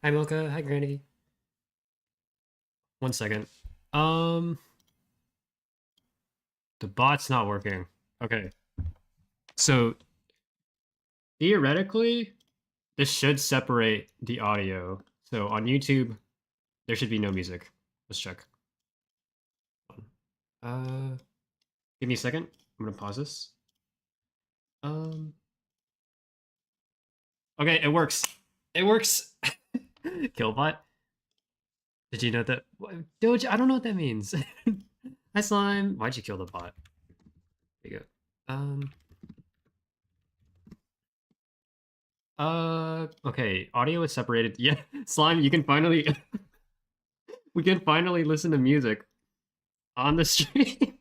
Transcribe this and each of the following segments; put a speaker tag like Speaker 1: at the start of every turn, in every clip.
Speaker 1: Hi Milka, hi Granny. One second. Um, the bot's not working. Okay. So theoretically, this should separate the audio. So on YouTube, there should be no music. Let's check. Uh, Give me a second. I'm gonna pause this. Um, okay, it works. It works. Killbot. Did you know that? Doge, I don't know what that means. Hi Slime. Why'd you kill the bot? There you go. Okay, audio is separated. Yeah, Slime, you can finally we can finally listen to music on the stream.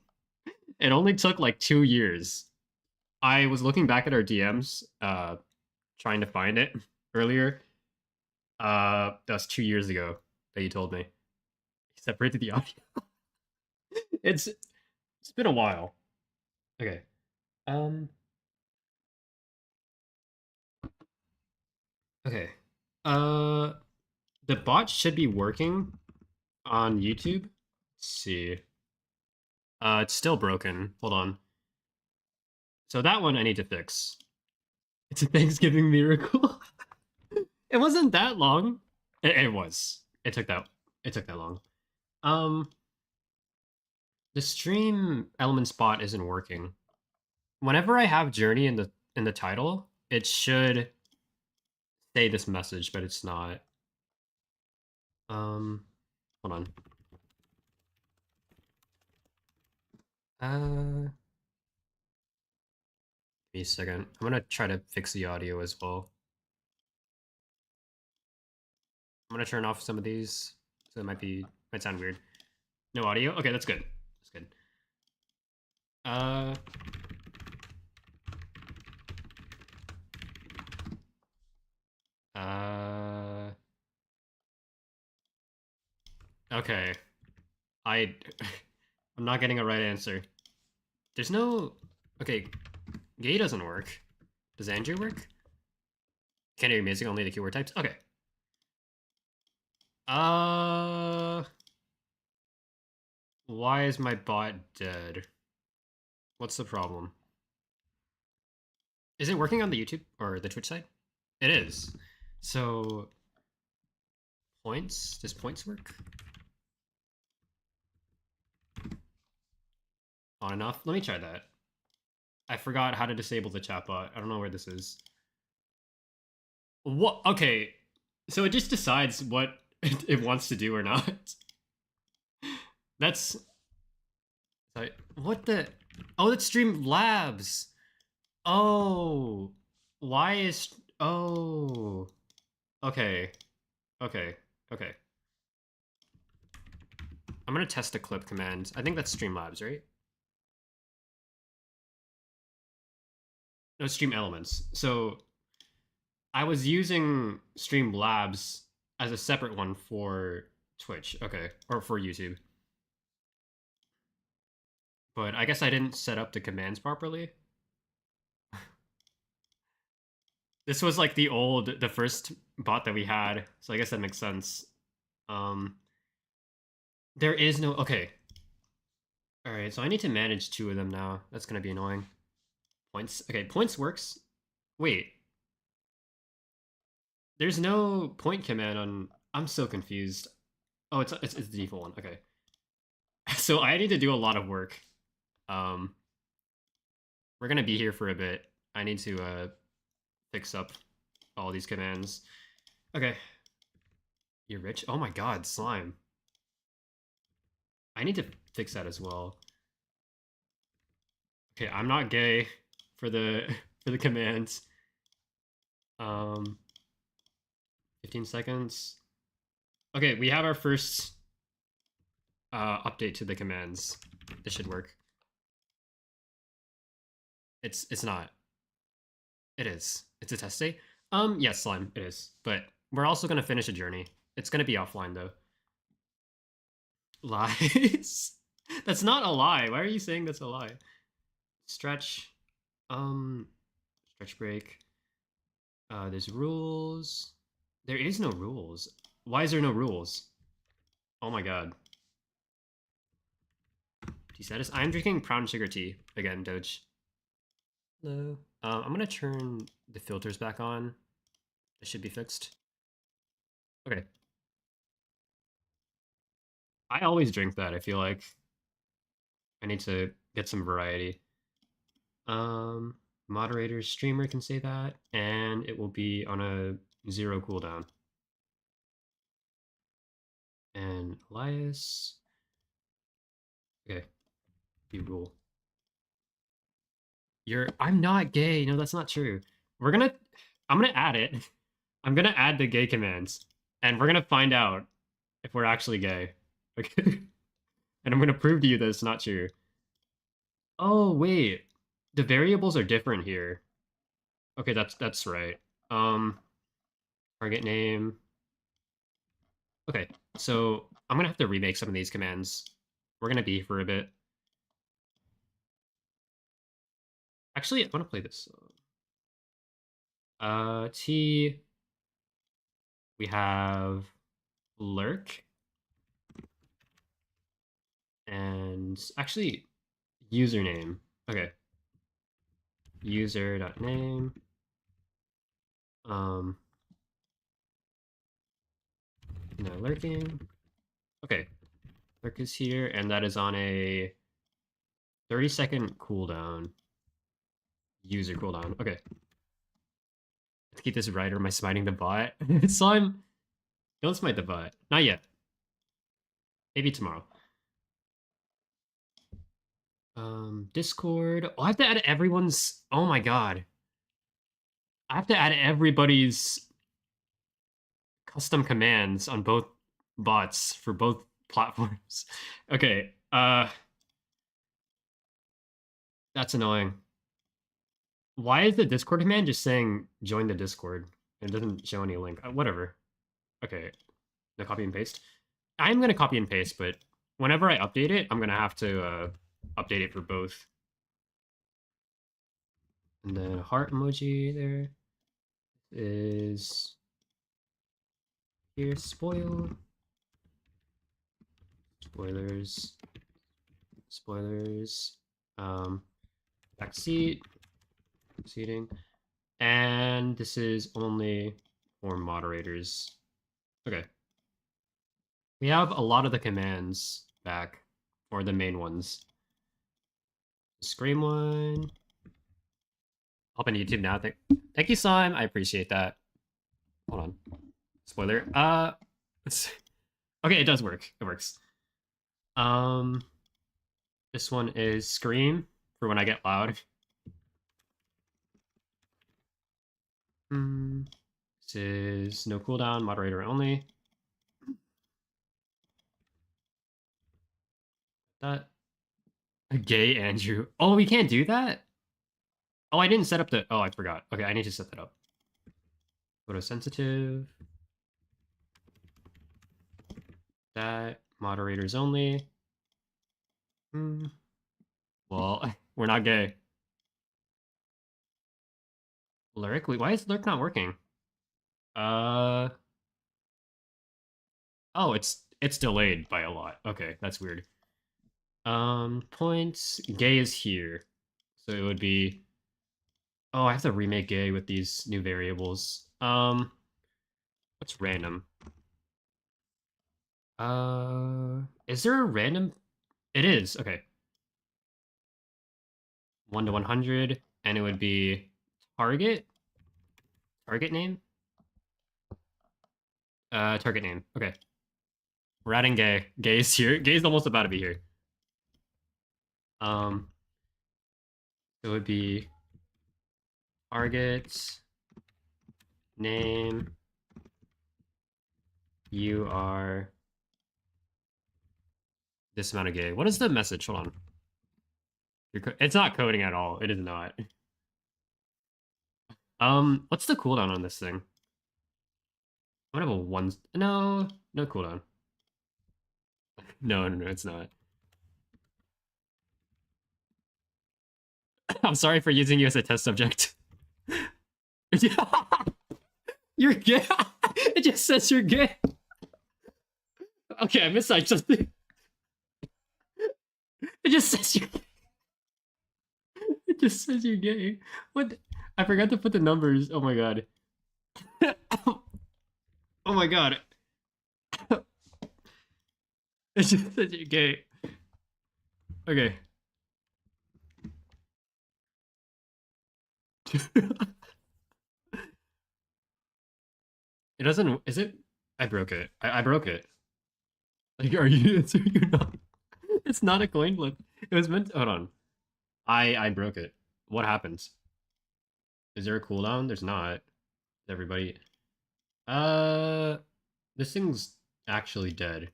Speaker 1: It only took like 2 years. I was looking back at our DMs, trying to find it earlier. That was 2 years ago that you told me. You separated the audio. It's been a while. Okay. Um. Okay. Uh, the bot should be working on YouTube. Let's see. It's still broken. Hold on. So that one I need to fix. It's a Thanksgiving miracle. It wasn't that long. It was. It took that long. Um, the stream element spot isn't working. Whenever I have journey in the title, it should say this message, but it's not. Hold on. Give me a second. I'm gonna try to fix the audio as well. I'm gonna turn off some of these, so it might sound weird. No audio. Okay, that's good. That's good. Uh, uh, okay. I I'm not getting a right answer. There's no okay. Gay doesn't work. Does Andrew work? Can't hear music. Only the keyword types. Okay. Uh, why is my bot dead? What's the problem? Is it working on the YouTube or the Twitch side? It is. So points. Does points work? On and off. Let me try that. I forgot how to disable the chatbot. I don't know where this is. What? Okay. So it just decides what it wants to do or not. That's sorry, what the? Oh, that's Streamlabs. Oh, why is? Oh, okay, okay, okay. I'm gonna test the clip command. I think that's Streamlabs, right? No, Stream Elements. So I was using Streamlabs as a separate one for Twitch, okay, or for YouTube. But I guess I didn't set up the commands properly. This was like the first bot that we had, so I guess that makes sense. Um, there is no, okay. All right, so I need to manage two of them now. That's gonna be annoying. Points, okay, points works. Wait, there's no point command on, I'm so confused. Oh, it's the default one, okay. So I need to do a lot of work. Um, we're gonna be here for a bit. I need to fix up all these commands. Okay. You're rich? Oh my god, slime. I need to fix that as well. Okay, I'm not gay for the for the commands. 15 seconds. Okay, we have our first update to the commands. This should work. It's not. It is. It's a test day. Yes, slime. It is. But we're also gonna finish a journey. It's gonna be offline though. Lies. That's not a lie. Why are you saying that's a lie? Stretch. Um, stretch break. There's rules. There is no rules. Why is there no rules? Oh my god. Tea status. I'm drinking brown sugar tea. Again, Doge. Hello. I'm gonna turn the filters back on. It should be fixed. Okay. I always drink that, I feel like. I need to get some variety. Um, moderator streamer can say that, and it will be on a 0 cooldown. And Elias. Okay. Be rule. I'm not gay. No, that's not true. I'm gonna add it. I'm gonna add the gay commands, and we're gonna find out if we're actually gay. Okay. And I'm gonna prove to you that it's not true. Oh wait, the variables are different here. Okay, that's right. Target name. Okay, so I'm gonna have to remake some of these commands. We're gonna be for a bit. Actually, I want to play this. T. We have lurk. And actually, username. Okay. User.name. No lurking. Okay. Lurk is here, and that is on a 30-second cooldown. User cooldown. Okay. Let's keep this right, or am I smiting the bot? Slime, don't smite the bot. Not yet. Maybe tomorrow. Discord. Oh, I have to add everyone's. Oh my god. I have to add everybody's custom commands on both bots for both platforms. Okay. That's annoying. Why is the Discord command just saying join the Discord? It doesn't show any link. Whatever. Okay. No copy and paste. I'm gonna copy and paste, but whenever I update it, I'm gonna have to update it for both. And then heart emoji there is here. Spoilers. Backseat. Seating. And this is only for moderators. Okay. We have a lot of the commands back, or the main ones. Scream one. Hop on YouTube now. Thank you, Slime. I appreciate that. Hold on. Spoiler. Okay, it does work. It works. This one is scream for when I get loud. This is no cooldown, moderator only. That gay Andrew. Oh, we can't do that? Oh, I didn't set up the. Oh, I forgot. Okay, I need to set that up. Photosensitive. That moderators only. Well, we're not gay. Lurk? Wait, why is Lurk not working? Oh, it's delayed by a lot. Okay, that's weird. Points. Gay is here. So it would be. Oh, I have to remake gay with these new variables. What's random? Is there a random? It is. Okay. 1 to 100, and it would be target. Target name. Target name. Okay. We're adding gay. Gay is here. Gay is almost about to be here. It would be target name. You are this amount of gay. What is the message? Hold on. It's not coding at all. It is not. What's the cooldown on this thing? I'm gonna have a one. No cooldown. No, it's not. I'm sorry for using you as a test subject. You're gay. It just says you're gay. Okay, I mistyped something. It just says you're gay. It just says you're gay. What? I forgot to put the numbers. Oh my god. Oh my god. It just says you're gay. Okay. It doesn't. Is it? I broke it. I broke it. Like, are you? You're not. It's not a coin flip. It was meant. Hold on. I broke it. What happens? Is there a cooldown? There's not. Everybody. Uh, this thing's actually dead.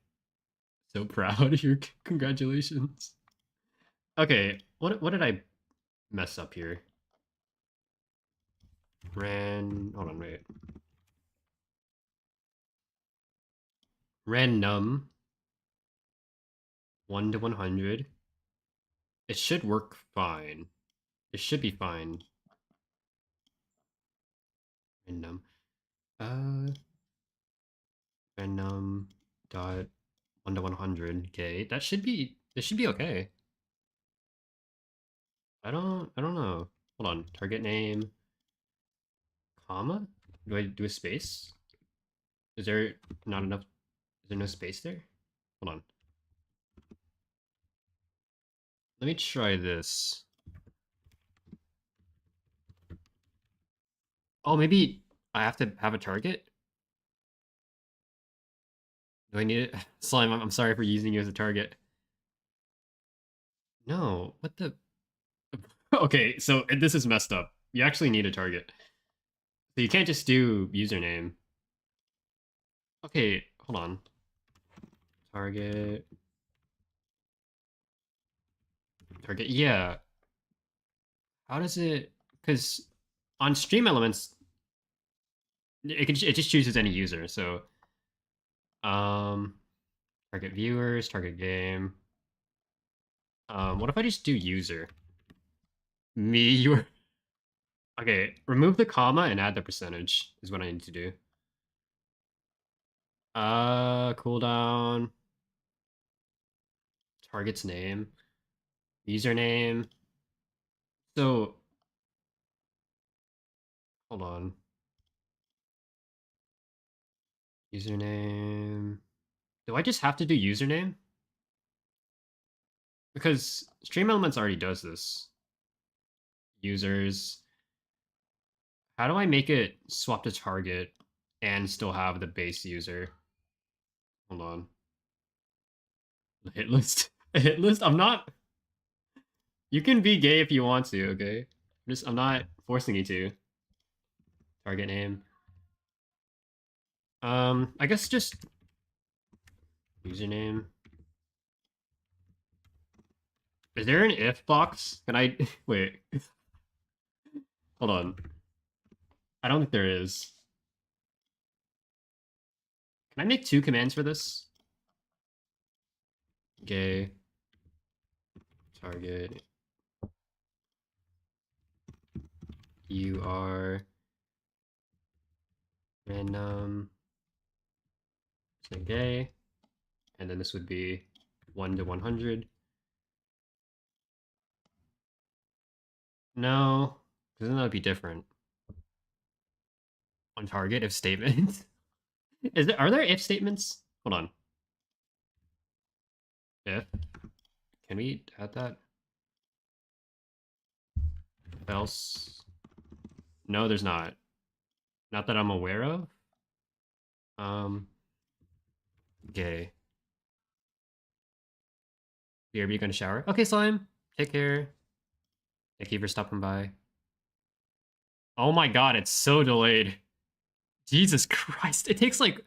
Speaker 1: So proud of your congratulations. Okay, what did I mess up here? Hold on, wait. Random 1 to 100. It should work fine. It should be fine. Random. Uh, random dot 1 to 100. Okay, that should be. This should be okay. I don't know. Hold on. Target name, comma? Do I do a space? Is there not enough? Is there no space there? Hold on. Let me try this. Oh, maybe I have to have a target? Do I need it? Slime, I'm sorry for using you as a target. No, what the? Okay, so this is messed up. You actually need a target. So you can't just do username. Okay, hold on. Target. Target, yeah. How does it? Because on stream elements, it just chooses any user. So, um, target viewers, target game. What if I just do user? Me, you are. Okay, remove the comma and add the percentage is what I need to do. Cooldown. Target's name. Username. So, hold on. Username. Do I just have to do username? Because Stream Elements already does this. Users. How do I make it swap to target and still have the base user? Hold on. A hit list. A hit list? I'm not. You can be gay if you want to, okay? I'm not forcing you to. Target name. I guess just username. Is there an if box? Can I wait? Hold on. I don't think there is. Can I make 2 commands for this? Gay. Target. You are random. So gay. And then this would be 1 to 100. No, because then that would be different. On target if statement. Are there if statements? Hold on. If. Can we add that? Else. No, there's not. Not that I'm aware of. Gay. BRB gonna shower? Okay, Slime. Take care. Thank you for stopping by. Oh my god, it's so delayed. Jesus Christ. It takes like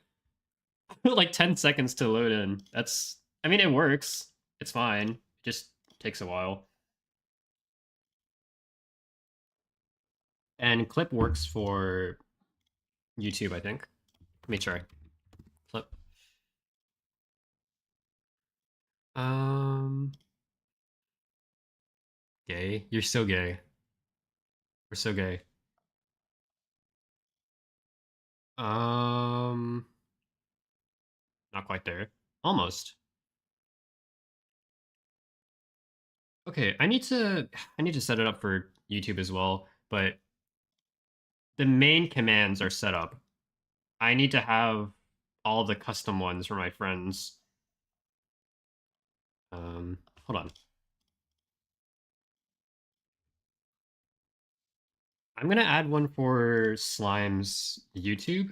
Speaker 1: like 10 seconds to load in. I mean, it works. It's fine. It just takes a while. And clip works for YouTube, I think. Let me try. Clip. Gay? You're so gay. We're so gay. Not quite there. Almost. Okay, I need to set it up for YouTube as well, but the main commands are set up. I need to have all the custom ones for my friends. Hold on. I'm gonna add one for Slime's YouTube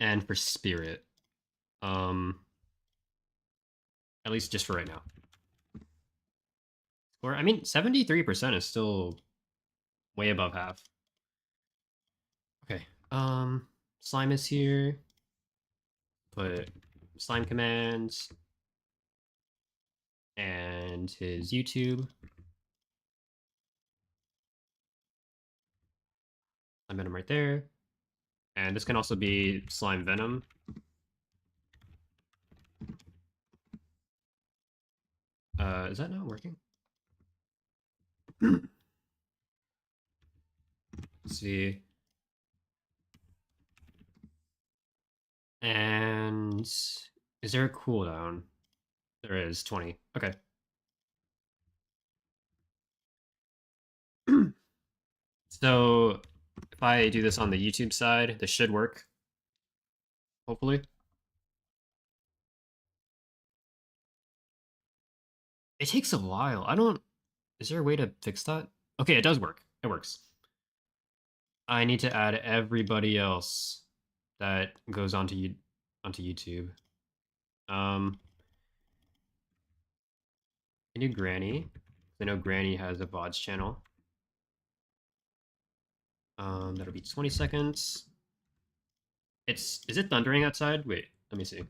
Speaker 1: and for Spirit. Um, at least just for right now. Or I mean, 73% is still way above half. Okay. Slime is here. Put slime commands and his YouTube. Slime venom right there. And this can also be slime venom. Is that not working? Let's see. And is there a cooldown? There is 20. Okay. So if I do this on the YouTube side, this should work. Hopefully. It takes a while. I don't. Is there a way to fix that? Okay, it does work. It works. I need to add everybody else that goes onto YouTube. I do Granny. I know Granny has a VODs channel. That'll be 20 seconds. Is it thundering outside? Wait, let me see.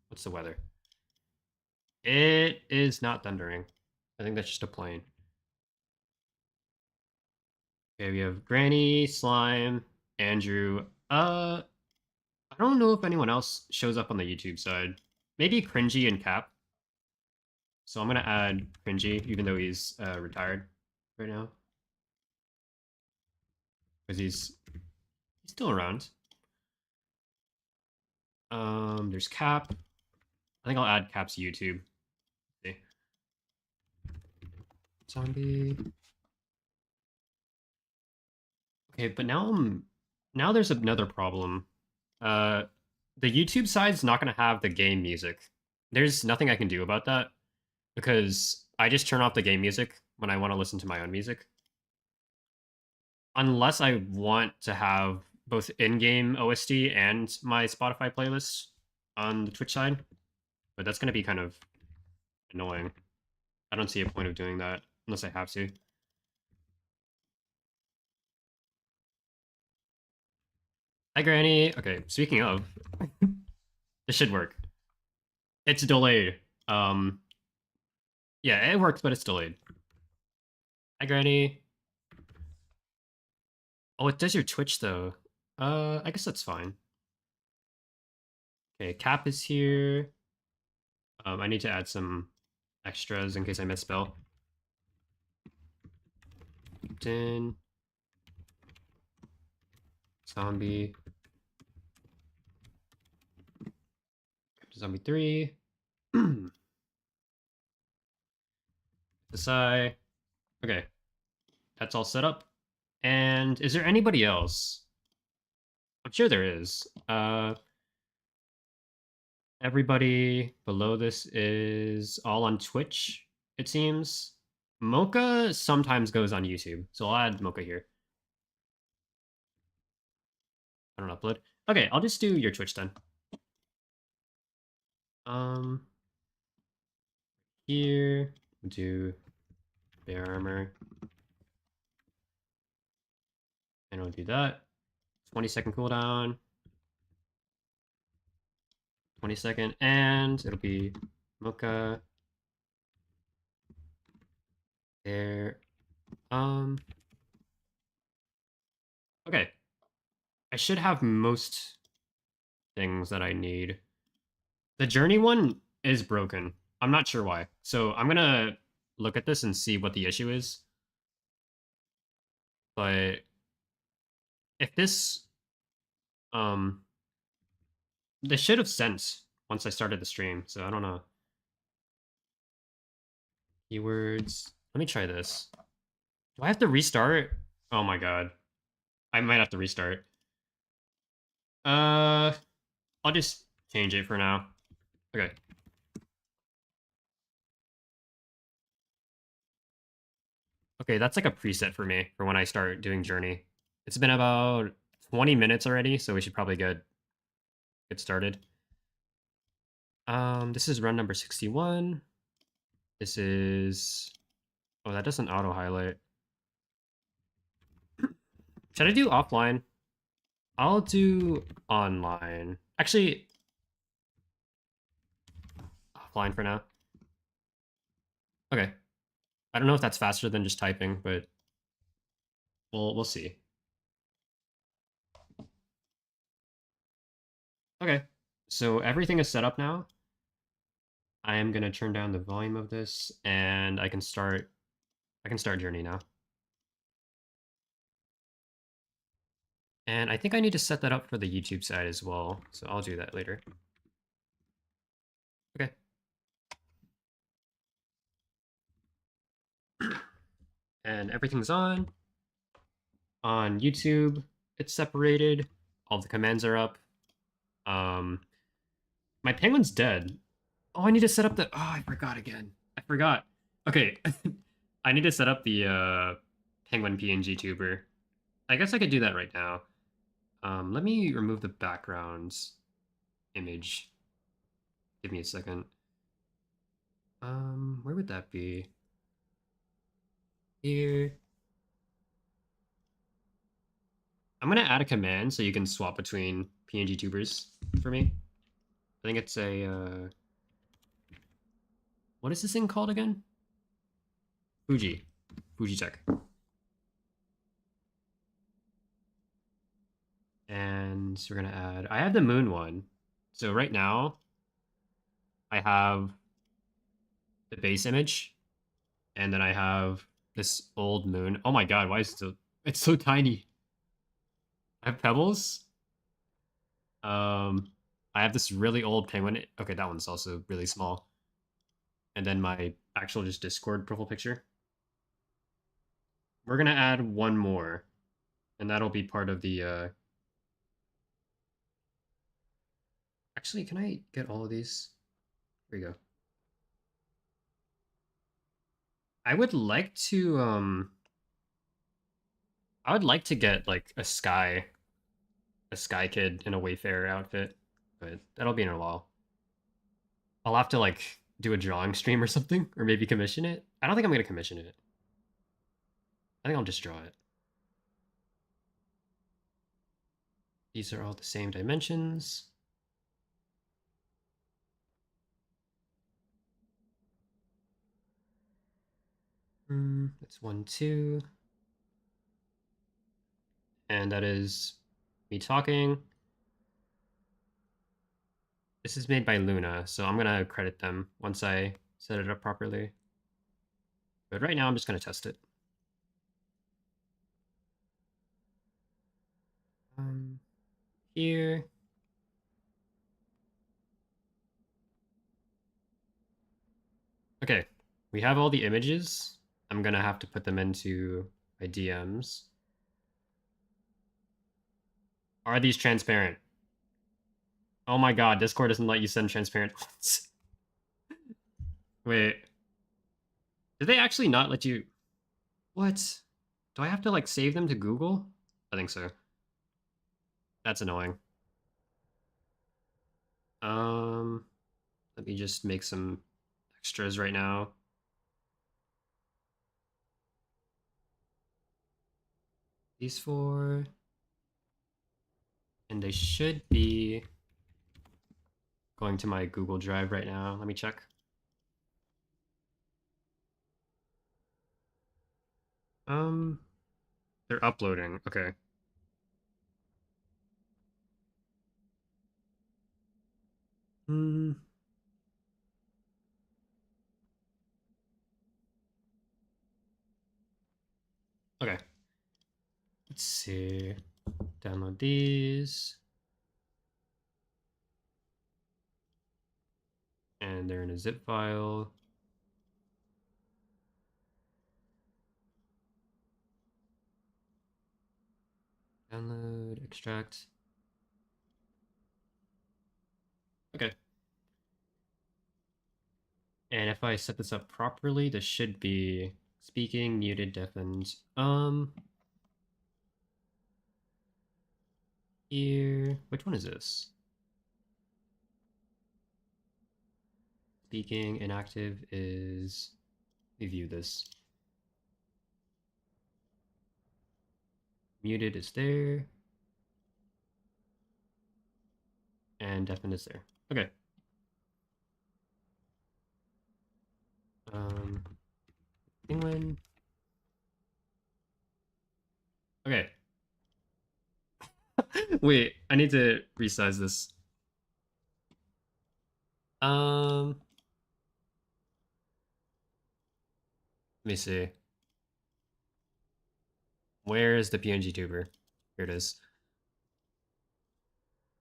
Speaker 1: What's the weather? It is not thundering. I think that's just a plane. Okay, we have Granny, Slime, Andrew. I don't know if anyone else shows up on the YouTube side. Maybe Cringy and Cap. So I'm gonna add Cringy, even though he's retired right now, because he's still around. There's Cap. I think I'll add Cap's YouTube. See. Zombie. Okay, but now there's another problem. Uh, the YouTube side's not gonna have the game music. There's nothing I can do about that because I just turn off the game music when I want to listen to my own music. Unless I want to have both in-game OST and my Spotify playlist on the Twitch side, but that's gonna be kind of annoying. I don't see a point of doing that unless I have to. Hi, Granny. Okay, speaking of, this should work. It's delayed. Um, yeah, it works, but it's delayed. Hi, Granny. Oh, it does your Twitch though. I guess that's fine. Okay, Cap is here. I need to add some extras in case I misspell. Captain. Zombie. Captain Zombie 3. Desai. Okay. That's all set up. And is there anybody else? I'm sure there is. Everybody below this is all on Twitch, it seems. Mocha sometimes goes on YouTube, so I'll add Mocha here. I don't upload. Okay, I'll just do your Twitch then. Here, we'll do bear armor. And we'll do that. 20-second cooldown. 20-second, and it'll be Mocha. There. Okay. I should have most things that I need. The journey one is broken. I'm not sure why. So I'm gonna look at this and see what the issue is. But If this should have sent once I started the stream, so I don't know. Keywords. Let me try this. Do I have to restart? Oh my god. I might have to restart. Uh, I'll just change it for now. Okay. Okay, that's like a preset for me for when I start doing Journey. It's been about 20 minutes already, so we should probably get started. This is run number 61. This is... Oh, that doesn't auto-highlight. Should I do offline? I'll do online. Actually, offline for now. Okay. I don't know if that's faster than just typing, but we'll see. Okay. So everything is set up now. I am gonna turn down the volume of this, and I can start Journey now. And I think I need to set that up for the YouTube side as well, so I'll do that later. Okay. And everything's on. On YouTube, it's separated. All the commands are up. My penguin's dead. Oh, I need to set up the... Oh, I forgot again. I forgot. Okay. I need to set up the penguin PNG tuber. I guess I could do that right now. Let me remove the background image. Give me a second. Where would that be? Here. I'm gonna add a command so you can swap between PNG tubers for me. I think it's a what is this thing called again? Fuji Tech. And we're gonna add. I have the moon one, so right now I have the base image, and then I have this old moon. Oh my god, why is it so? It's so tiny. I have pebbles. Um, I have this really old penguin. Okay, that one's also really small. And then my actual just Discord profile picture. We're gonna add one more, and that'll be part of the. Actually, can I get all of these? Here we go. I would like to. I would like to get like a sky kid in a Wayfarer outfit, but that'll be in a while. I'll have to like do a drawing stream or something, or maybe commission it. I don't think I'm gonna commission it. I think I'll just draw it. These are all the same dimensions. That's 1, 2. And that is me talking. This is made by Luna, so I'm gonna credit them once I set it up properly. But right now I'm just gonna test it. Here. Okay, we have all the images. I'm gonna have to put them into my DMs. Are these transparent? Oh my god, Discord doesn't let you send transparent ones. Wait. Did they actually not let you... What? Do I have to, like, save them to Google? I think so. That's annoying. Let me just make some extras right now. These 4. And they should be going to my Google Drive right now. Let me check. They're uploading. Okay. Okay. Let's see. Download these. And they're in a zip file. Download, extract. Okay. And if I set this up properly, this should be speaking, muted, deafened. Here, which one is this? Speaking, inactive is, let me view this. Muted is there. And deafened is there. Okay. Penguin. Okay. Wait, I need to resize this. Let me see. Where is the PNG tuber? Here it is.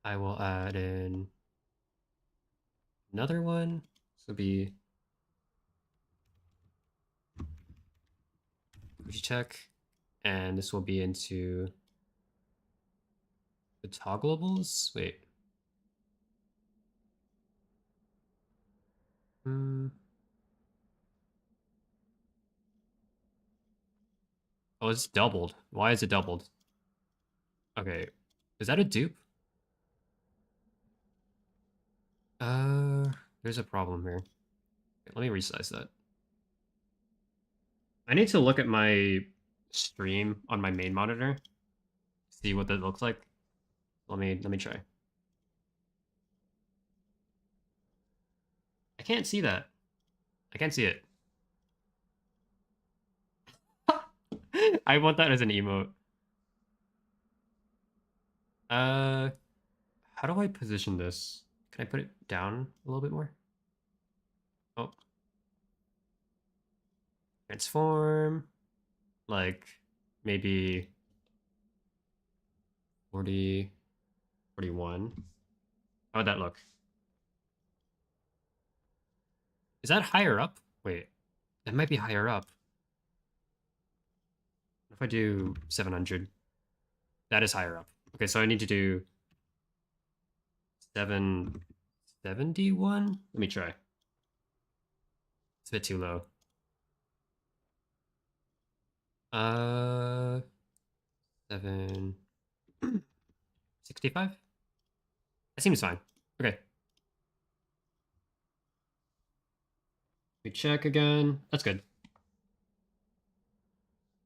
Speaker 1: I will add in another one. This will be check, and this will be into the toggleables. Wait. Oh, it's doubled. Why is it doubled? Okay. Is that a dupe? There's a problem here. Okay, let me resize that. I need to look at my stream on my main monitor. See what that looks like. Let me try. I can't see that. I can't see it. I want that as an emote. How do I position this? Can I put it down a little bit more? Oh. Transform. Like, maybe 40, 41. How would that look? Is that higher up? Wait, that might be higher up. What if I do 700? That is higher up. Okay, so I need to do 771? Let me try. It's a bit too low. 765? That seems fine. Okay. We check again. That's good.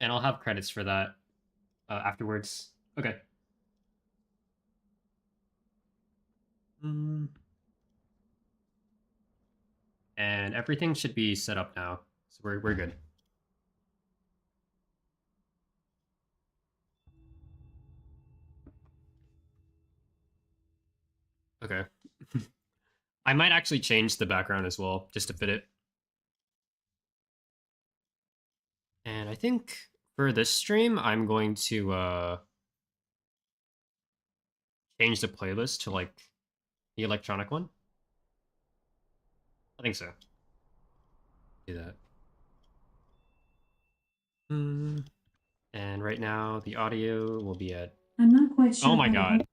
Speaker 1: And I'll have credits for that afterwards. Okay. And everything should be set up now. So we're good. Okay. I might actually change the background as well, just to fit it. And I think for this stream, I'm going to change the playlist to like the electronic one. I think so. Do that. And right now, the audio will be at...
Speaker 2: I'm not quite sure.
Speaker 1: Oh my god.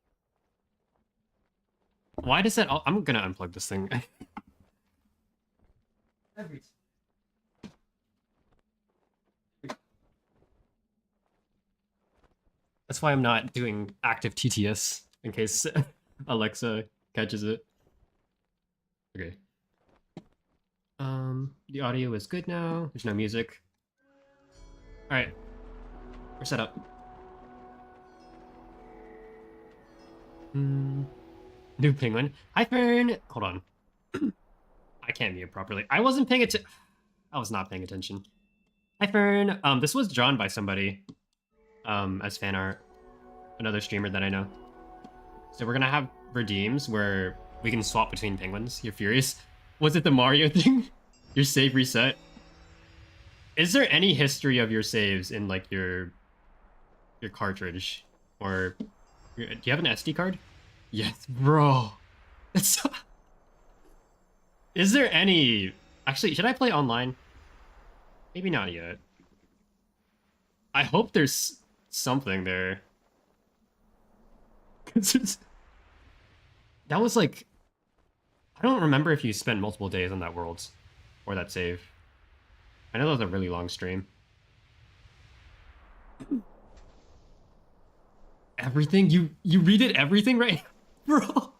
Speaker 1: Why does that... I'm gonna unplug this thing. That's why I'm not doing active TTS, in case Alexa catches it. Okay. The audio is good now. There's no music. Alright. We're set up. New penguin. Hi, Fern! Hold on. I can't mute properly. I wasn't paying attention. I was not paying attention. Hi, Fern! This was drawn by somebody. As fan art. Another streamer that I know. So we're gonna have redeems where we can swap between penguins. You're furious? Was it the Mario thing? Your save reset? Is there any history of your saves in like your cartridge? Or do you have an SD card? Yes, bro. It's Is there any... Actually, should I play online? Maybe not yet. I hope there's something there. That was like... I don't remember if you spent multiple days on that world. Or that save. I know that was a really long stream. Everything? You redid everything, right? Bro!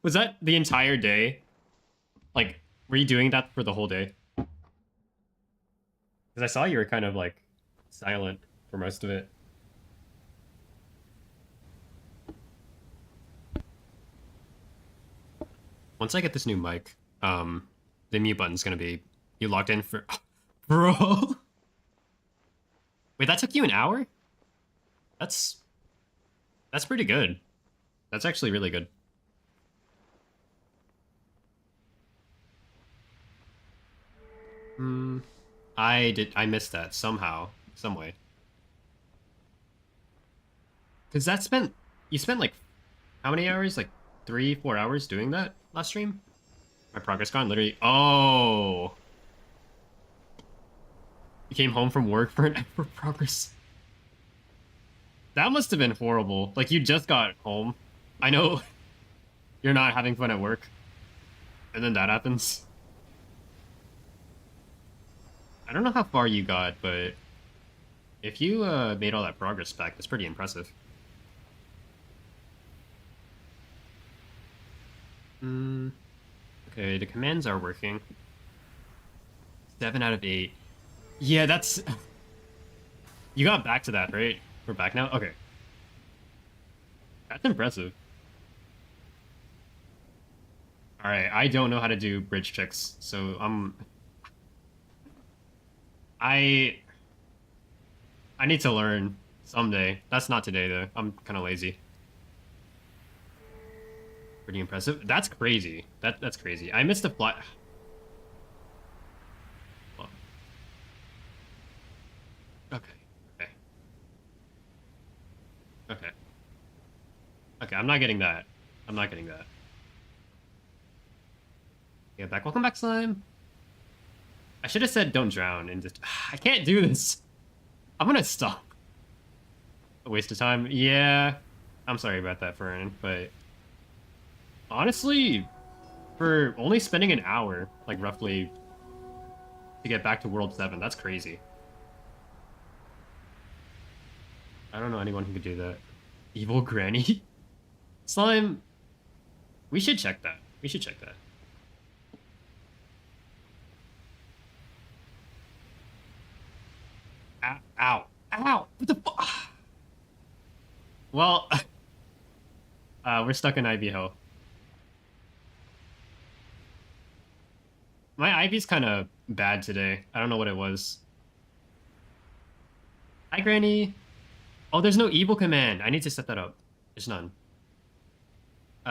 Speaker 1: Was that the entire day? Like, were you doing that for the whole day? Because I saw you were kind of, like, silent for most of it. Once I get this new mic, the mute button's gonna be... You logged in for... Bro! Wait, that took you an hour? That's pretty good. That's actually really good. I missed that somehow, some way. Cause you spent like, how many hours? Like 3-4 hours doing that last stream? My progress gone, literally, oh. You came home from work for an hour of progress. That must have been horrible. Like, you just got home. I know you're not having fun at work. And then that happens. I don't know how far you got, but if you made all that progress back, that's pretty impressive. Okay, the commands are working. 7 out of 8. Yeah, that's... You got back to that, right? We're back now? Okay. That's impressive. Alright, I don't know how to do bridge checks, so I need to learn someday. That's not today, though. I'm kind of lazy. Pretty impressive. That's crazy. That's crazy. I missed a fly. Okay. Okay. Okay. Okay, I'm not getting that. I'm not getting that. Yeah, back. Welcome back, Slime. I should have said don't drown and just... I can't do this. I'm gonna stop. A waste of time. Yeah. I'm sorry about that, Fern, but... Honestly, for only spending an hour, like roughly, to get back to World 7, that's crazy. I don't know anyone who could do that. Evil Granny? Slime, we should check that. We should check that. Ow. Ow. Ow. What the fuck? Well, we're stuck in Ivy Hill. My Ivy's kind of bad today. I don't know what it was. Hi, Granny. Oh, there's no evil command. I need to set that up. There's none.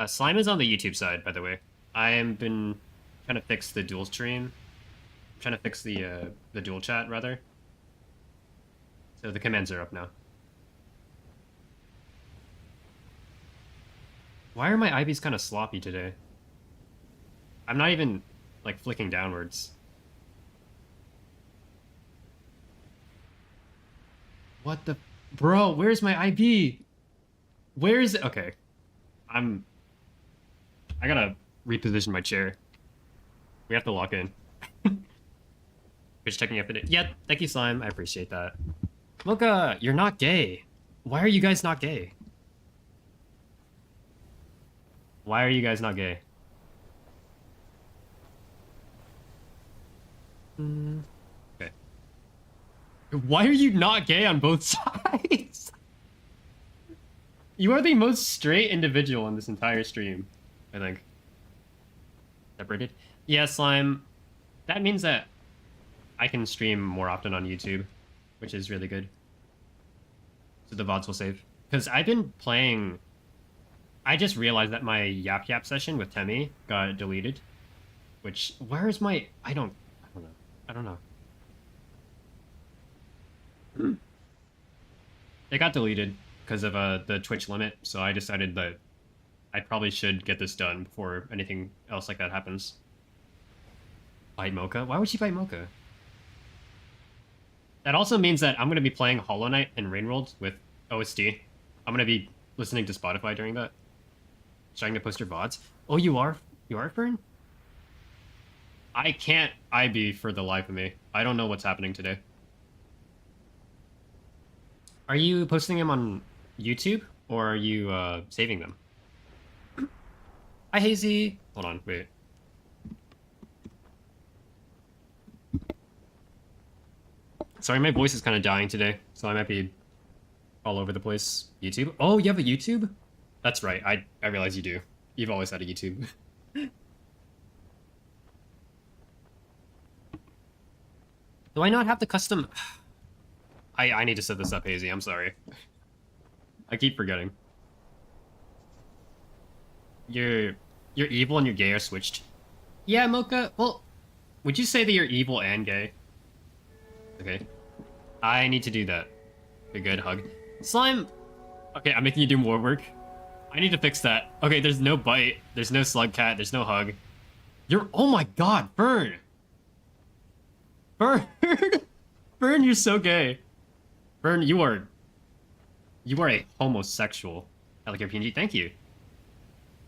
Speaker 1: Slime is on the YouTube side, by the way. I have been trying to fix the dual stream. I'm trying to fix the dual chat, rather. So the commands are up now. Why are my IVs kind of sloppy today? I'm not even, like, flicking downwards. What the... Bro, where's my IV? Where is it? Okay. I gotta reposition my chair. We have to lock in. Just checking up in it. Yeah, thank you, Slime. I appreciate that. Mocha, you're not gay. Why are you guys not gay? Why are you guys not gay? Okay. Why are you not gay on both sides? You are the most straight individual in this entire stream, I think. Separated? Yeah, Slime. That means that I can stream more often on YouTube, which is really good. So the VODs will save. Because I've been playing... I just realized that my Yap Yap session with Temmie got deleted. Which... Where's my... I don't know. I don't know. It got deleted. because of the Twitch limit. So I decided that I probably should get this done before anything else like that happens. Bite Mocha? Why would she bite Mocha? That also means that I'm going to be playing Hollow Knight and Rainworld with OSD. I'm going to be listening to Spotify during that. Trying to post your VODs. Oh, you are? You are, Fern? I can't IB for the life of me. I don't know what's happening today. Are you posting them on YouTube, or are you saving them? Hi, Hazy. Hold on, wait. Sorry, my voice is kind of dying today, so I might be all over the place. YouTube? Oh, you have a YouTube? That's right. I realize you do. You've always had a YouTube. Do I not have the custom? I need to set this up, Hazy. I'm sorry. I keep forgetting. You're evil and you're gay are switched. Yeah, Mocha. Well, would you say that you're evil and gay? Okay. I need to do that. A good hug. Slime. Okay, I'm making you do more work. I need to fix that. Okay, there's no bite. There's no slug cat. There's no hug. You're. Oh my god, Fern. Fern. Fern, you're so gay. Fern, you are a homosexual. I like your PNG. Thank you.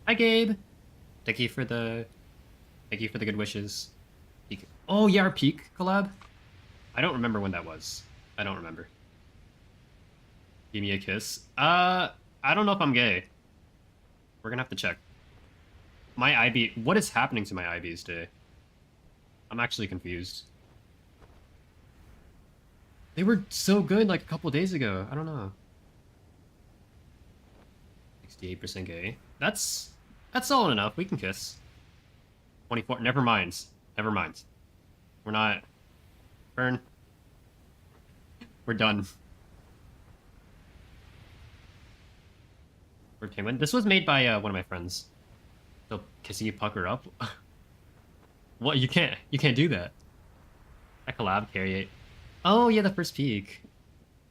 Speaker 1: Hi, Gabe. Thank you for the good wishes. Peak. Oh yeah, our Peak collab. I don't remember when that was. I don't remember. Give me a kiss. I don't know if I'm gay. We're gonna have to check. My IB. What is happening to my IBs today? I'm actually confused. They were so good like a couple days ago. I don't know. 68% gay. That's solid enough. We can kiss. 24. Never mind. Never mind. We're not. Burn. We're done. We're penguin. This was made by one of my friends. So kissing you pucker up. What? You can't do that. That collab carry it. Oh yeah, the first peak.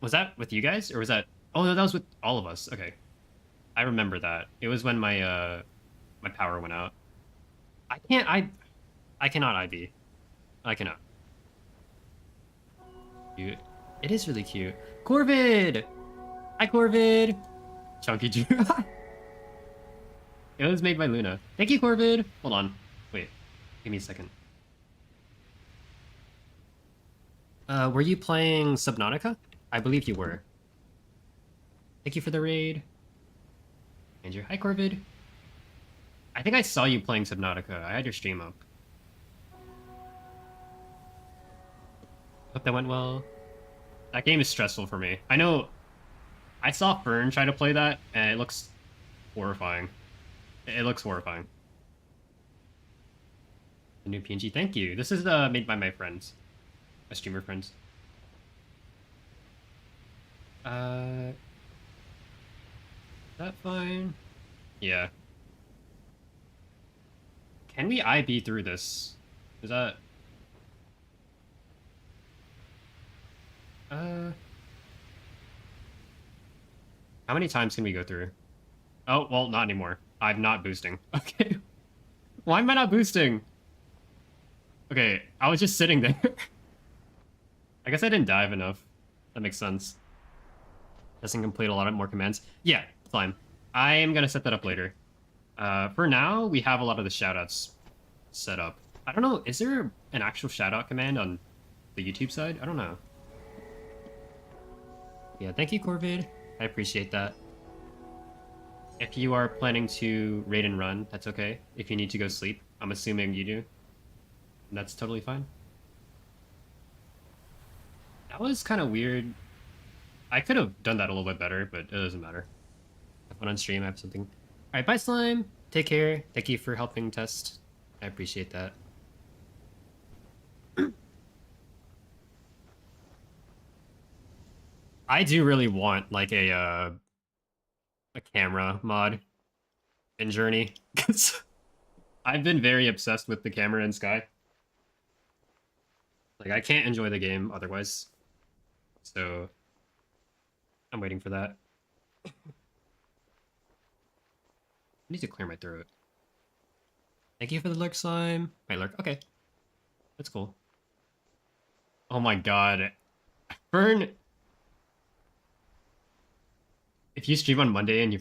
Speaker 1: Was that with you guys, or was that? Oh no, that was with all of us. Okay, I remember that. It was when my my power went out. I can't. I cannot IB. I cannot. Cute. It is really cute. Corvid. Hi, Corvid. Chunky Jew. It was made by Luna. Thank you, Corvid. Hold on. Wait. Give me a second. Were you playing Subnautica? I believe you were. Thank you for the raid. Andrew. Hi, Corvid. I think I saw you playing Subnautica. I had your stream up. Hope that went well. That game is stressful for me. I know. I saw Fern try to play that, and it looks horrifying. It looks horrifying. The new PNG. Thank you. This is made by my friends. My streamer friends. Is that fine? Yeah. Can we IB through this? Is that... How many times can we go through? Oh, well, not anymore. I'm not boosting. Okay. Why am I not boosting? Okay, I was just sitting there. I guess I didn't dive enough. That makes sense. Doesn't complete a lot of more commands. Yeah, fine. I am gonna set that up later. For now, we have a lot of the shoutouts set up. I don't know, is there an actual shoutout command on the YouTube side? I don't know. Yeah, thank you, Corvid. I appreciate that. If you are planning to raid and run, that's okay. If you need to go sleep, I'm assuming you do. And that's totally fine. That was kind of weird. I could have done that a little bit better, but it doesn't matter. Have fun on stream, I have something. Alright, bye Slime. Take care. Thank you for helping test. I appreciate that. I do really want like a camera mod in Journey, because I've been very obsessed with the camera in Sky. Like I can't enjoy the game otherwise. So I'm waiting for that. I need to clear my throat. Thank you for the lurk slime. My lurk. Okay. That's cool. Oh my god. Fern, if you stream on Monday and you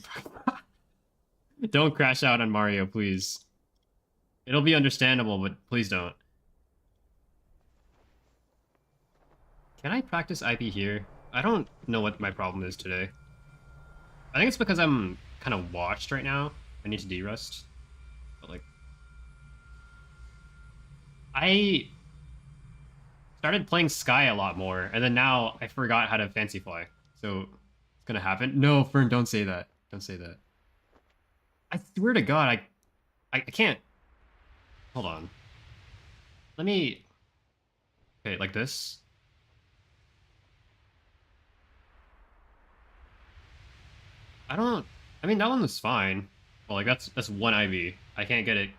Speaker 1: don't crash out on Mario, please. It'll be understandable, but please don't. Can I practice IB here? I don't know what my problem is today. I think it's because I'm kind of washed right now. I need to de-rust. But like, I started playing Sky a lot more, and then now I forgot how to fancy fly. So it's gonna happen. No, Fern, don't say that. Don't say that. I swear to God, I can't. Hold on. Let me. Okay, like this. I don't. I mean, that one was fine. Well, like that's one IV. I can't get it.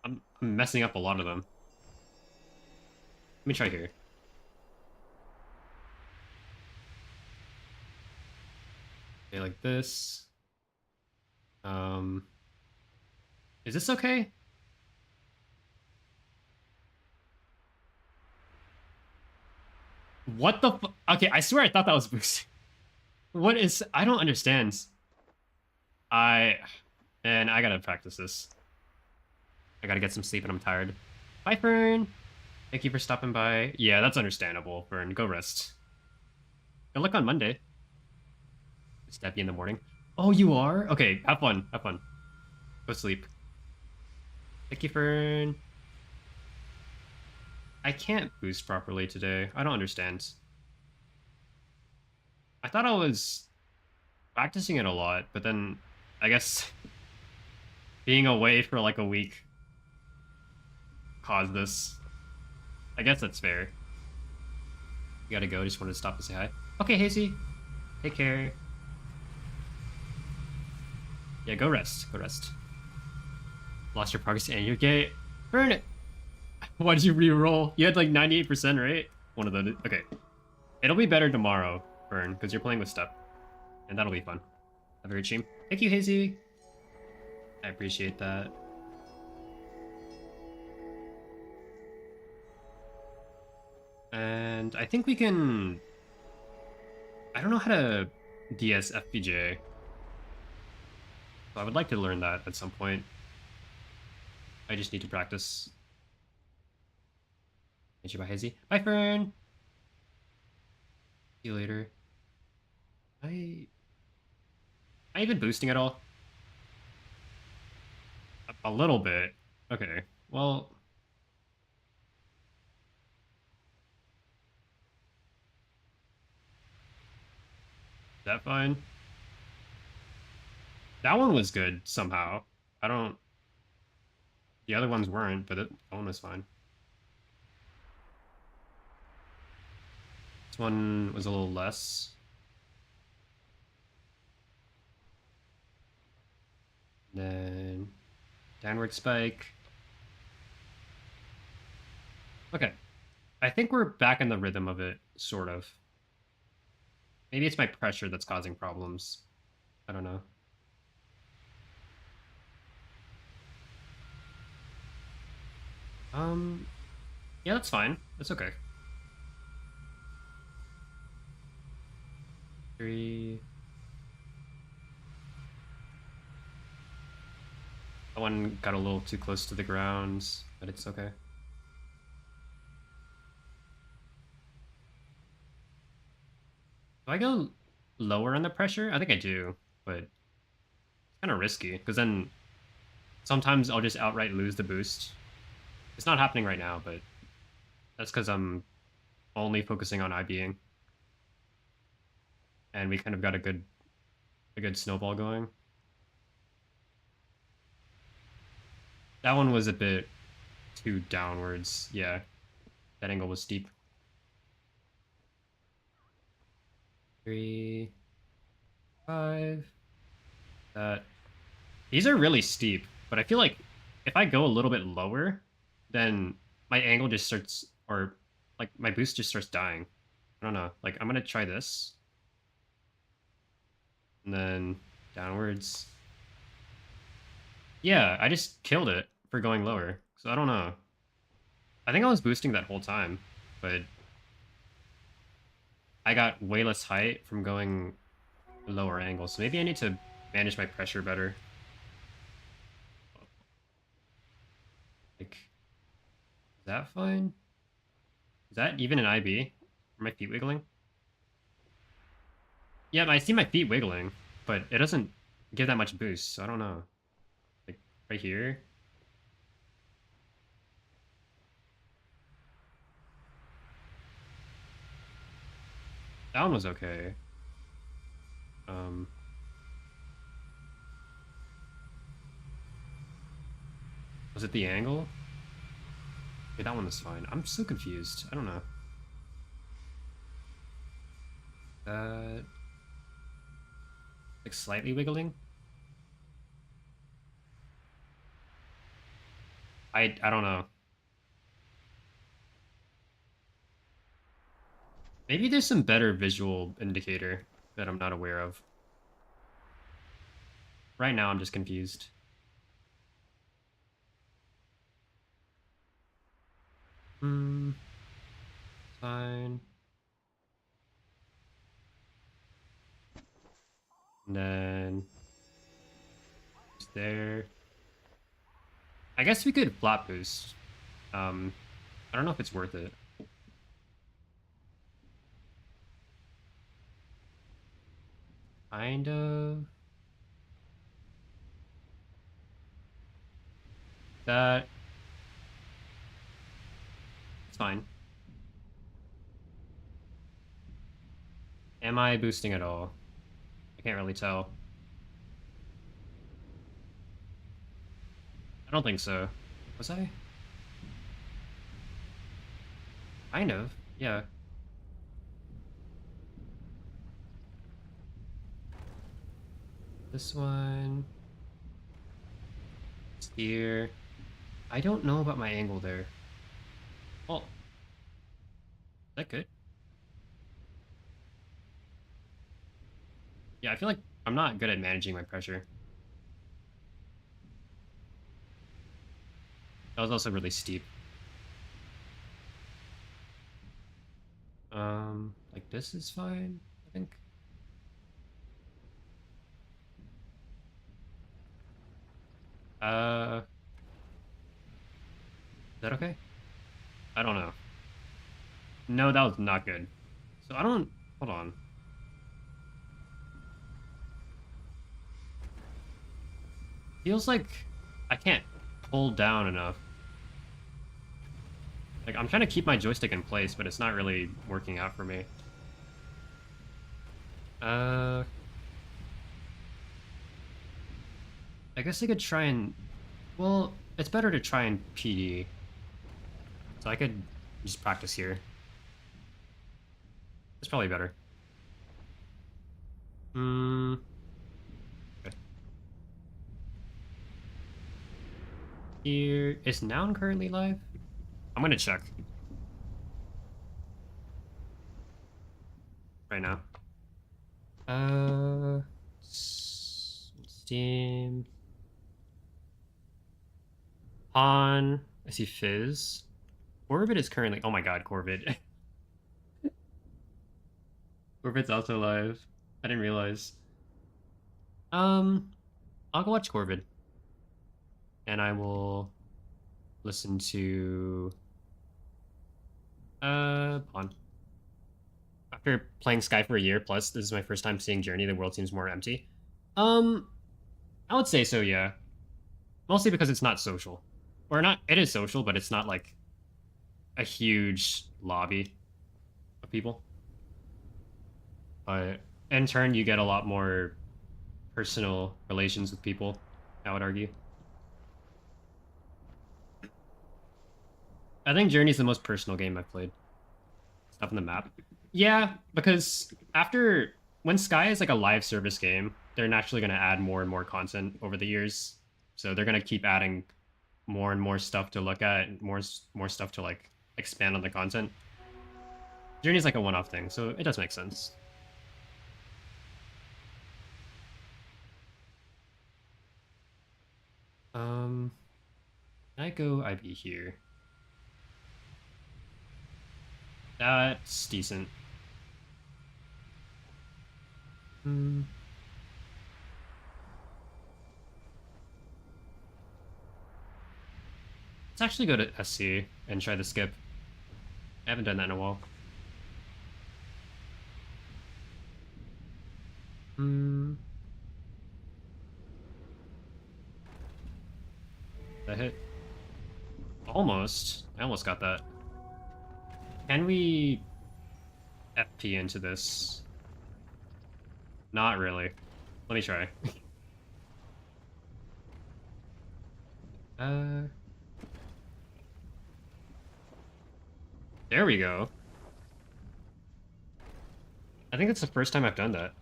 Speaker 1: I'm messing up a lot of them. Let me try here. Okay, like this. Is this okay? What the okay, I swear I thought that was boosting. What is... I don't understand. And I gotta practice this. I gotta get some sleep and I'm tired. Bye, Fern! Thank you for stopping by. Yeah, that's understandable, Fern. Go rest. Good luck on Monday. Stab you in the morning. Oh, you are? Okay, have fun. Have fun. Go sleep. Thank you, Fern. I can't boost properly today. I don't understand. I thought I was practicing it a lot, but then I guess being away for like a week caused this. I guess that's fair. You gotta go. Just wanted to stop to say hi. Okay, Hazy. Take care. Yeah, go rest. Go rest. Lost your progress and you're gay. Burn it. Why did you re-roll? You had like 98%, right? One of those. Okay. It'll be better tomorrow, Burn, because you're playing with Step. And that'll be fun. Have a great stream. Thank you, Hazy. I appreciate that. And I think we can... I don't know how to DS FPJ. So I would like to learn that at some point. I just need to practice. Thank you, bye, Hazy. Bye, Fern! See you later. Am I even boosting at all? A little bit. Okay. Well... Is that fine? That one was good, somehow. I don't... The other ones weren't, but that one was fine. This one was a little less. Then... Downward spike. Okay. I think we're back in the rhythm of it, sort of. Maybe it's my pressure that's causing problems. I don't know. Yeah, that's fine. That's okay. 3. That one got a little too close to the ground, but it's okay. Do I go lower on the pressure? I think I do, but it's kind of risky, because then sometimes I'll just outright lose the boost. It's not happening right now, but that's because I'm only focusing on IBing. And we kind of got a good snowball going. That one was a bit too downwards. Yeah, that angle was steep. 3, 5. These are really steep, but I feel like if I go a little bit lower, then my angle just starts, or like my boost just starts dying. I don't know. Like I'm gonna try this. And then downwards. Yeah, I just killed it for going lower. So I don't know. I think I was boosting that whole time, but I got way less height from going lower angles. So maybe I need to manage my pressure better. Like, is that fine? Is that even an IB? Are my feet wiggling? Yeah, I see my feet wiggling, but it doesn't give that much boost, so I don't know. Like, right here? That one was okay. Um, was it the angle? Yeah, that one was fine. I'm so confused. I don't know. Like slightly wiggling? I don't know. Maybe there's some better visual indicator that I'm not aware of. Right now, I'm just confused. Fine. And then just there. I guess we could flat boost. I don't know if it's worth it. Kind of. That. It's fine. Am I boosting at all? I can't really tell. I don't think so. Was I? Kind of. Yeah. This one. It's here. I don't know about my angle there. Well, is that good? Yeah, I feel like I'm not good at managing my pressure. That was also really steep. Like this is fine, I think. Is that okay? I don't know. No, that was not good. So I don't, hold on. Feels like I can't pull down enough. Like, I'm trying to keep my joystick in place, but it's not really working out for me. I guess I could try and... Well, it's better to try and PD. So I could just practice here. It's probably better. Okay. Here... Is Noun currently live? I'm gonna check. Right now. Steam. On. I see Fizz. Corvid is currently... Oh my god, Corvid. Corvid's also live. I didn't realize. I'll go watch Corvid. And I will listen to... Pawn. After playing Sky for a year, plus this is my first time seeing Journey, the world seems more empty. I would say so, yeah. Mostly because it's not social. Or not, it is social, but it's not like a huge lobby of people. But in turn, you get a lot more personal relations with people, I would argue. I think Journey's the most personal game I've played. Stuff on the map. Yeah, because when Sky is like a live service game, they're naturally going to add more and more content over the years. So they're going to keep adding more and more stuff to look at, more stuff to like expand on the content. Journey's like a one-off thing, so it does make sense. Can I go IB here? That's decent. Let's actually go to SC and try the skip. I haven't done that in a while. That hit? Almost. I almost got that. Can we FP into this? Not really. Let me try. There we go. I think it's the first time I've done that.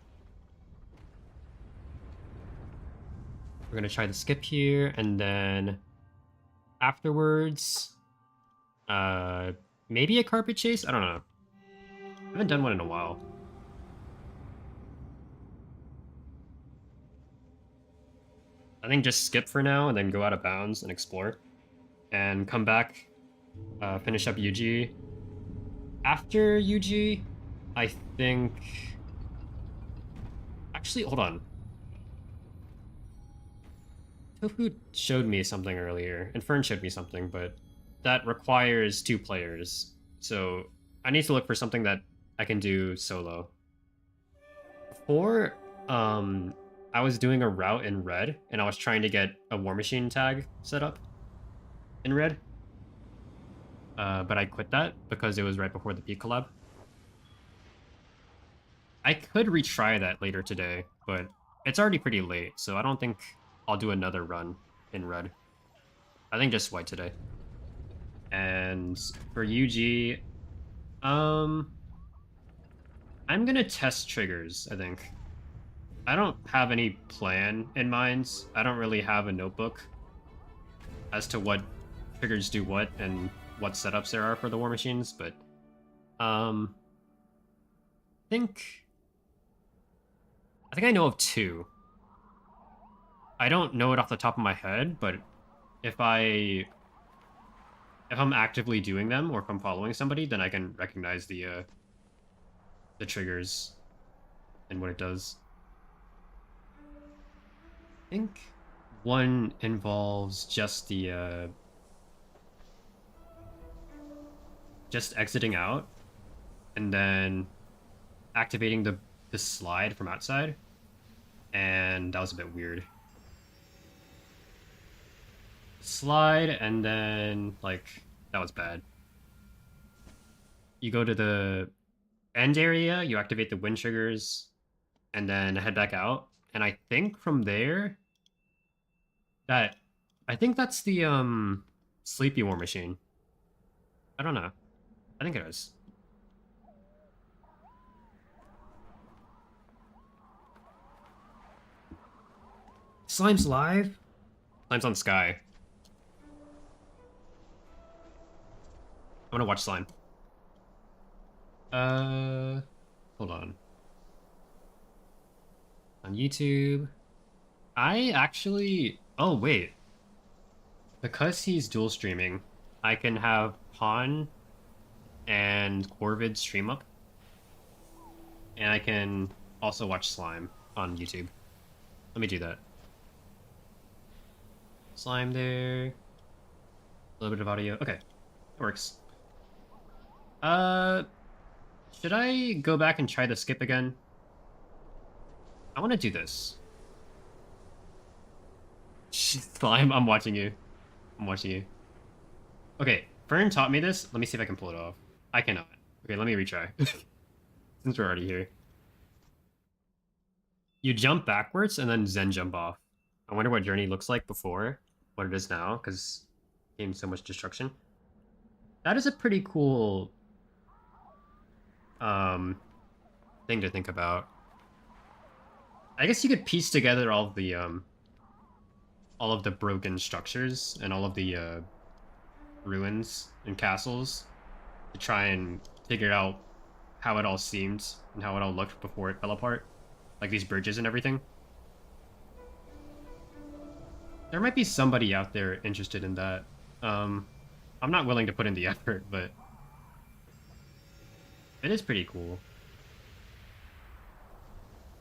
Speaker 1: We're gonna try the skip here, and then afterwards, maybe a carpet chase? I don't know. I haven't done one in a while. I think just skip for now, and then go out of bounds and explore. And come back, finish up UG. After UG, I think... Actually, hold on. Tofu showed me something earlier, and Fern showed me something, but that requires 2 players. So I need to look for something that I can do solo. Before, I was doing a route in red, and I was trying to get a War Machine tag set up in red. But I quit that because it was right before the Peak collab. I could retry that later today, but it's already pretty late, so I don't think I'll do another run in red. I think just white today. And for UG, I'm gonna test triggers, I think. I don't have any plan in mind. I don't really have a notebook as to what triggers do what and what setups there are for the War Machines, but I think I know of 2. I don't know it off the top of my head, but if I'm actively doing them or if I'm following somebody, then I can recognize the triggers and what it does. I think one involves just the just exiting out and then activating the slide from outside, and that was a bit weird. Slide, and then like that was bad. You go to the end area, you activate the wind triggers, and then head back out. And I think from there, I think that's the Sleepy War Machine. I don't know. I think it is. Slime's live? Slime's on Sky. I want to watch Slime. Hold on. On YouTube. I actually... Oh, wait. Because he's dual streaming, I can have Pawn and Corvid stream up. And I can also watch Slime on YouTube. Let me do that. Slime there. A little bit of audio. Okay. It works. Should I go back and try the skip again? I want to do this. Slime, I'm watching you. I'm watching you. Okay, Fern taught me this. Let me see if I can pull it off. I cannot. Okay, let me retry. Since we're already here. You jump backwards and then Zen jump off. I wonder what Journey looks like before, what it is now, because it gained so much destruction. That is a pretty cool thing to think about. I guess you could piece together all of the broken structures and all of the ruins and castles to try and figure out how it all seemed and how it all looked before it fell apart. Like these bridges and everything. There might be somebody out there interested in that. I'm not willing to put in the effort, but it is pretty cool.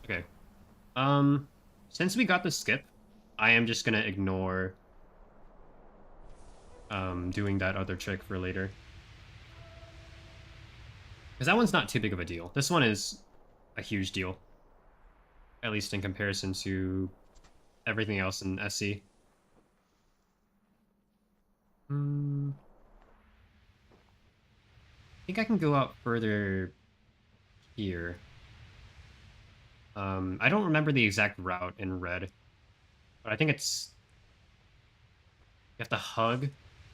Speaker 1: Okay. Um, since we got the skip, I am just gonna ignore doing that other trick for later. Because that one's not too big of a deal. This one is a huge deal. At least in comparison to everything else in SC. I think I can go out further here. I don't remember the exact route in red, but I think it's you have to hug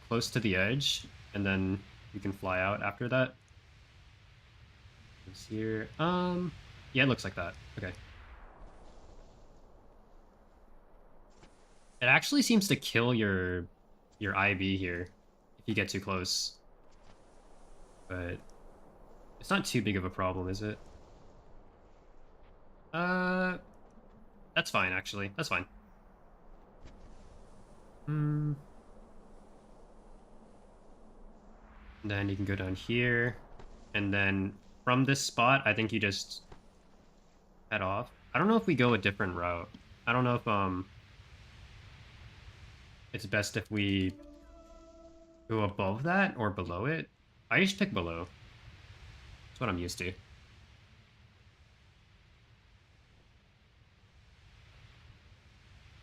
Speaker 1: close to the edge, and then you can fly out after that. It's here. Yeah, it looks like that. Okay. It actually seems to kill your IB here if you get too close, but it's not too big of a problem, is it? Uh, that's fine actually. That's fine. Hmm. Then you can go down here, and then from this spot, I think you just head off. I don't know if we go a different route. I don't know if it's best if we go above that or below it. I just pick below. That's what I'm used to.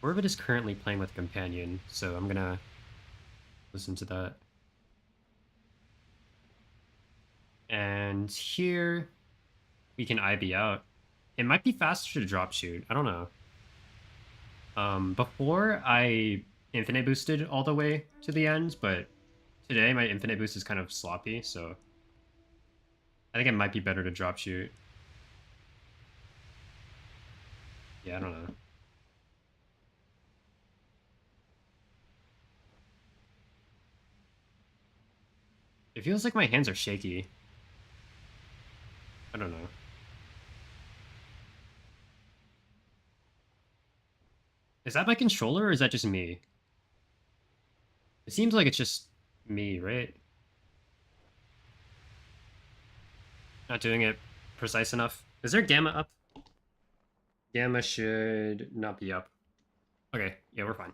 Speaker 1: Orbit is currently playing with Companion, so I'm gonna listen to that. And here we can IB out. It might be faster to drop shoot. I don't know. Before I infinite boosted all the way to the end, but today my infinite boost is kind of sloppy, so I think it might be better to drop shoot. Yeah, I don't know. It feels like my hands are shaky. I don't know. Is that my controller or is that just me? It seems like it's just me, right? Not doing it precise enough. Is there gamma up? Gamma should not be up. Okay, yeah, we're fine.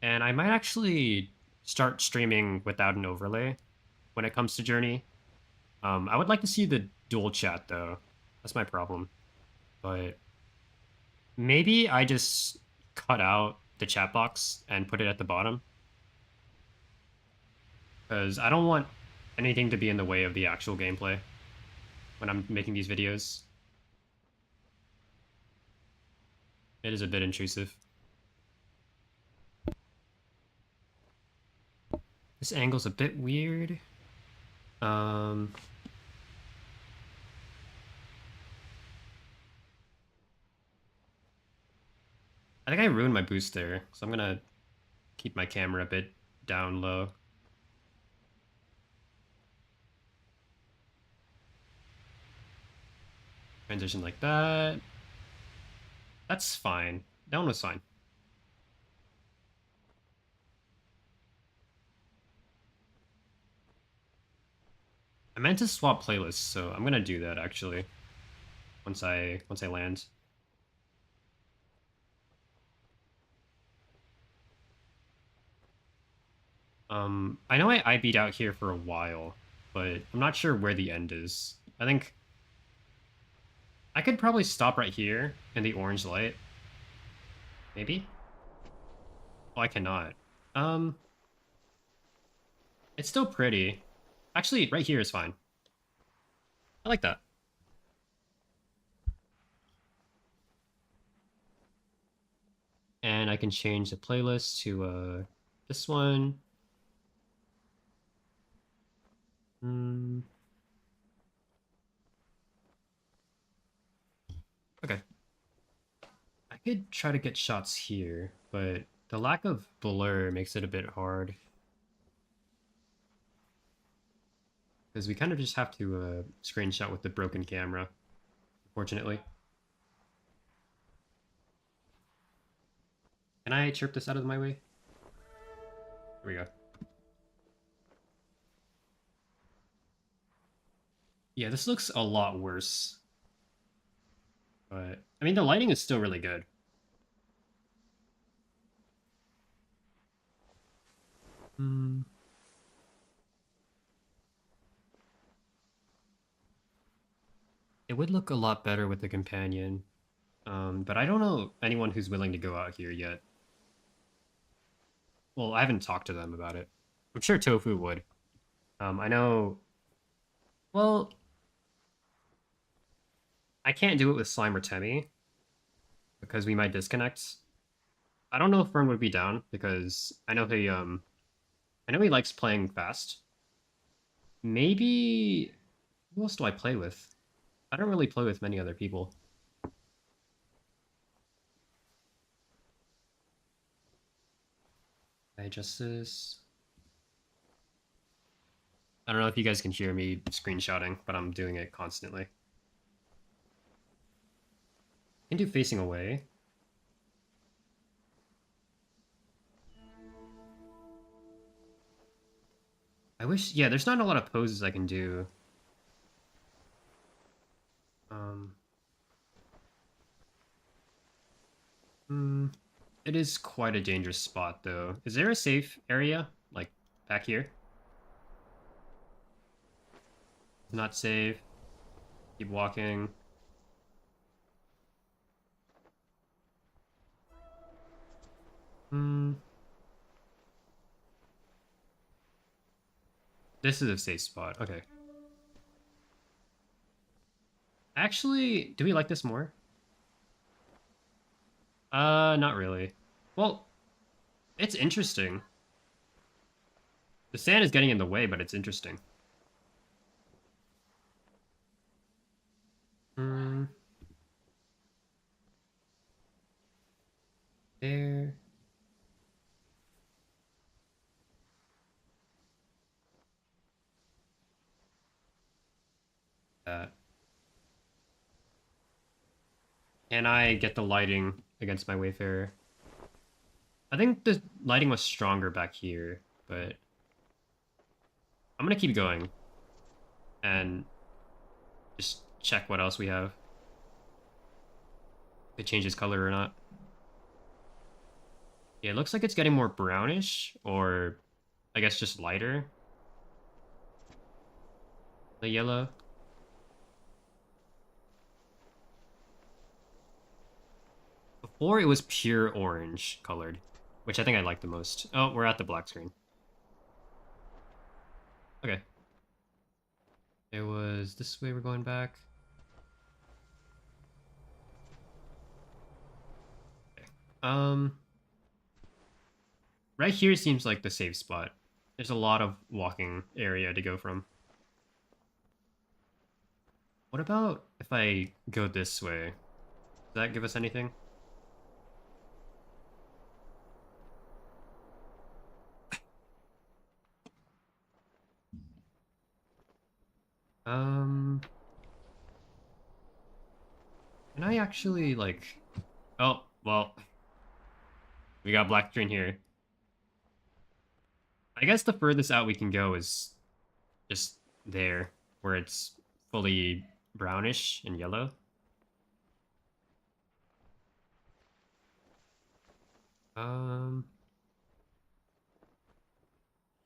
Speaker 1: And I might actually start streaming without an overlay when it comes to Journey. I would like to see the dual chat though. That's my problem. But maybe I just cut out the chat box and put it at the bottom. Because I don't want anything to be in the way of the actual gameplay when I'm making these videos. It is a bit intrusive. This angle's a bit weird. I think I ruined my boost there, so I'm gonna keep my camera a bit down low. Transition like that. That's fine. That one was fine. I meant to swap playlists, so I'm gonna do that actually. Once I land. I know I beat out here for a while, but I'm not sure where the end is. I think I could probably stop right here in the orange light. Maybe? Oh, I cannot. Um, it's still pretty. Actually, right here is fine. I like that. And I can change the playlist to this one. Okay. I could try to get shots here, but the lack of blur makes it a bit hard. Because we kind of just have to screenshot with the broken camera, unfortunately. Can I chirp this out of my way? Here we go. Yeah, this looks a lot worse. But, I mean, the lighting is still really good. Hmm. It would look a lot better with the companion. But I don't know anyone who's willing to go out here yet. Well, I haven't talked to them about it. I'm sure Tofu would. I know... Well, I can't do it with Slime or Temmie because we might disconnect. I don't know if Fern would be down because I know he likes playing fast. Maybe who else do I play with? I don't really play with many other people. I justice. I don't know if you guys can hear me screenshotting, but I'm doing it constantly. I can do facing away. I wish, yeah, there's not a lot of poses I can do. Um, hmm, it is quite a dangerous spot, though. Is there a safe area, like back here? Not safe. Keep walking. Hmm. This is a safe spot. Okay. Actually, do we like this more? Not really. Well, it's interesting. The sand is getting in the way, but it's interesting. Hmm. There. That. Can I get the lighting against my Wayfarer? I think the lighting was stronger back here, but I'm gonna keep going and just check what else we have. If it changes color or not. Yeah, it looks like it's getting more brownish, or I guess just lighter. The yellow. Before it was pure orange colored, which I think I like the most. Oh, we're at the black screen. Okay. It was this way we're going back. Okay. Right here seems like the safe spot. There's a lot of walking area to go from. What about if I go this way? Does that give us anything? Um, can I actually, like... Oh, well, we got black screen here. I guess the furthest out we can go is just there, where it's fully brownish and yellow. Um,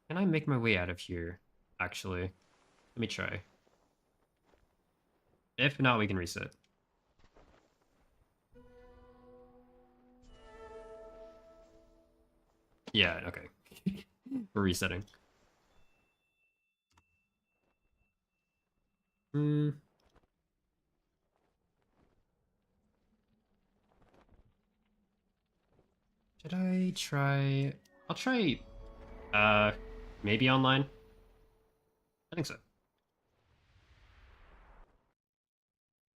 Speaker 1: can I make my way out of here, actually? Let me try. If not, we can reset. Yeah, okay. We're resetting. Hmm. Should I try... I'll try, uh, maybe online? I think so.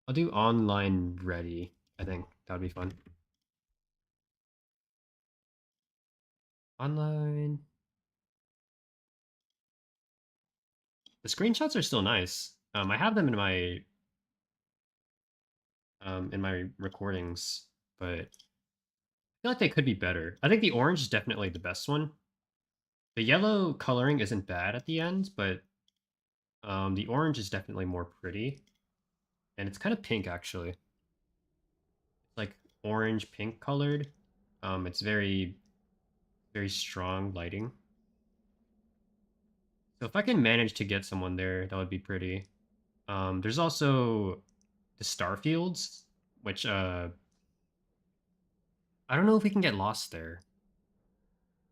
Speaker 1: I'll do online ready. I think that would be fun. Online. The screenshots are still nice. I have them in my recordings, but feel like they could be better. I think the orange is definitely the best one. The yellow coloring isn't bad at the end, but the orange is definitely more pretty. And it's kind of pink, actually. It's like orange pink colored. It's very, very strong lighting. So if I can manage to get someone there, that would be pretty. There's also the star fields, which I don't know if we can get lost there.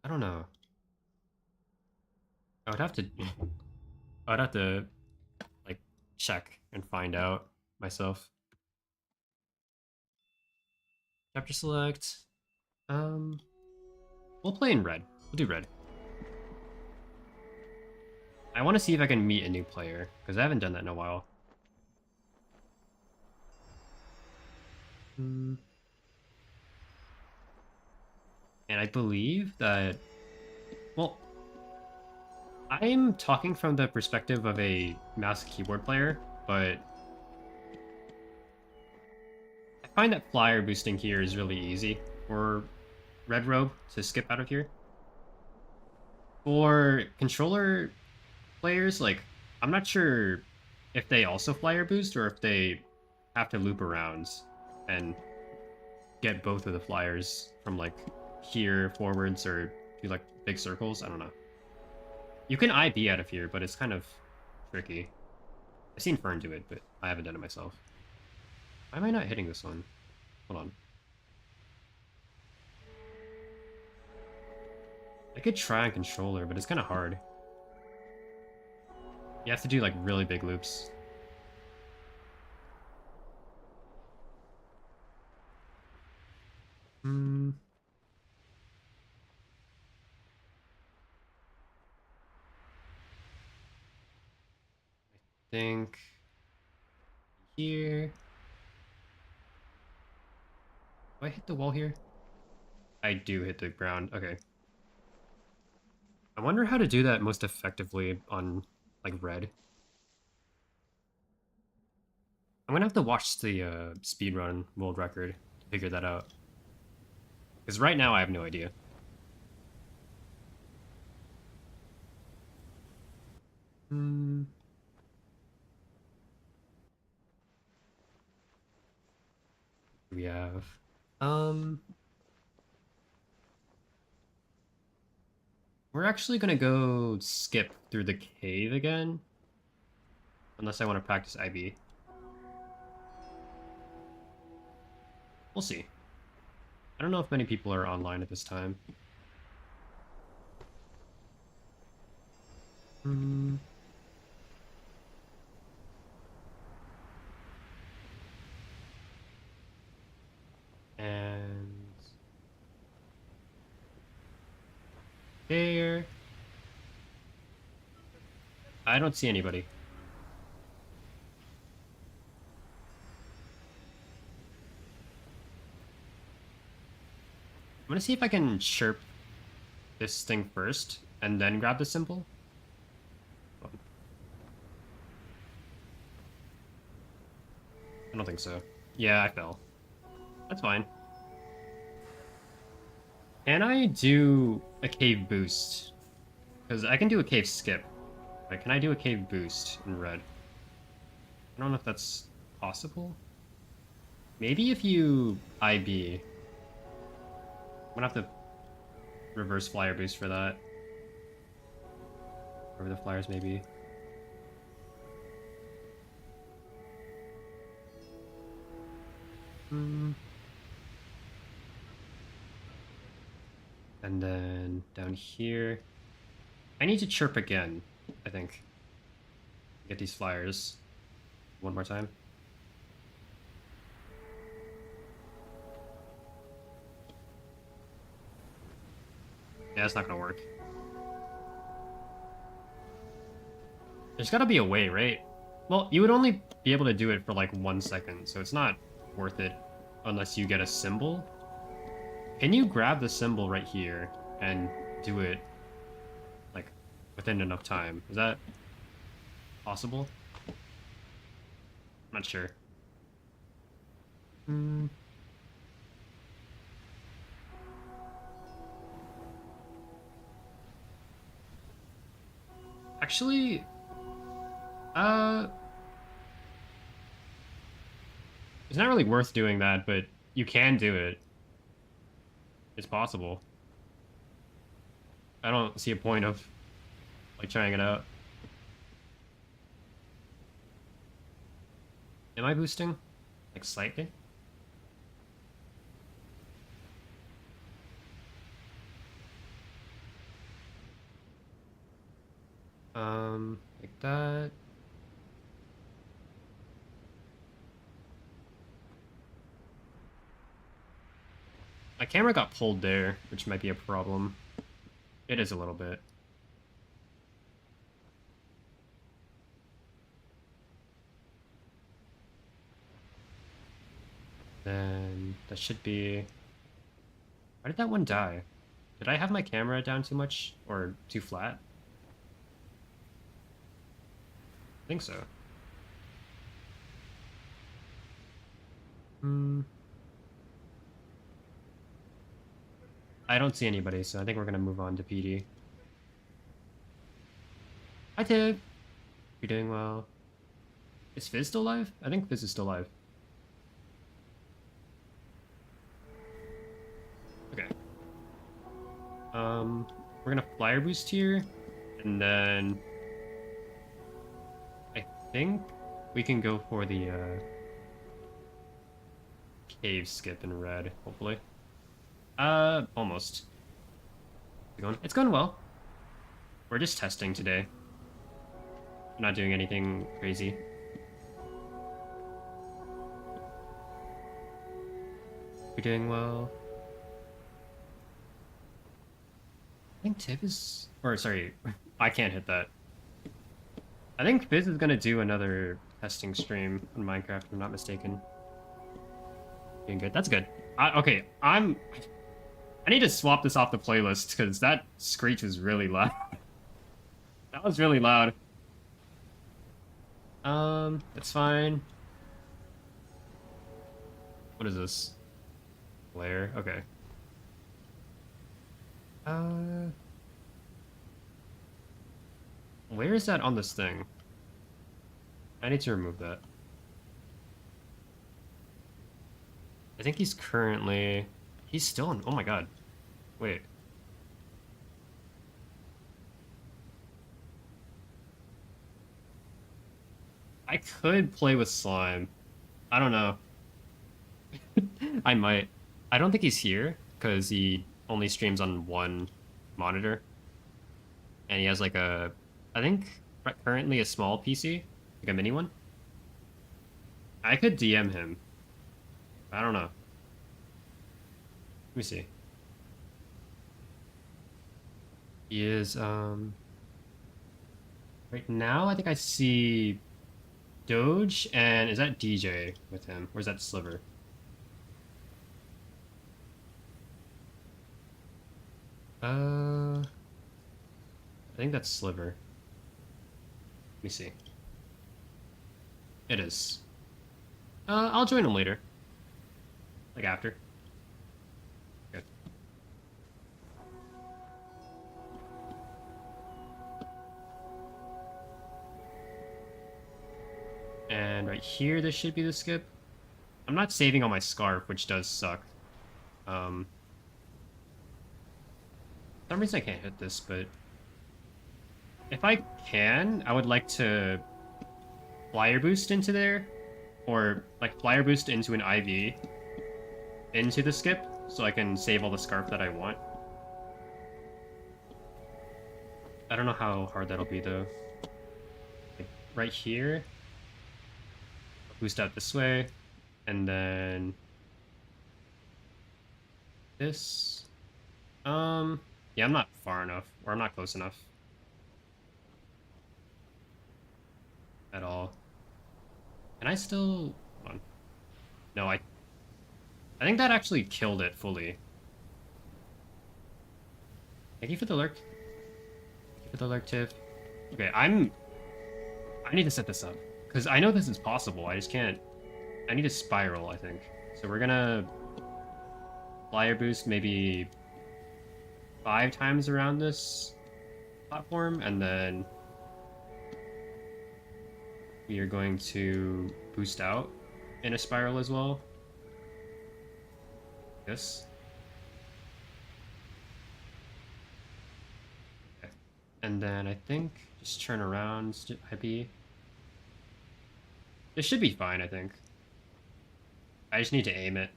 Speaker 1: I don't know. I would have to I'd have to like check and find out myself. Chapter select. Um we'll play in red. We'll do red. I want to see if I can meet a new player, because I haven't done that in a while. And I believe that, well, I'm talking from the perspective of a mouse keyboard player, but I find that flyer boosting here is really easy for Red Robe to skip out of here. For controller players, like, I'm not sure if they also flyer boost or if they have to loop around and get both of the flyers from, like, here forwards or do, like, big circles. I don't know. You can IB out of here, but it's kind of tricky. I've seen Fern do it, but I haven't done it myself. Why am I not hitting this one? Hold on. I could try on controller, but it's kind of hard. You have to do, like, really big loops. I think here. Do I hit the wall here? I do hit the ground. Okay. I wonder how to do that most effectively on, like, red. I'm gonna have to watch the speedrun world record to figure that out. Because right now I have no idea. We have we're actually gonna go skip through the cave again. Unless I want to practice IB. We'll see. I don't know if many people are online at this time. And there. I don't see anybody. I'm gonna see if I can chirp this thing first and then grab the symbol. I don't think so. Yeah, I fell. That's fine. Can I do a cave boost? Because I can do a cave skip. But can I do a cave boost in red? I don't know if that's possible. Maybe if you IB. I'm gonna have to reverse flyer boost for that. Over the flyers, maybe. And then down here. I need to chirp again, I think. Get these flyers one more time. Yeah, it's not gonna work. There's gotta be a way, right? Well, you would only be able to do it for like 1 second, so it's not worth it unless you get a symbol. Can you grab the symbol right here and do it like within enough time? Is that possible? I'm not sure. Actually, uh, it's not really worth doing that, but you can do it. It's possible. I don't see a point of like trying it out. Am I boosting? Like slightly? Like that. My camera got pulled there, which might be a problem. It is a little bit. Then that should be... Why did that one die? Did I have my camera down too much or too flat? I think so. I don't see anybody, so I think we're gonna move on to PD. Hi, Tib. You're doing well. Is Fizz still live? I think Fizz is still live. Okay. We're gonna flyer boost here, and then I think we can go for the cave skip in red, hopefully. Almost. It's going well. We're just testing today. We're not doing anything crazy. We're doing well. I think Tib is... Or, sorry, I can't hit that. I think Fizz is gonna do another testing stream on Minecraft, if I'm not mistaken. Doing good. That's good. Okay, I need to swap this off the playlist, because that screech was really loud. That was really loud. That's fine. What is this? Layer? Okay. Where is that on this thing? I need to remove that. I think he's currently... He's still in... Oh my god. Wait. I could play with slime. I don't know. I might. I don't think he's here, because he only streams on one monitor. And he has like a... I think currently a small PC. Like a mini one. I could DM him. I don't know. Let me see. He is, right now, I think I see Doge, and is that DJ with him? Or is that Sliver? I think that's Sliver. Let me see. It is. I'll join him later. Like after. Okay. And right here, this should be the skip. I'm not saving on my scarf, which does suck. For some reason I can't hit this, but... If I can, I would like to flyer boost into there. Or, like, flyer boost into an IV. Into the skip, so I can save all the scarf that I want. I don't know how hard that'll be, though. Like, right here. I'll boost out this way. And then... This... Yeah, I'm not far enough. Or I'm not close enough. At all. Can I still... Hold on. No, I think that actually killed it fully. Thank you for the lurk. Thank you for the lurk, Tiff. Okay, I need to set this up. Because I know this is possible, I just can't... I need a spiral, I think. So we're gonna... Flyer boost maybe... 5 times around this platform, and then we are going to boost out in a spiral as well. This. Okay. And then I think just turn around, IP. This should be fine, I think. I just need to aim it.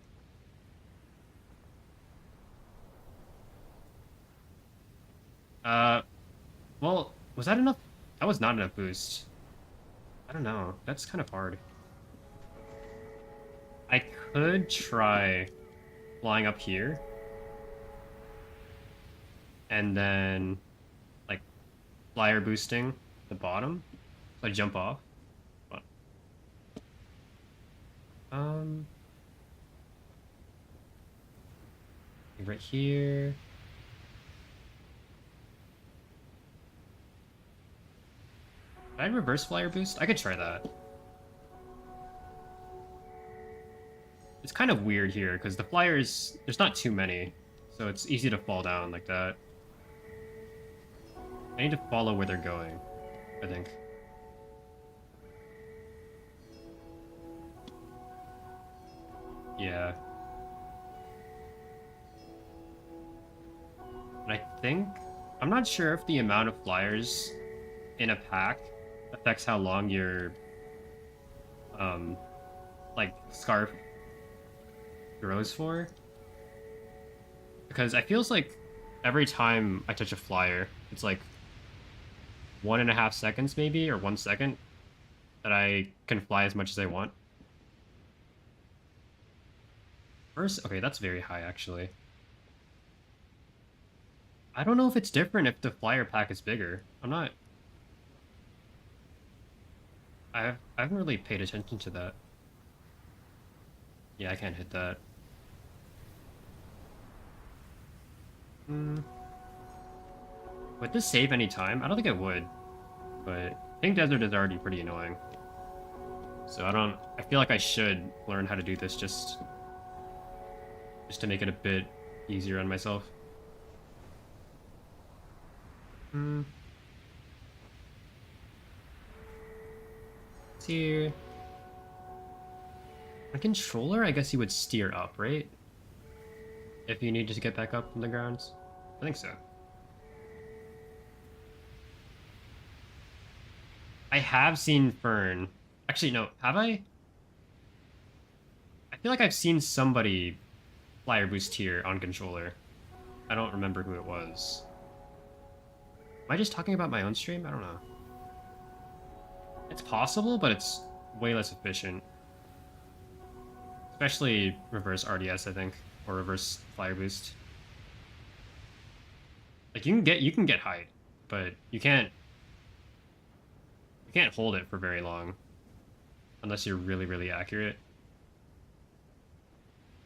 Speaker 1: Well, was that enough? That was not enough boost. I don't know. That's kind of hard. I could try flying up here. And then, like, flyer boosting the bottom. So I jump off. But, right here. Did I reverse flyer boost? I could try that. It's kind of weird here, because the flyers, there's not too many. So it's easy to fall down like that. I need to follow where they're going, I think. Yeah. And I think... I'm not sure if the amount of flyers in a pack affects how long your like scarf grows for, because I feels like every time I touch a flyer it's like 1.5 seconds maybe, or 1 second, that I can fly as much as I want. First, okay, that's very high actually. I don't know if it's different if the flyer pack is bigger. I haven't really paid attention to that. Yeah, I can't hit that. Would this save any time? I don't think it would. But Pink Desert is already pretty annoying. So I feel like I should learn how to do this just to make it a bit easier on myself. Here. A controller, I guess you would steer up, right? If you needed to get back up from the grounds. I think so. I have seen Fern. Actually, no, have I? I feel like I've seen somebody flyer boost here on controller. I don't remember who it was. Am I just talking about my own stream? I don't know. It's possible, but it's way less efficient. Especially reverse RDS, I think, or reverse flyer boost. Like you can get height, but you can't hold it for very long unless you're really, really accurate.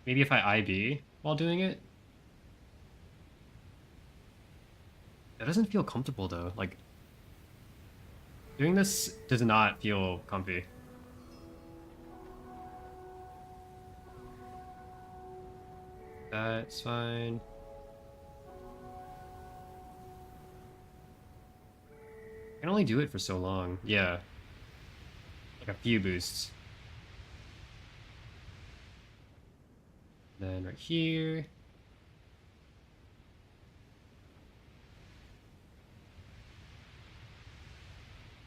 Speaker 1: Maybe if I IB while doing it. It doesn't feel comfortable though. Like doing this does not feel comfy. That's fine. I can only do it for so long. Yeah. Like a few boosts. Then right here.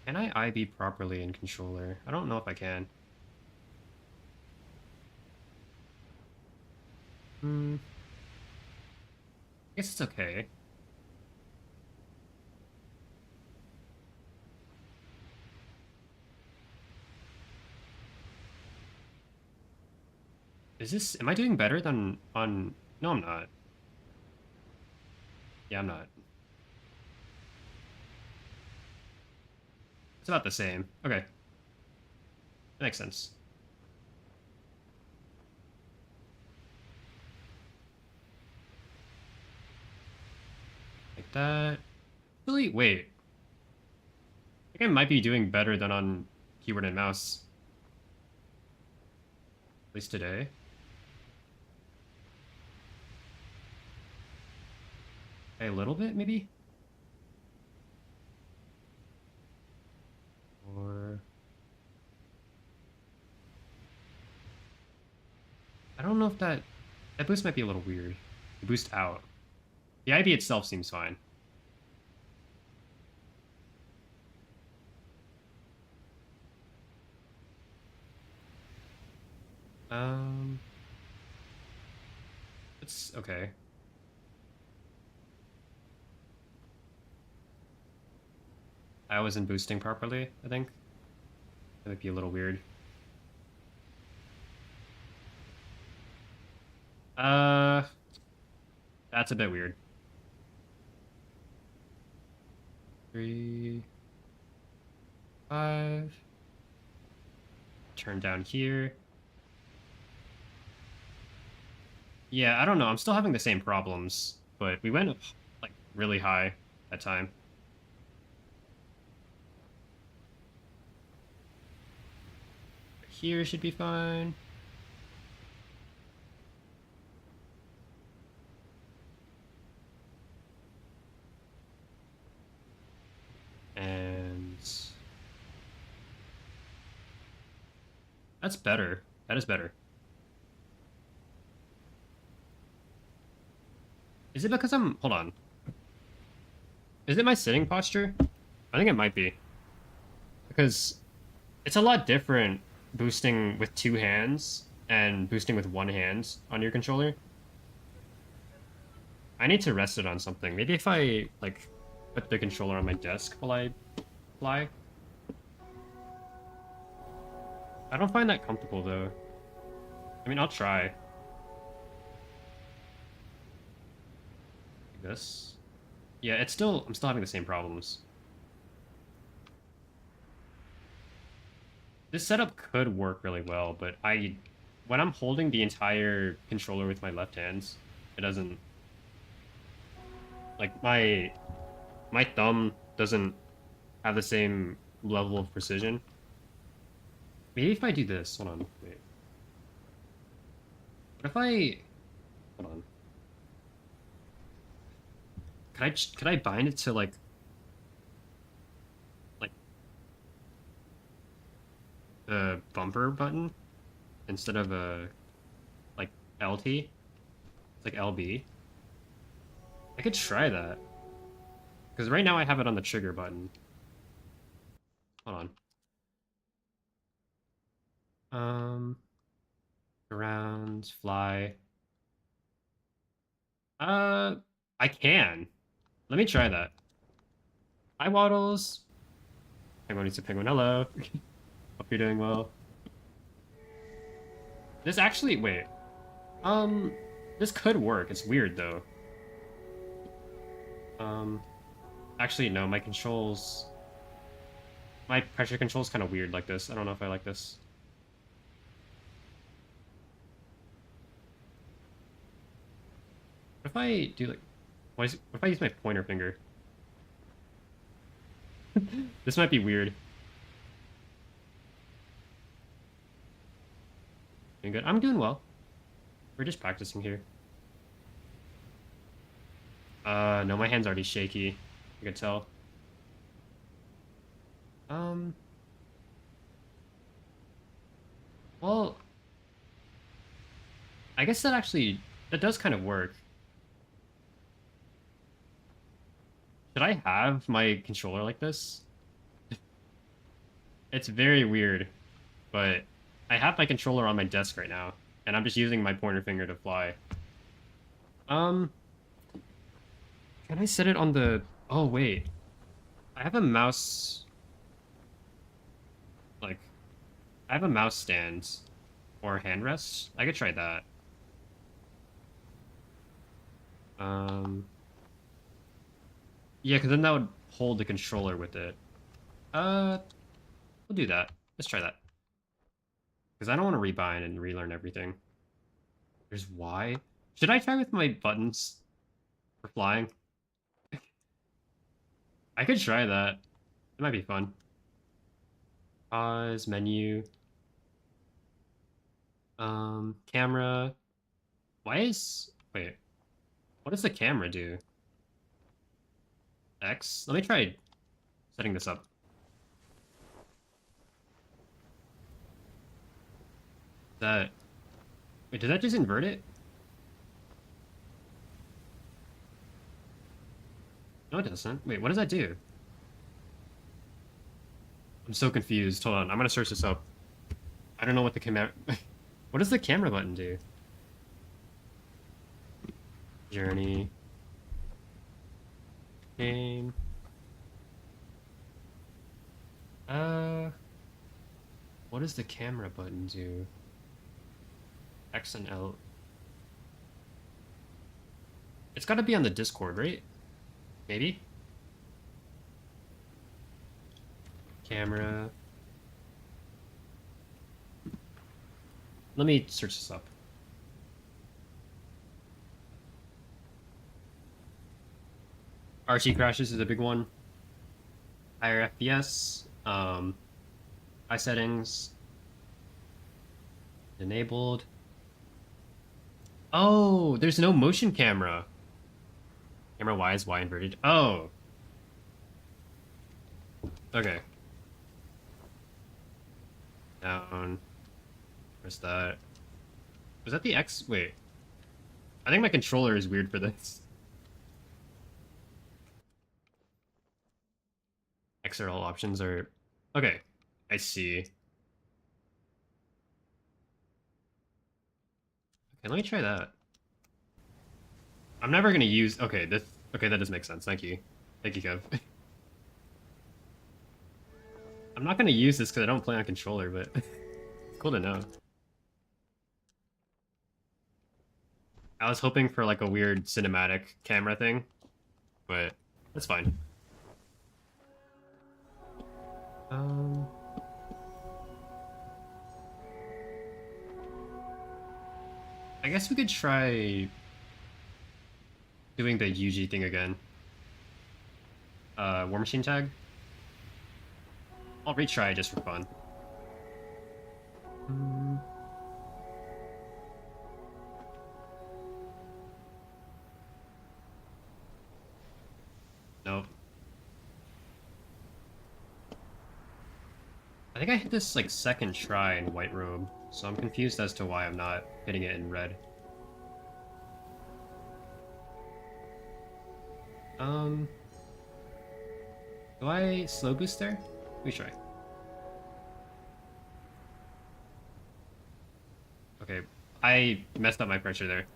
Speaker 1: Can I IB properly in controller? I don't know if I can. I guess it's okay. Am I doing better than on... No, I'm not. Yeah, I'm not. It's about the same. Okay. That makes sense. Like that. Really? Wait. I think I might be doing better than on keyboard and mouse. At least today. Okay, a little bit, maybe? Or... know if that boost might be a little weird. The boost out. The IB itself seems fine. It's okay. I wasn't boosting properly, I think. That might be a little weird. That's a bit weird. 3, 5. Turn down here. Yeah, I don't know. I'm still having the same problems, but we went up like really high that time. Here should be fine. And that's better. That is better. Is it because I'm... Hold on. Is it my sitting posture? I think it might be. Because it's a lot different boosting with 2 hands and boosting with 1 hand on your controller. I need to rest it on something. Maybe if I, like, put the controller on my desk while I fly. I don't find that comfortable, though. I mean, I'll try. Like this. Yeah, I'm still having the same problems. This setup could work really well, but when I'm holding the entire controller with my left hand, it doesn't, like, my thumb doesn't have the same level of precision. Maybe if I do this, hold on, wait. What if hold on. Could I bind it to like the bumper button instead of a like LT? It's like LB. I could try that. Because right now I have it on the trigger button. Hold on. Around, fly. I can. Let me try that. Hi, Waddles. Penguin needs a penguin. Hello. Hope you're doing well. This actually, wait. This could work. It's weird, though. Actually, no, my pressure control's kind of weird like this. I don't know if I like this. What if I do, like... What if I use my pointer finger? This might be weird. Doing good? I'm doing well. We're just practicing here. No, my hand's already shaky. I could tell. Well... I guess that does kind of work. Should I have my controller like this? It's very weird, but I have my controller on my desk right now, and I'm just using my pointer finger to fly. Can I set it on the... Oh, wait. I have a mouse... Like, I have a mouse stand or hand rest. I could try that. Yeah, because then that would hold the controller with it. We'll do that. Let's try that. Because I don't want to rebind and relearn everything. There's Y. Should I try with my buttons for flying? I could try that. It might be fun. Pause, menu. Camera. Wait. What does the camera do? X? Let me try setting this up. That... Wait, did that just invert it? No, it doesn't. Wait, what does that do? I'm so confused. Hold on, I'm gonna search this up. I don't know what the camera... What does the camera button do? Journey. Game. What does the camera button do? X and L. It's gotta be on the Discord, right? Maybe? Camera. Let me search this up. RT crashes is a big one. Higher FPS. High settings. Enabled. Oh, there's no motion camera. Camera Y is Y inverted. Oh. Okay. Down. Where's that? Was that the X? Wait. I think my controller is weird for this. External options are... Okay. I see. Okay, let me try that. I'm never gonna use... Okay, this... Okay, that does make sense. Thank you. Thank you, Kev. I'm not gonna use this because I don't play on controller, but... It's cool to know. I was hoping for like a weird cinematic camera thing, but that's fine. I guess we could try doing the UG thing again. War Machine tag? I'll retry just for fun. Nope. I think I hit this like second try in White Robe, so I'm confused as to why I'm not hitting it in red. Do I slow boost there? Let me try. Okay, I messed up my pressure there.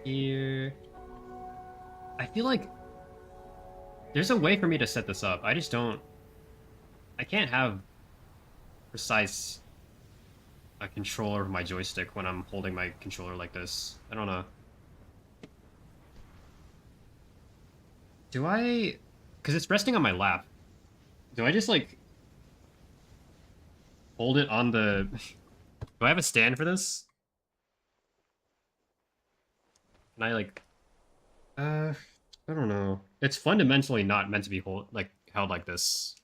Speaker 1: Here... I feel like there's a way for me to set this up. I just don't... I can't have precise control over my joystick when I'm holding my controller like this. I don't know. Do I... Because it's resting on my lap. Do I just, like... hold it on the... Do I have a stand for this? Can I, like... I don't know. It's fundamentally not meant to be held like this.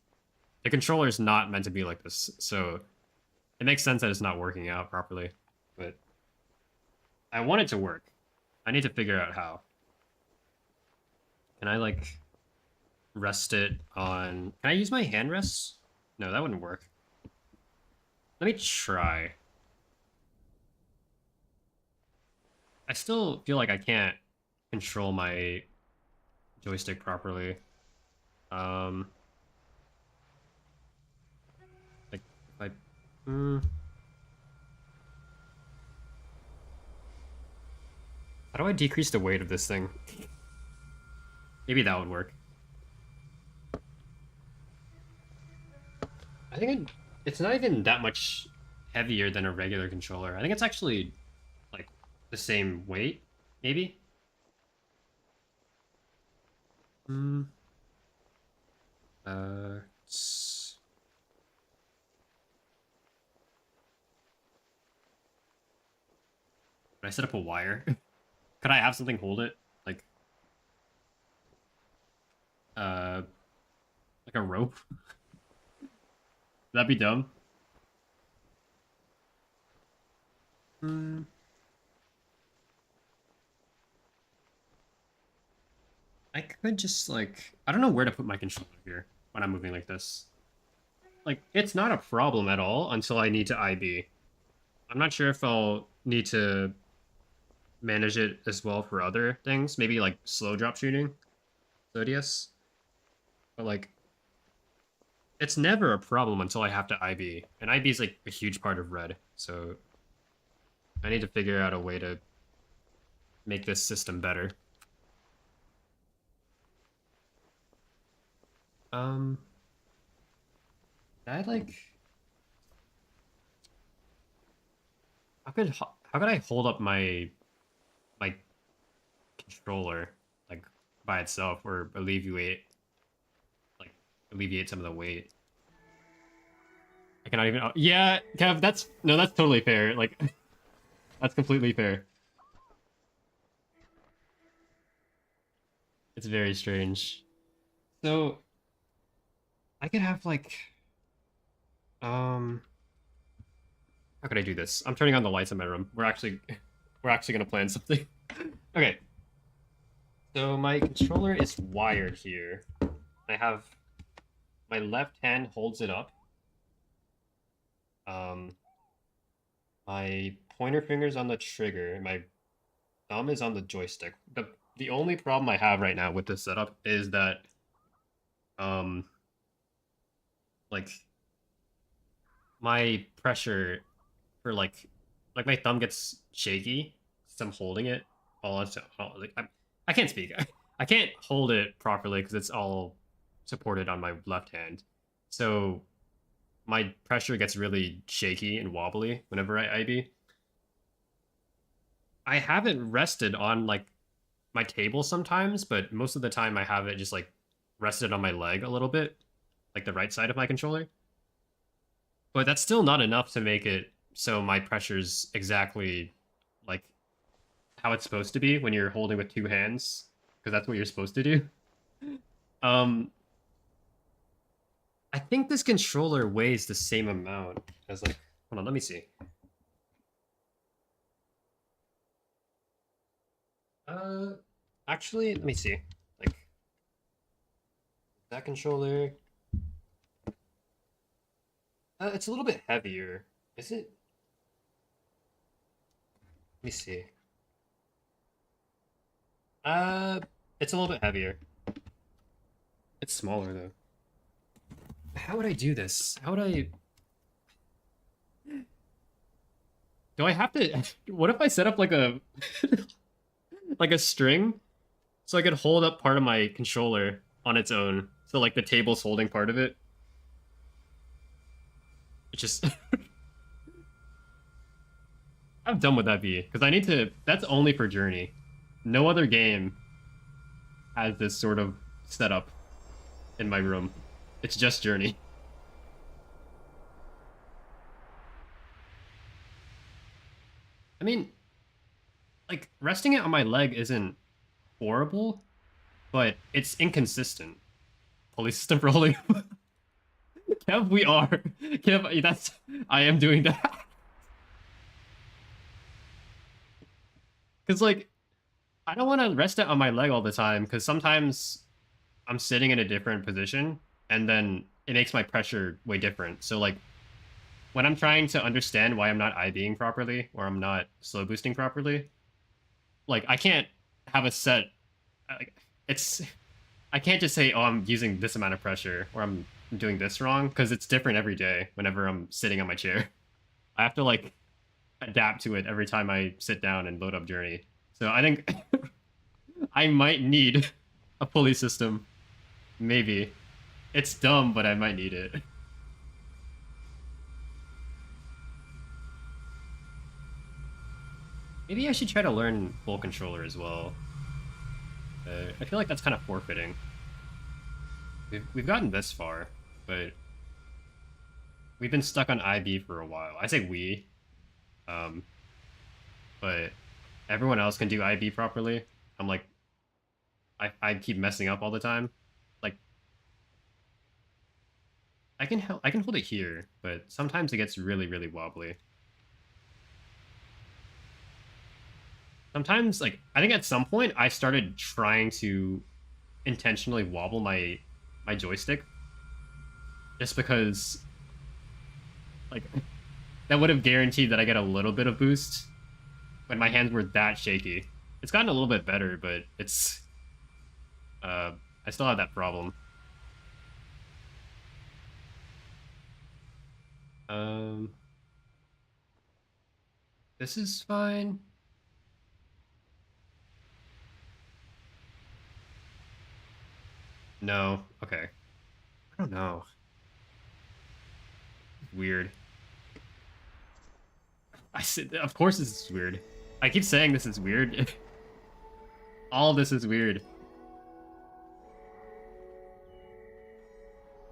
Speaker 1: The controller is not meant to be like this, so it makes sense that it's not working out properly. But I want it to work. I need to figure out how. Can I like rest it on? Can I use my hand rests? No, that wouldn't work. Let me try. I still feel like I can't control my joystick properly. Like if I how do I decrease the weight of this thing? Maybe that would work. I think it's not even that much heavier than a regular controller. I think it's actually like the same weight, maybe. Could I set up a wire? Could I have something hold it? Like like a rope? That'd be dumb. I could just like... I don't know where to put my controller here. when I'm moving like this. Like, it's not a problem at all until I need to IB. I'm not sure if I'll need to manage it as well for other things. Maybe like slow drop shooting, Zodius. But like, it's never a problem until I have to IB. And IB is like a huge part of Red. So I need to figure out a way to make this system better. I like how could I hold up my controller like by itself or alleviate some of the weight? I cannot even. Yeah, Kev, that's totally fair. Like, that's completely fair. It's very strange. So I could have like, how could I do this? I'm turning on the lights in my room. We're actually gonna plan something. Okay. So my controller is wired here. I have my left hand holds it up. My pointer finger's on the trigger. My thumb is on the joystick. The only problem I have right now with this setup is that um like my pressure for like my thumb gets shaky since I'm holding it I can't speak. I can't hold it properly because it's all supported on my left hand. So my pressure gets really shaky and wobbly whenever I IB. I have it rested on like my table sometimes, but most of the time I have it just like rested on my leg a little bit, like the right side of my controller. But that's still not enough to make it so my pressure's exactly like how it's supposed to be when you're holding with two hands, because that's what you're supposed to do. Um, I think this controller weighs the same amount as like. Hold on, let me see. Actually, let me see. Like that controller. It's a little bit heavier. Is it? Let me see. It's a little bit heavier. It's smaller though. How would I do this? How would I? Do I have to? What if I set up like a like a string so I could hold up part of my controller on its own? So like the table's holding part of it. It's just how dumb would that be? Because I need to. That's only for Journey. No other game has this sort of setup in my room. It's just Journey. I mean, like resting it on my leg isn't horrible, but it's inconsistent. Police system for holding. Kev, we are. Kev, that's. I am doing that. Because, like, I don't want to rest it on my leg all the time, because sometimes I'm sitting in a different position, and then it makes my pressure way different. So, like, when I'm trying to understand why I'm not IBing properly, or I'm not slow boosting properly, like, I can't have a set. Like, it's. I can't just say, oh, I'm using this amount of pressure, or I'm doing this wrong, because it's different every day whenever I'm sitting on my chair. I have to, like, adapt to it every time I sit down and load up Journey. So I think I might need a pulley system. Maybe. It's dumb, but I might need it. Maybe I should try to learn full controller as well. I feel like that's kind of forfeiting. We've gotten this far, but we've been stuck on IB for a while. I say we, but everyone else can do IB properly. I'm like, I keep messing up all the time. Like, I can hold it here, but sometimes it gets really, really wobbly. Sometimes, like, I think at some point I started trying to intentionally wobble my joystick just because, like, that would have guaranteed that I get a little bit of boost when my hands were that shaky. It's gotten a little bit better, but it's, I still have that problem. This is fine. No, okay. I don't know. Weird. I said, of course this is weird. I keep saying this is weird. All this is weird.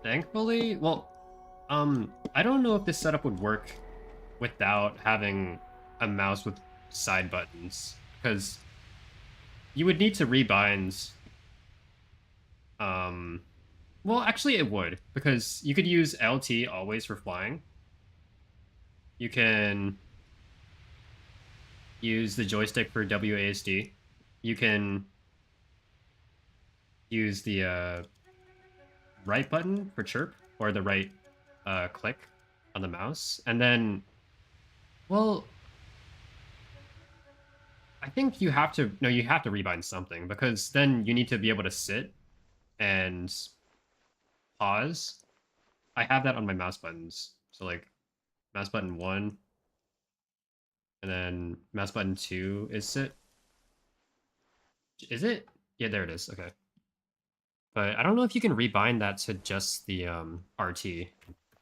Speaker 1: Thankfully, well, I don't know if this setup would work without having a mouse with side buttons, because you would need to rebind. Well, actually, it would, because you could use LT always for flying. You can use the joystick for WASD. You can use the right button for chirp, or the right click on the mouse. And then, well, I think you have to, no, you have to rebind something, because then you need to be able to sit and pause. I have that on my mouse buttons. So like mouse button 1, and then mouse button 2 is sit. Is it? Yeah, there it is. Okay. But I don't know if you can rebind that to just the RT.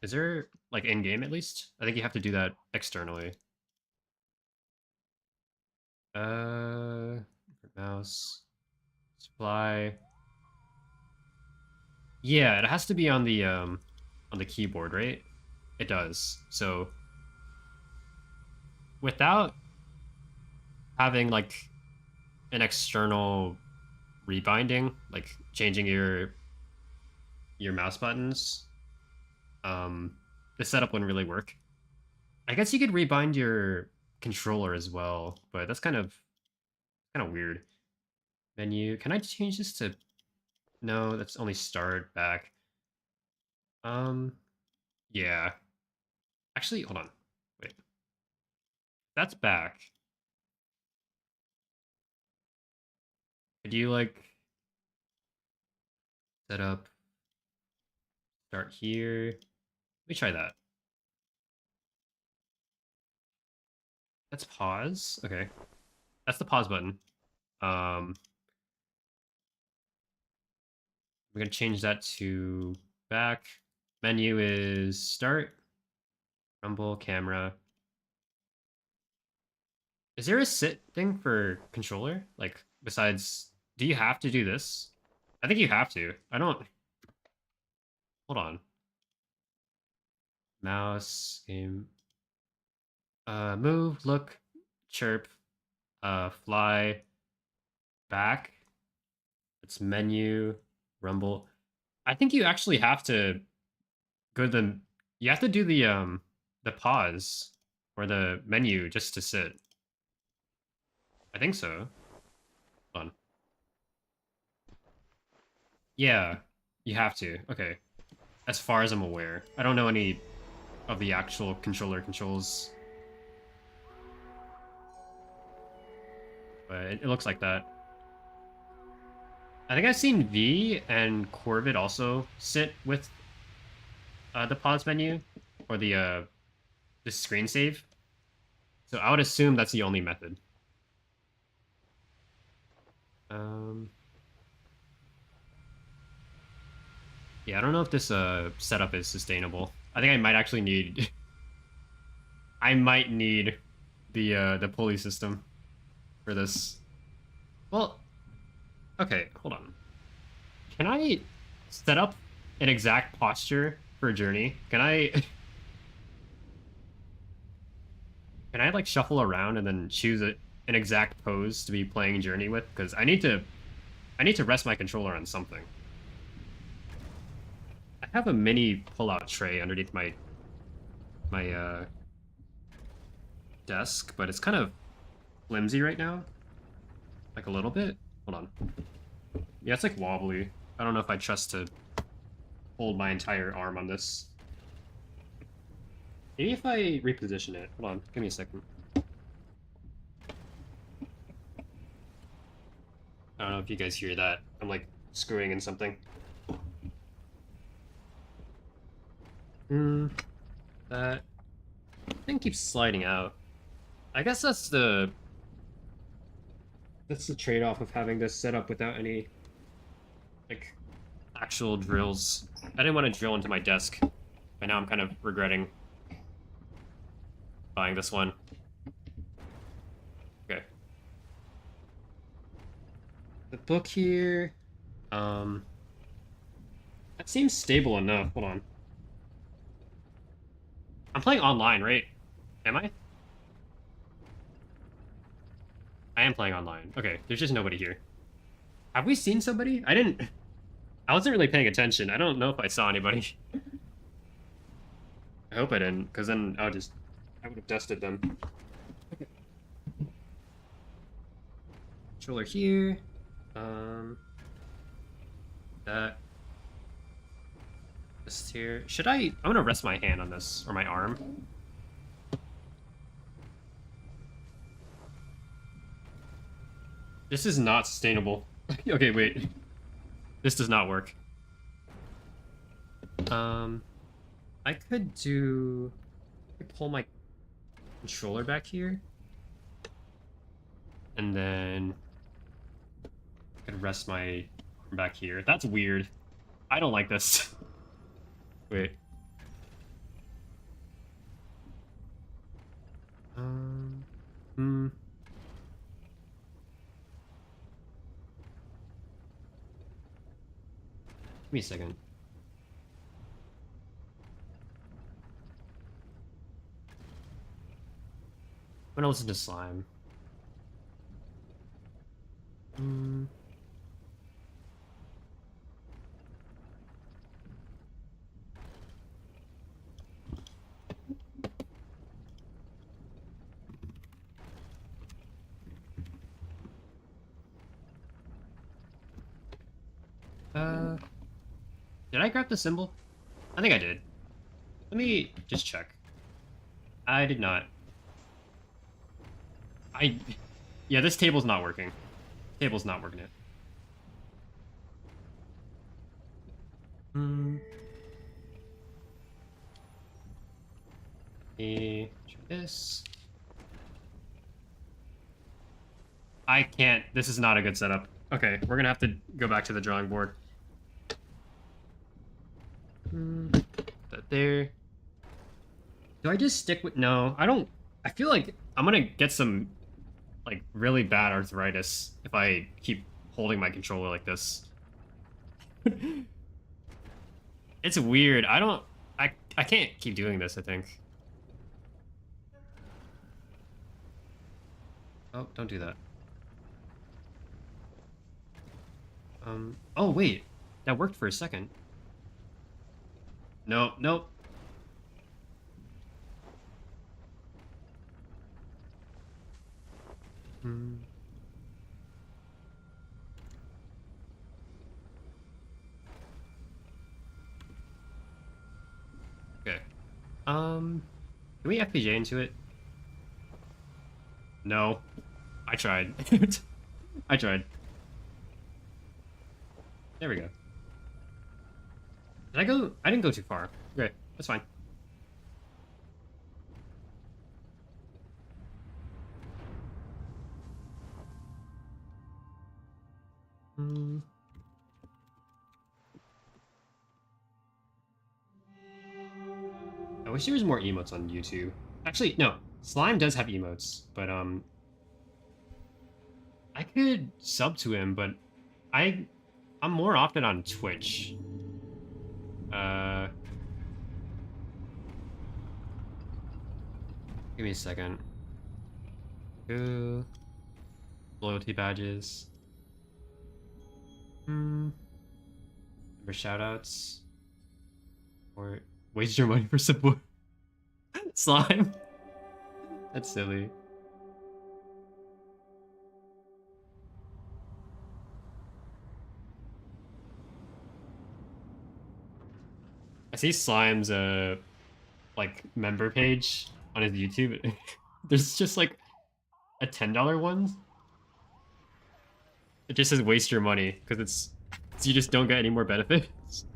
Speaker 1: Is there, like, in-game at least? I think you have to do that externally. Mouse. Supply. Yeah, it has to be on the keyboard, right? It does. So without having like an external rebinding, like changing your mouse buttons, the setup wouldn't really work. I guess you could rebind your controller as well, but that's kind of weird. Menu. Can I change this to? No, that's only start back. Yeah. Actually, hold on. Wait. That's back. Could you like set up start here? Let me try that. That's pause. Okay. That's the pause button. We're gonna change that to back. Menu is start. Rumble, camera. Is there a sit thing for controller? Like, besides, do you have to do this? I think you have to. I don't. Hold on. Mouse, game. Move, look, chirp, fly, back. It's menu, rumble. I think you actually have to go to the. You have to do the pause or the menu just to sit. I think so. Hold on. Yeah, you have to. Okay. As far as I'm aware. I don't know any of the actual controller controls. But it looks like that. I think I've seen V and Corvid also sit with the pause menu or the screen save. So I would assume that's the only method. Yeah, I don't know if this setup is sustainable. I think I might actually need I might need the pulley system for this. Well, okay, hold on. Can I set up an exact posture for Journey? Can I can I like shuffle around and then choose an exact pose to be playing Journey with? Because I need to rest my controller on something. I have a mini pull-out tray underneath my desk, but it's kind of flimsy right now. Like a little bit. Hold on. Yeah, it's like wobbly. I don't know if I trust to hold my entire arm on this. Maybe if I reposition it. Hold on, give me a second. I don't know if you guys hear that. I'm like screwing in something. That thing keeps sliding out. I guess that's the trade-off of having this set up without any like actual drills. I didn't want to drill into my desk, but now I'm kind of regretting buying this one. Okay. The book here. That seems stable enough. Hold on. I'm playing online, right? Am I? I am playing online. Okay, there's just nobody here. Have we seen somebody? I wasn't really paying attention. I don't know if I saw anybody. I hope I didn't, because then I would have dusted them. Okay. Controller here. That. This here. Should I? I'm gonna rest my hand on this, or my arm. This is not sustainable. Okay, wait. This does not work. I could pull my controller back here. And then I could rest my arm back here. That's weird. I don't like this. Wait. Give me a second. I'm gonna listen to Slime. Did I grab the symbol? I think I did. Let me just check. I did not. Yeah, this table's not working. Table's not working it. Try this. I can't. This is not a good setup. Okay, we're gonna have to go back to the drawing board. That there. Do I just stick with... No, I don't... I feel like I'm gonna get some, like, really bad arthritis if I keep holding my controller like this. It's weird. I can't keep doing this, I think. Oh, don't do that. Oh, wait. That worked for a second. No, nope. Okay. Can we FPJ into it? No. I tried. I tried. There we go. Did I go? I didn't go too far. Okay, that's fine. I wish there was more emotes on YouTube. Actually, no. Slime does have emotes, but I could sub to him, but I'm more often on Twitch. Give me a second. Go. Loyalty badges. Member shoutouts. Or waste your money for support. Slime. That's silly. see Slime's like member page on his YouTube. There's just like a $10 one. It just says waste your money because it's you just don't get any more benefits.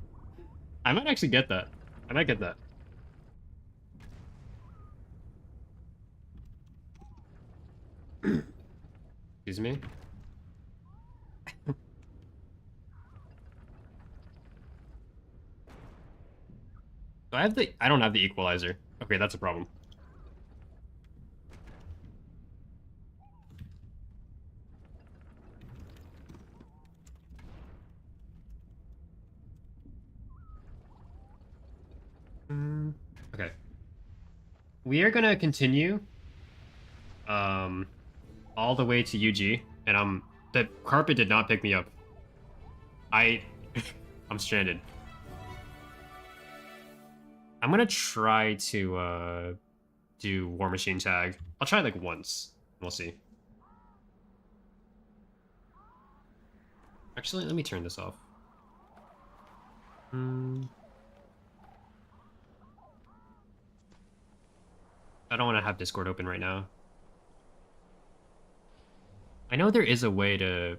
Speaker 1: I might actually get that. I might get that. Excuse me. I don't have the equalizer. Okay, that's a problem. Okay. We are gonna continue all the way to UG, and the carpet did not pick me up. I'm stranded. I'm gonna try to do War Machine tag. I'll try like once. We'll see. Actually, let me turn this off. I don't want to have Discord open right now. I know there is a way to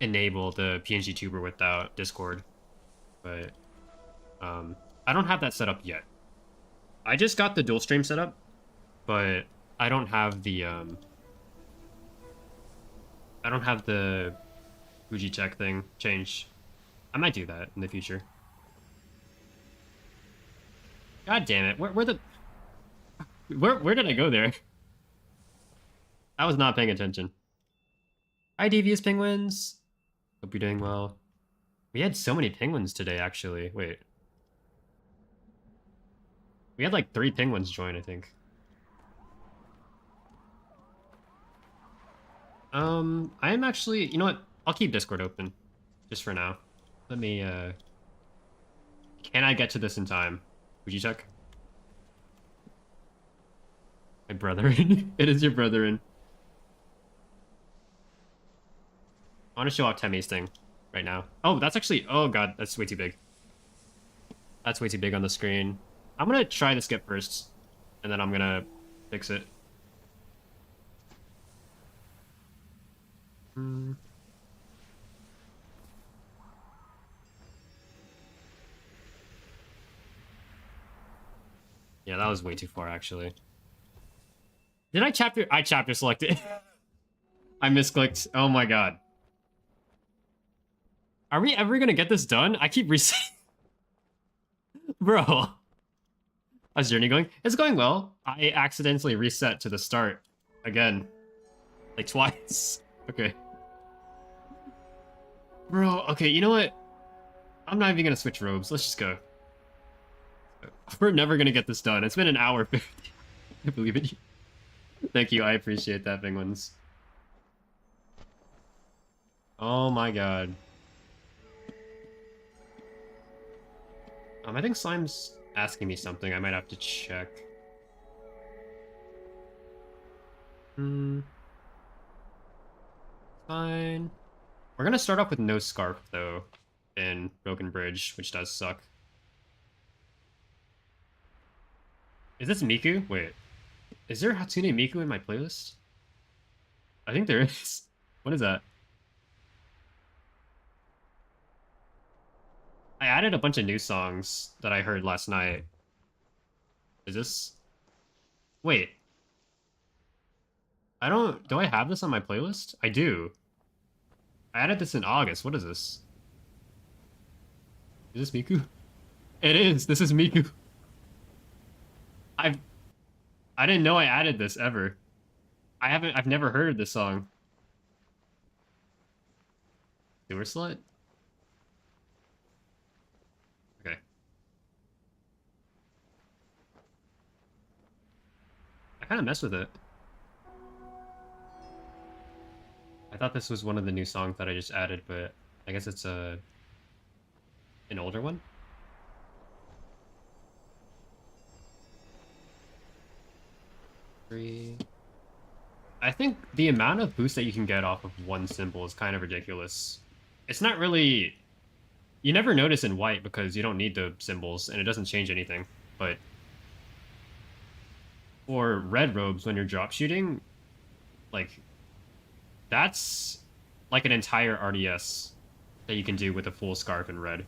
Speaker 1: enable the PNG tuber without Discord, but I don't have that set up yet. I just got the dual stream set up, but I don't have the Fuji check thing changed. I might do that in the future. God damn it! Where did I go there? I was not paying attention. Hi, Devious Penguins. Hope you're doing well. We had so many penguins today, actually. Wait. We had like 3 penguins join, I think. I am actually... You know what? I'll keep Discord open. Just for now. Let me, Can I get to this in time? Would you check? My brethren. It is your brethren. I want to show off Temmy's thing right now. Oh, that's actually... Oh, God. That's way too big. That's way too big on the screen. I'm going to try to skip first, and then I'm going to fix it. Yeah, that was way too far, actually. Did I chapter... I chapter selected. I misclicked. Oh my god. Are we ever gonna get this done? I keep resetting. Bro. How's Journey going? It's going well. I accidentally reset to the start. Again. Like twice. Okay. Bro, okay, you know what? I'm not even gonna switch robes. Let's just go. We're never gonna get this done. It's been an hour 50. I believe in you. Thank you, I appreciate that, penguins. Oh my god. I think Slime's asking me something. I might have to check. Fine. We're gonna start off with no scarf, though, in Broken Bridge, which does suck. Is this Miku? Wait. Is there Hatsune Miku in my playlist? I think there is. What is that? I added a bunch of new songs that I heard last night. Is this... Wait. I don't... Do I have this on my playlist? I do. I added this in August. What is this? Is this Miku? It is. This is Miku. I didn't know I added this ever. I've never heard this song. Sewer Slut? Okay. I kind of messed with it. I thought this was one of the new songs that I just added, but I guess it's an older one. I think the amount of boost that you can get off of one symbol is kind of ridiculous. It's not really You never notice in white because you don't need the symbols and it doesn't change anything. But for red robes, when you're drop shooting, like that's like an entire RDS that you can do with a full scarf in red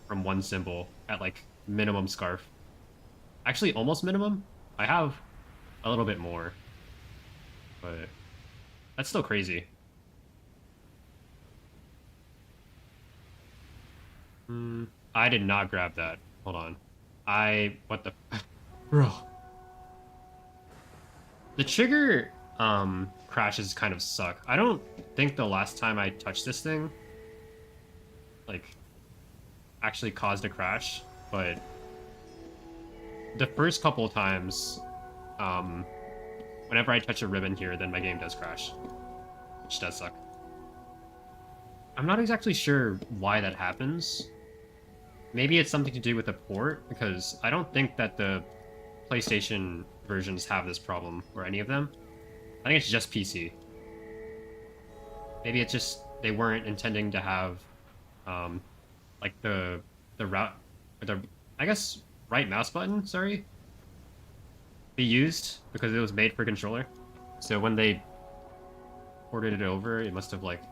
Speaker 1: from one symbol at like minimum scarf. Actually, almost minimum. I have a little bit more, but that's still crazy. I did not grab that. Hold on. What the bro. The trigger crashes kind of suck. I don't think the last time I touched this thing like actually caused a crash, but the first couple of times whenever I touch a ribbon here, then my game does crash, which does suck. I'm not exactly sure why that happens. Maybe it's something to do with the port, because I don't think that the PlayStation versions have this problem, or any of them. I think it's just PC. Maybe it's just they weren't intending to have like the route, or the, I guess, right mouse button, sorry, be used, because it was made for controller. So when they ported it over, it must have like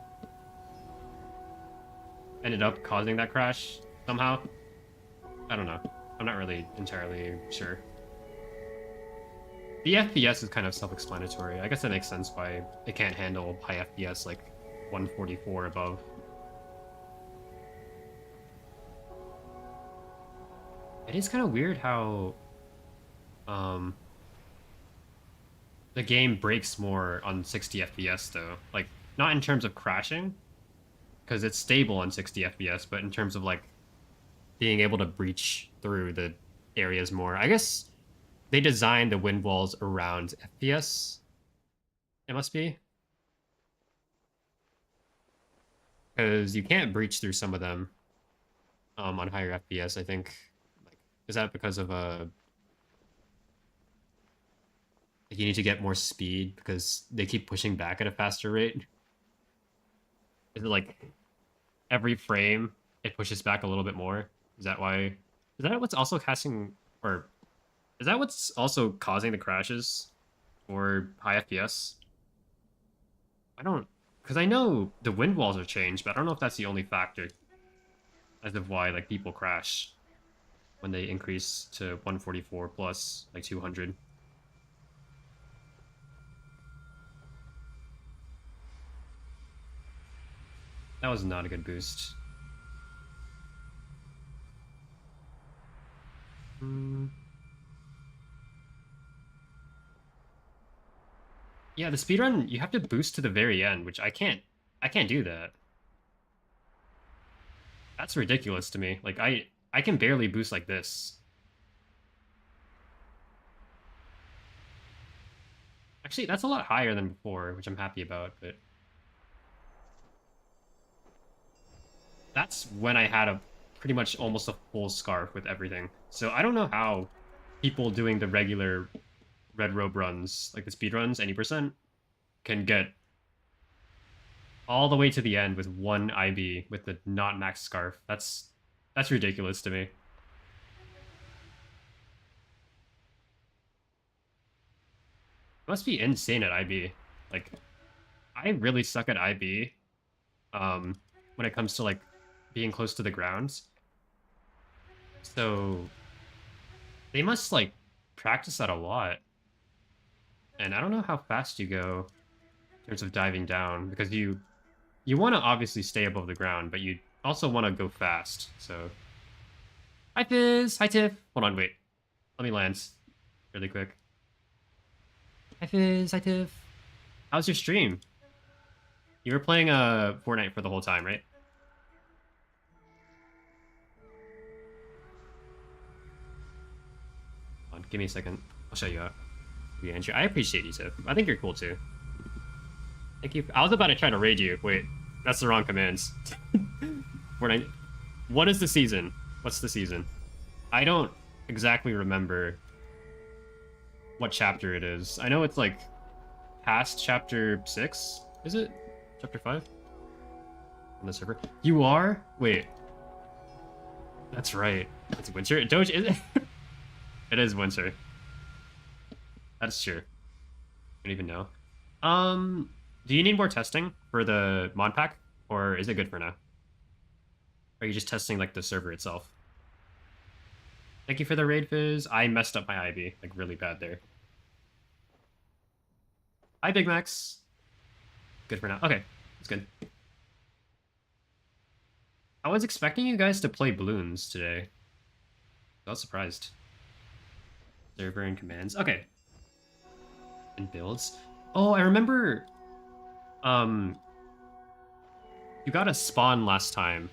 Speaker 1: ended up causing that crash somehow. I don't know. I'm not really entirely sure. The FPS is kind of self-explanatory. I guess that makes sense why it can't handle high FPS like 144 above. It is kind of weird how the game breaks more on 60 FPS though. Like, not in terms of crashing, because it's stable on 60 FPS, but in terms of like being able to breach through the areas more. I guess they designed the wind walls around FPS. It must be. Because you can't breach through some of them on higher FPS, I think. Like, is that because of like you need to get more speed because they keep pushing back at a faster rate? Is it like every frame it pushes back a little bit more? Is that why? Is that what's also casting, or is that what's also causing the crashes for high FPS? I don't, because I know the wind walls have changed, but I don't know if that's the only factor as of why like people crash when they increase to 144 plus like 200. That was not a good boost. Yeah, the speedrun, you have to boost to the very end, which I can't do that. That's ridiculous to me. Like, I can barely boost like this. Actually, that's a lot higher than before, which I'm happy about, but that's when I had a pretty much almost a full scarf with everything. So I don't know how people doing the regular red robe runs, like the speed runs, any percent, can get all the way to the end with one IB with the not max scarf. That's ridiculous to me. It must be insane at IB. Like, I really suck at IB when it comes to like being close to the ground. So they must like practice that a lot. And I don't know how fast you go in terms of diving down, because you want to obviously stay above the ground, but you also want to go fast. So hi Fizz, hi Tiff. Hold on, wait. Let me land really quick. Hi Fizz, hi Tiff. How's your stream? You were playing Fortnite for the whole time, right? Hold on, give me a second. I'll show you out. Yeah, Andrew, I appreciate you, Tiff. I think you're cool too. Thank you. I was about to try to raid you. Wait, that's the wrong commands. Fortnite. What is the season? What's the season? I don't exactly remember what chapter it is. I know it's like past chapter 6. Is it? Chapter 5? On the server? You are? Wait. That's right. It's winter. Doge is it is winter. That's true. I don't even know. Do you need more testing for the mod pack, or is it good for now? Or are you just testing like the server itself? Thank you for the raid fizz. I messed up my IB like really bad there. Hi, Big Max. Good for now. Okay, that's good. I was expecting you guys to play balloons today. I was surprised. Server and commands. Okay. And builds. Oh, I remember. You got a spawn last time.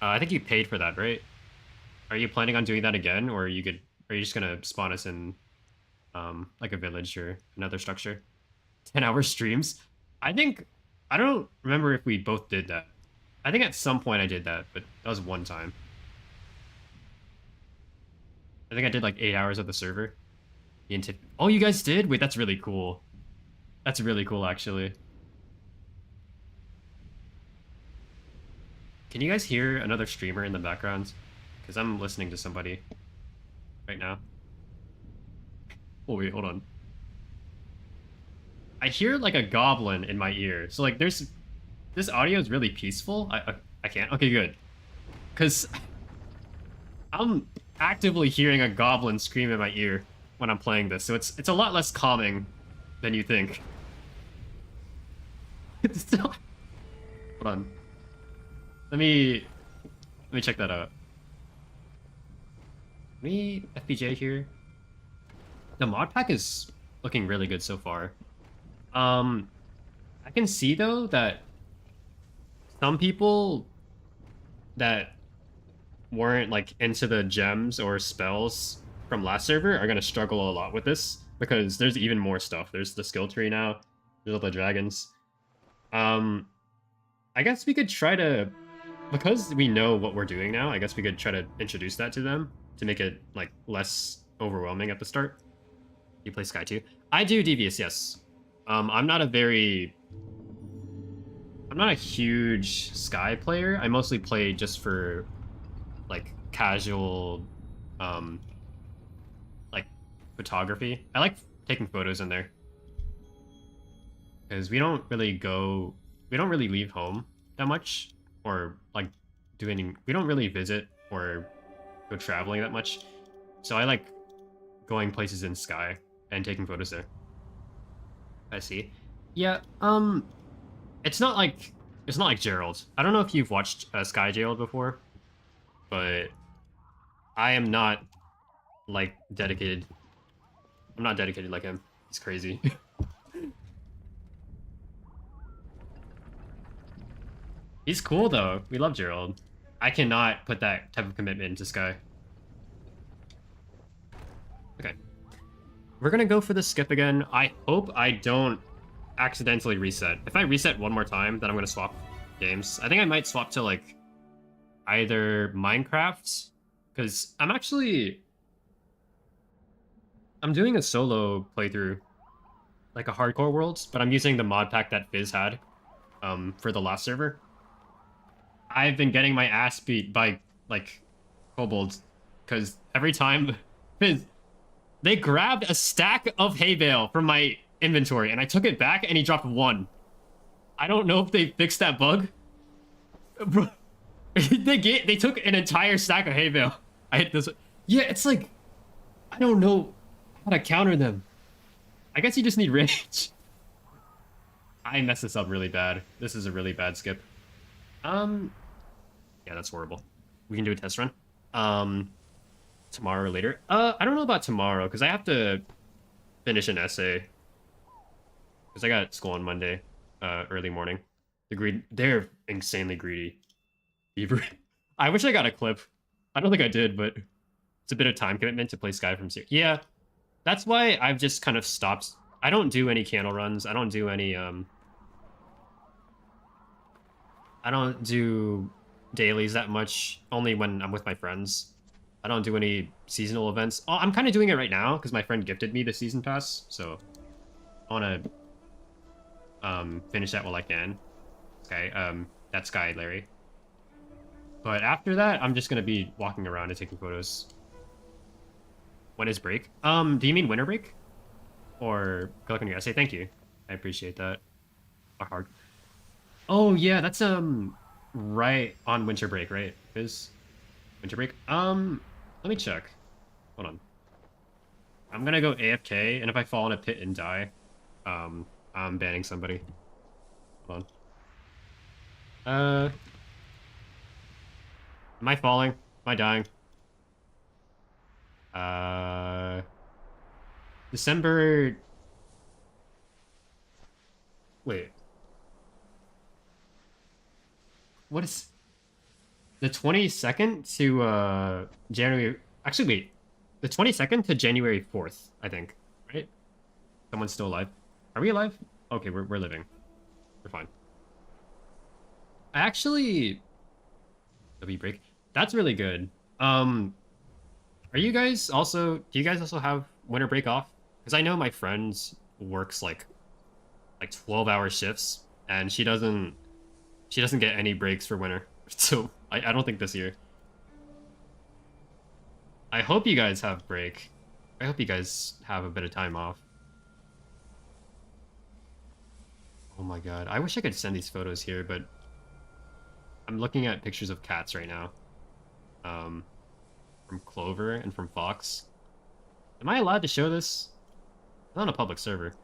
Speaker 1: I think you paid for that, right? Are you planning on doing that again, or are you just gonna spawn us in, like a village or another structure? 10-hour streams. I don't remember if we both did that. I think at some point I did that, but that was one time. I think I did like 8 hours of the server. Oh, you guys did? Wait, that's really cool. That's really cool, actually. Can you guys hear another streamer in the background? Because I'm listening to somebody right now. Oh, wait, hold on. I hear like a goblin in my ear. So like this audio is really peaceful. I can't. Okay, good. Because I'm actively hearing a goblin scream in my ear when I'm playing this. So it's a lot less calming than you think. Hold on. Let me check that out. Me FPJ here. The mod pack is looking really good so far. I can see though that some people that weren't like into the gems or spells from last server are gonna struggle a lot with this because there's even more stuff. There's the skill tree now. There's all the dragons. I guess we could try to, because we know what we're doing now, I guess we could try to introduce that to them to make it like less overwhelming at the start. You play Sky too? I do Devious, yes. I'm not a huge Sky player. I mostly play just for like casual like photography. I like taking photos in there. Because we don't really leave home that much, or like we don't really visit or go traveling that much. So I like going places in Sky and taking photos there. I see. Yeah, it's not like Gerald. I don't know if you've watched Sky Gerald before, but I am not like dedicated. I'm not dedicated like him. He's crazy. He's cool though. We love Gerald. I cannot put that type of commitment into Sky. Okay. We're gonna go for the skip again. I hope I don't accidentally reset. If I reset one more time, then I'm gonna swap games. I think I might swap to like either Minecraft, because I'm doing a solo playthrough, like a hardcore worlds, but I'm using the mod pack that Fizz had for the last server. I've been getting my ass beat by like kobolds, because every time Fizz, they grabbed a stack of hay bale from my inventory and I took it back and he dropped one. I don't know if they fixed that bug. Bro, they took an entire stack of hay bale. I hit this. Yeah, it's like, I don't know how to counter them. I guess you just need rage. I messed this up really bad. This is a really bad skip. Yeah, that's horrible. We can do a test run. Tomorrow or later. I don't know about tomorrow because I have to finish an essay. Because I got school on Monday, early morning. They're insanely greedy. Beaver. I wish I got a clip. I don't think I did, but it's a bit of time commitment to play Sky from Series. Yeah, that's why I've just kind of stopped. I don't do any candle runs. I don't do any I don't do dailies that much. Only when I'm with my friends. I don't do any seasonal events. Oh, I'm kind of doing it right now because my friend gifted me the season pass, so I want to finish that while I can. Okay, that's Sky, Larry. But after that, I'm just gonna be walking around and taking photos. When is break? Do you mean winter break? Or click on your essay? Thank you. I appreciate that. Hard. Oh yeah, that's right on winter break, right? Is winter break? Let me check. Hold on. I'm gonna go AFK, and if I fall in a pit and die, I'm banning somebody. Hold on. Am I falling? Am I dying? December. Wait. What is the 22nd to January? Actually, wait. The 22nd to January 4th, I think. Right? Someone's still alive. Are we alive? Okay, we're living. We're fine. Actually, W break. That's really good. Are you guys also? Do you guys also have winter break off? Because I know my friend works like 12-hour shifts, and she doesn't get any breaks for winter. So I don't think this year. I hope you guys have break. I hope you guys have a bit of time off. Oh my god. I wish I could send these photos here, but I'm looking at pictures of cats right now. From Clover and from Fox. Am I allowed to show this? I'm on a public server.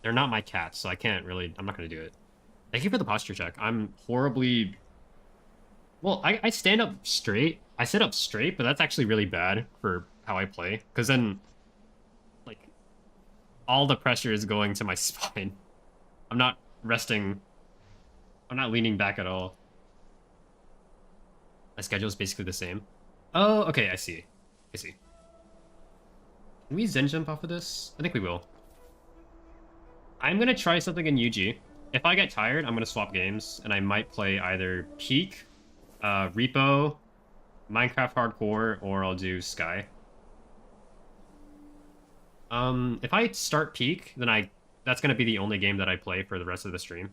Speaker 1: They're not my cats, so I can't really... I'm not going to do it. Thank you for the posture check. I'm horribly... Well, I stand up straight. I sit up straight, but that's actually really bad for how I play. Because then, like, all the pressure is going to my spine. I'm not resting. I'm not leaning back at all. My schedule is basically the same. Oh, okay, I see. I see. Can we Zen jump off of this? I think we will. I'm going to try something in UG. If I get tired, I'm going to swap games, and I might play either Peak, Repo, Minecraft Hardcore, or I'll do Sky. If I start Peak, then that's going to be the only game that I play for the rest of the stream.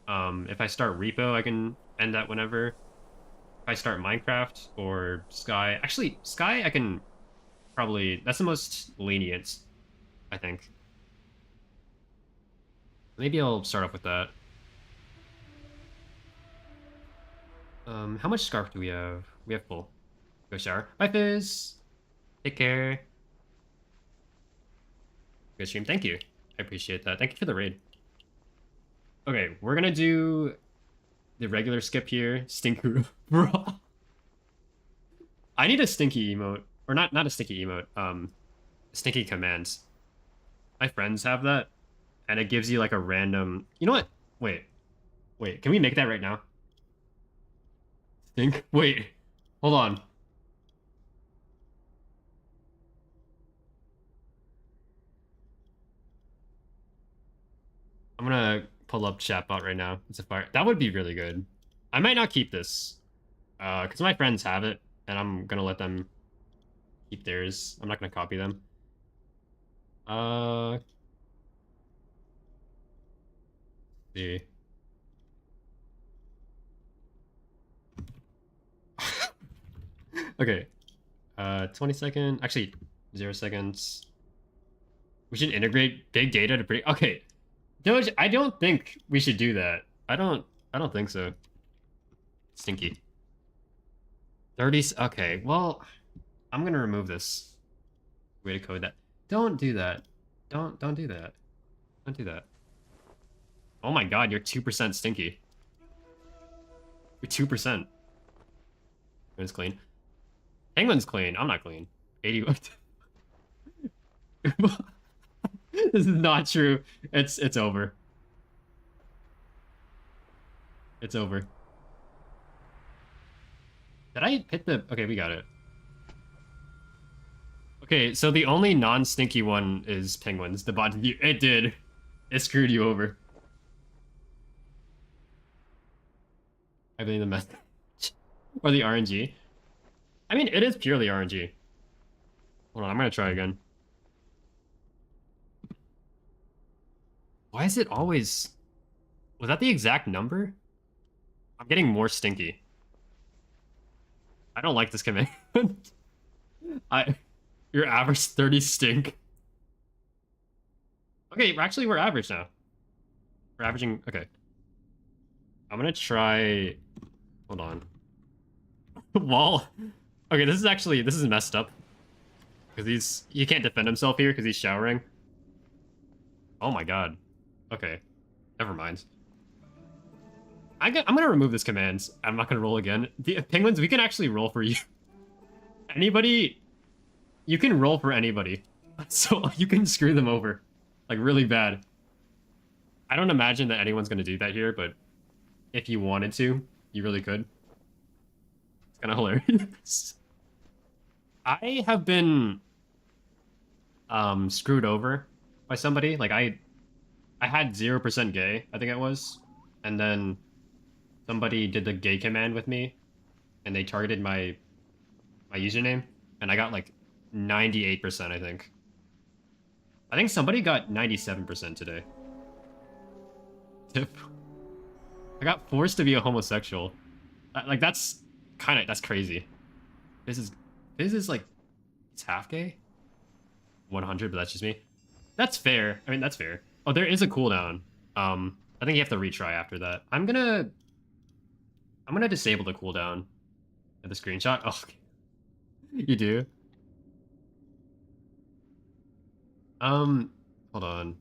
Speaker 1: If I start Repo, I can end that whenever. If I start Minecraft or Sky... Actually, Sky I can probably... That's the most lenient, I think. Maybe I'll start off with that. How much scarf do we have? We have full. Go shower. Bye, Fizz. Take care. Good stream. Thank you. I appreciate that. Thank you for the raid. Okay, we're gonna do the regular skip here. Stinker. Bro. I need a stinky emote. Or not a stinky emote. Stinky commands. My friends have that. And it gives you like a random... You know what? Wait. Wait, can we make that right now? Stink? Wait. Hold on. I'm gonna pull up chatbot right now. It's a fire. That would be really good. I might not keep this. Because my friends have it. And I'm gonna let them keep theirs. I'm not gonna copy them. See. Okay. 20 second. Actually, 0 seconds. We should integrate big data to pretty. Okay. Doge, I don't think we should do that. I don't think so. Stinky. 30. Okay, well, I'm gonna remove this. Way to code that. Don't do that. Don't do that. Don't do that. Oh my god, you're 2% stinky. You're 2%. Penguin's clean. Penguin's clean. I'm not clean. 80. This is not true. It's over. It's over. Did I hit the... Okay, we got it. Okay, so the only non-stinky one is penguins. The bot... It did. It screwed you over. I blame the method. Or the RNG. I mean, it is purely RNG. Hold on, I'm gonna try again. Why is it always... Was that the exact number? I'm getting more stinky. I don't like this command. Your average 30 stink. Okay, actually we're average now. We're averaging, okay. I'm gonna try, hold on. Wall. Okay, this is messed up. Because he can't defend himself here because he's showering. Oh my god. Okay. Never mind. I'm gonna remove this command. I'm not gonna roll again. The penguins, we can actually roll for you. Anybody, you can roll for anybody. So you can screw them over. Like, really bad. I don't imagine that anyone's gonna do that here, but if you wanted to, you really could. It's kind of hilarious. I have been screwed over by somebody. Like, I had 0% gay, I think it was. And then somebody did the gay command with me, and they targeted my username, and I got like 98%, I think. I think somebody got 97% today. Tip. I got forced to be a homosexual. Like, that's crazy. This is like, it's half gay? 100, but that's just me. That's fair. I mean, that's fair. Oh, there is a cooldown. I think you have to retry after that. I'm gonna disable the cooldown at the screenshot. Oh, you do? Hold on.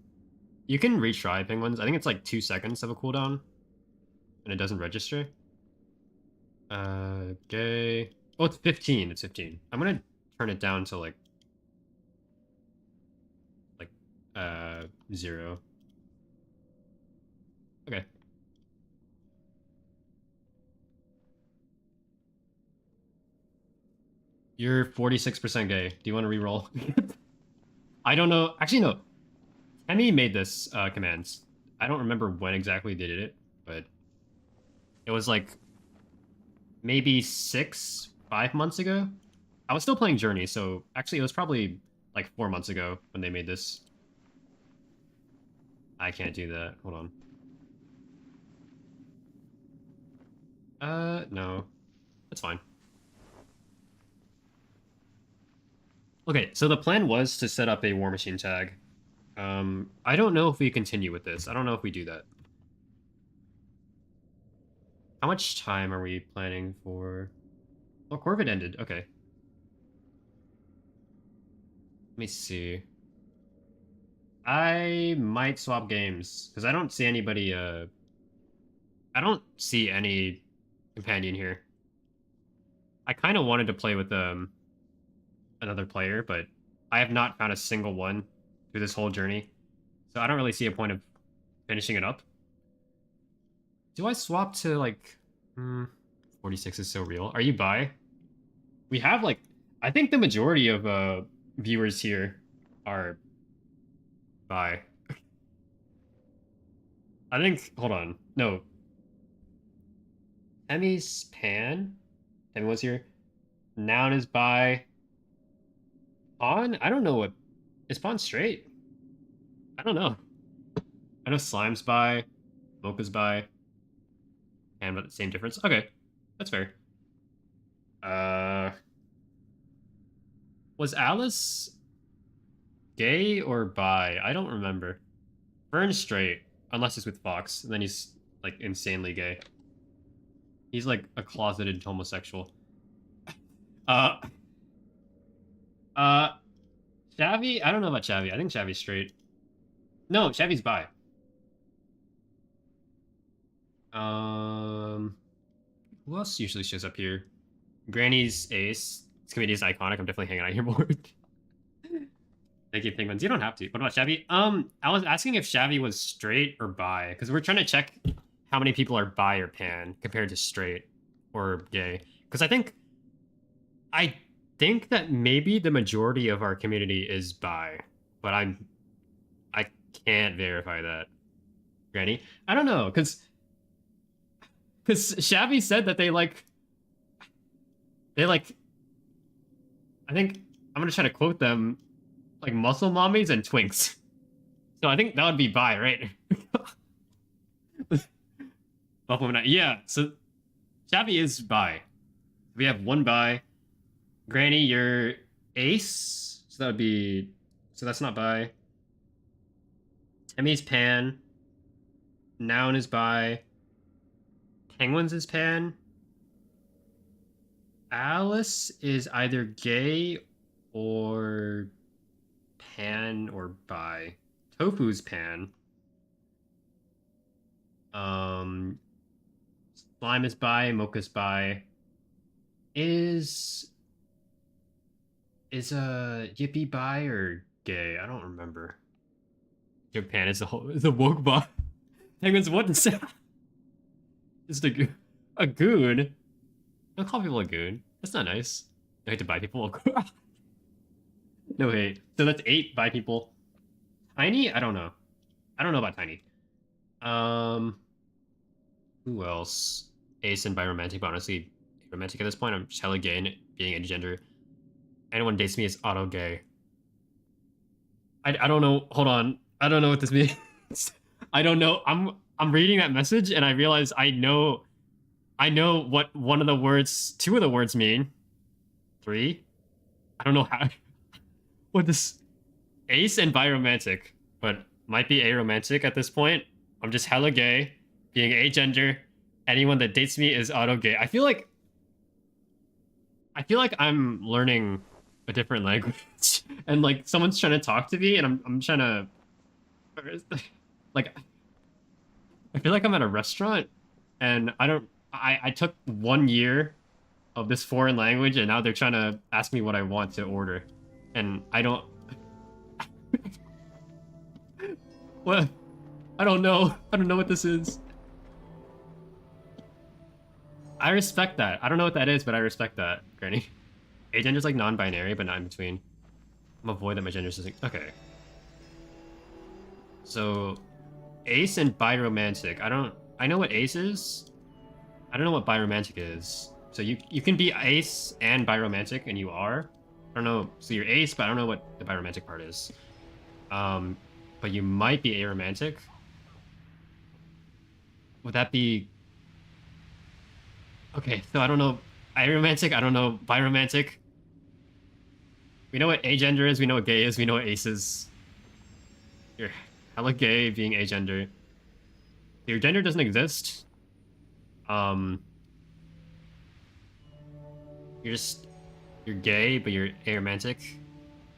Speaker 1: You can retry penguins. I think it's like 2 seconds of a cooldown, and it doesn't register. Gay. Oh, it's 15. It's 15. I'm gonna turn it down to like 0. Okay. You're 46% gay. Do you want to re-roll? I don't know. Actually, no. Emmy made this command. I don't remember when exactly they did it, but it was like maybe 5 months ago. I was still playing Journey, so actually it was probably like 4 months ago when they made this. I can't do that. Hold on. No. That's fine. Okay, so the plan was to set up a War Machine tag. I don't know if we continue with this. I don't know if we do that. How much time are we planning for? Oh, Corvid ended. Okay. Let me see. I might swap games, because I don't see anybody, I don't see any companion here. I kind of wanted to play with, another player, but I have not found a single one through this whole journey. So I don't really see a point of finishing it up. Do I swap to, like... 46 is so real. Are you bi? We have, like... I think the majority of, viewers here are bi. I think... Hold on. No. Emmy's pan? Emmy was here. Noun is bi. Pawn? I don't know what... Is Pawn straight? I don't know. I know Slime's bi. Mocha's bi. And but the same difference. Okay. That's fair. Was Alice gay or bi? I don't remember. Vern's straight, unless it's with Fox, and then he's like insanely gay. He's like a closeted homosexual. Shavy? I don't know about Shavy. I think Shavy's straight. No, Shavy's bi. Who else usually shows up here? Granny's ace. This committee is iconic. I'm definitely hanging out here more. Thank you, penguins. You don't have to. What about Shavy? I was asking if Shavy was straight or bi, because we're trying to check how many people are bi or pan compared to straight or gay. Because I think that maybe the majority of our community is bi, but I can't verify that. Granny? I don't know, because Shabby said that they like, I think, I'm gonna try to quote them, like muscle mommies and twinks. So I think that would be bi, right? Yeah, so Shabby is bi. We have one bi. Granny, you're ace. So that would be. So that's not bi. Emmy's pan. Noun is bi. Penguins is pan. Alice is either gay or pan or bi. Tofu's pan. Slime is bi. Mocha's bi. Is Yippee bi or gay? I don't remember. Japan is the woke bi. Penguins, what is that? Is a goon? Don't call people a goon. That's not nice. I hate to buy people. No hate. So that's 8 bi people. Tiny? I don't know. I don't know about Tiny. Who else? Ace and biromantic, but honestly, romantic at this point. I'm just hella gay and being a gender. Anyone dates me is auto gay. I don't know. Hold on. I don't know what this means. I don't know. I'm reading that message and I realize I know what two of the words mean. 3. I don't know how. What this ace and biromantic, but might be aromantic at this point. I'm just hella gay, being agender. Anyone that dates me is auto gay. I feel like I'm learning a different language, and like someone's trying to talk to me, and I'm trying to like. I feel like I'm at a restaurant, and I took 1 year of this foreign language, and now they're trying to ask me what I want to order, and I don't. What? I don't know. I don't know what this is. I respect that. I don't know what that is, but I respect that, Granny. Agender's like non-binary, but not in between. I'm gonna avoid that my gender's just okay. So, ace and biromantic. I know what ace is. I don't know what biromantic is. So you can be ace and biromantic, and you are. I don't know. So you're ace, but I don't know what the biromantic part is. But you might be aromantic. Would that be... Okay, so I don't know aromantic, I don't know biromantic. We know what agender is, we know what gay is, we know what ace is. You're hella gay being agender. Your gender doesn't exist. You're gay, but you're aromantic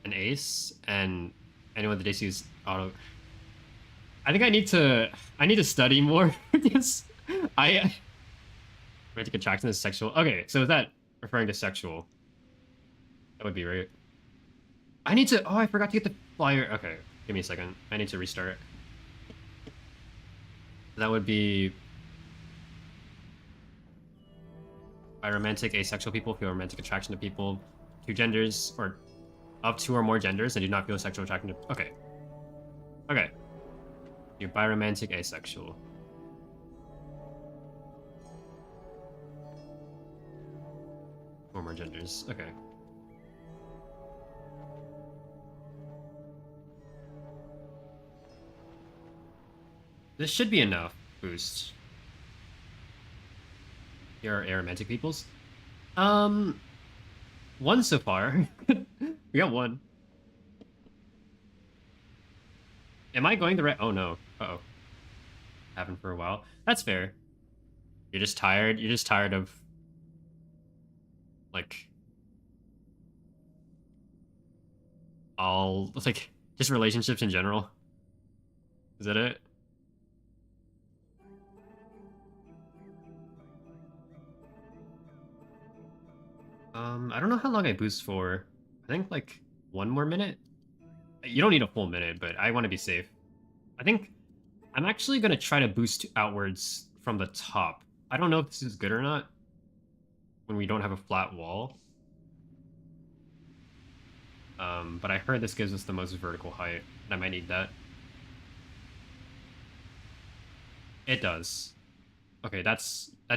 Speaker 1: and ace, and anyone that dates you is auto. I think I need to study more because romantic attraction is sexual. Okay, so is that referring to sexual? That would be right. I need to. Oh, I forgot to get the flyer. Okay, give me a second. I need to restart. That would be biromantic, asexual people feel romantic attraction to people, 2 genders or of 2 or more genders and do not feel sexual attraction to. Okay. Okay. You're biromantic, asexual. Or more genders. Okay. This should be enough boost. Here are aromantic peoples. 1 so far. We got 1. Am I going the right? Oh no. Uh-oh. Happened for a while. That's fair. You're just tired. You're just tired of like all like just relationships in general. Is that it? I don't know how long I boost for. I think like 1 more minute. You don't need a full minute, but I want to be safe. I think I'm actually going to try to boost outwards from the top. I don't know if this is good or not when we don't have a flat wall. But I heard this gives us the most vertical height, and I might need that. It does. Okay, that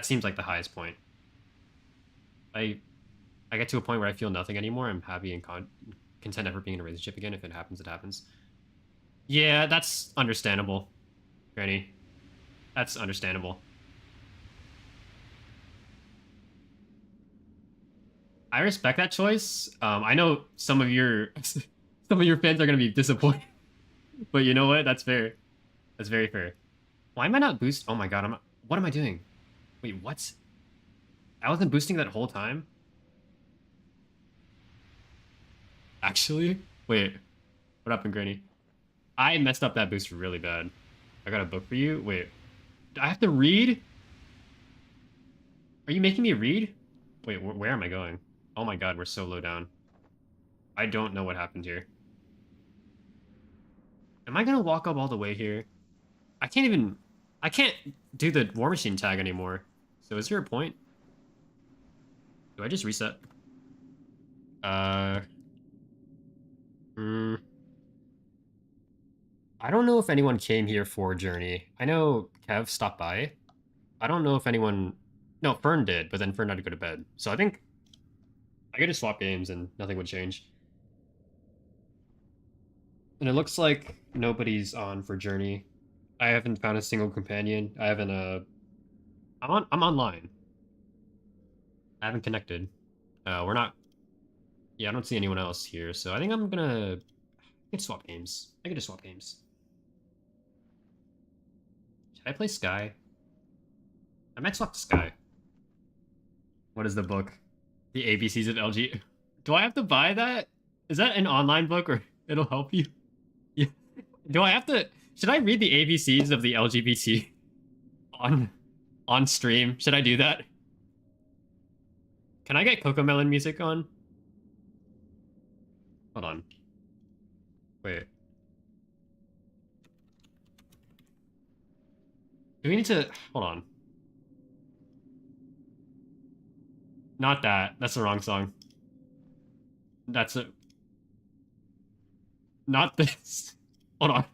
Speaker 1: seems like the highest point. I get to a point where I feel nothing anymore. I'm happy and content never being in a relationship again. If it happens, it happens. Yeah, that's understandable, Granny. That's understandable. I respect that choice. I know some of your fans are gonna be disappointed, but you know what? That's fair. That's very fair. Why am I not boost? Oh my god, what am I doing? Wait, what? I wasn't boosting that whole time? Actually? Wait, what happened, Granny? I messed up that boost really bad. I got a book for you? Wait, do I have to read? Are you making me read? Wait, where am I going? Oh my god, we're so low down. I don't know what happened here. Am I gonna walk up all the way here? I can't even... I can't do the War Machine tag anymore. So is there a point? Do I just reset? Uh... Hmm... I don't know if anyone came here for Journey. I know Kev stopped by. I don't know if anyone... No, Fern did, but then Fern had to go to bed. So I think I could just swap games and nothing would change. And it looks like nobody's on for Journey. I haven't found a single companion. I haven't, I'm online. I haven't connected. We're not... Yeah, I don't see anyone else here, so I think I'm gonna... I can swap games. I can just swap games. Should I play Sky? I might swap to Sky. What is the book? The ABCs of LG. Do I have to buy that? Is that an online book or it'll help you? Yeah. Do I have to... Should I read the ABCs of the LGBT on stream? Should I do that? Can I get Cocomelon music on? Hold on. Wait. Do we need to... Hold on. Not that. That's the wrong song. That's it. Not this. Hold on.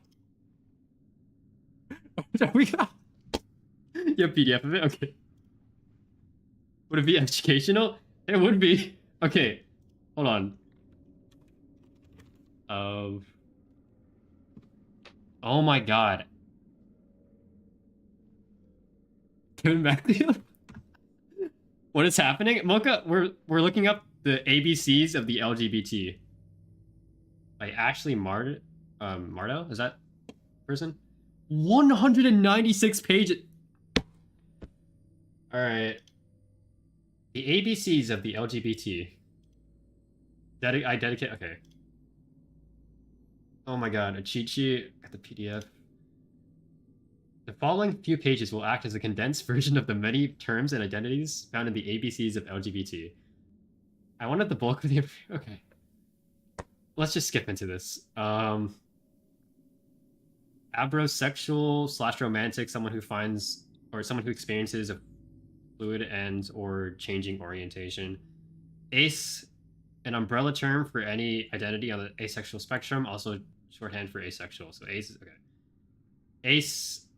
Speaker 1: We got... You have PDF of it? Okay. Would it be educational? It would be. Okay. Hold on. Oh my god. Coming back to you? What is happening? Mocha, we're looking up the ABCs of the LGBT. By Ashley Mardo? Is that person? 196 pages. Alright. The ABCs of the LGBT. I dedicate... Okay. Oh my god, a cheat sheet. Got the PDF. The following few pages will act as a condensed version of the many terms and identities found in the ABCs of LGBT. I wanted the bulk of the... Okay. Let's just skip into this. Abrosexual / romantic, someone who finds... Or someone who experiences a fluid and or changing orientation. Ace, an umbrella term for any identity on the asexual spectrum, also shorthand for asexual. So ace is... Okay. Ace...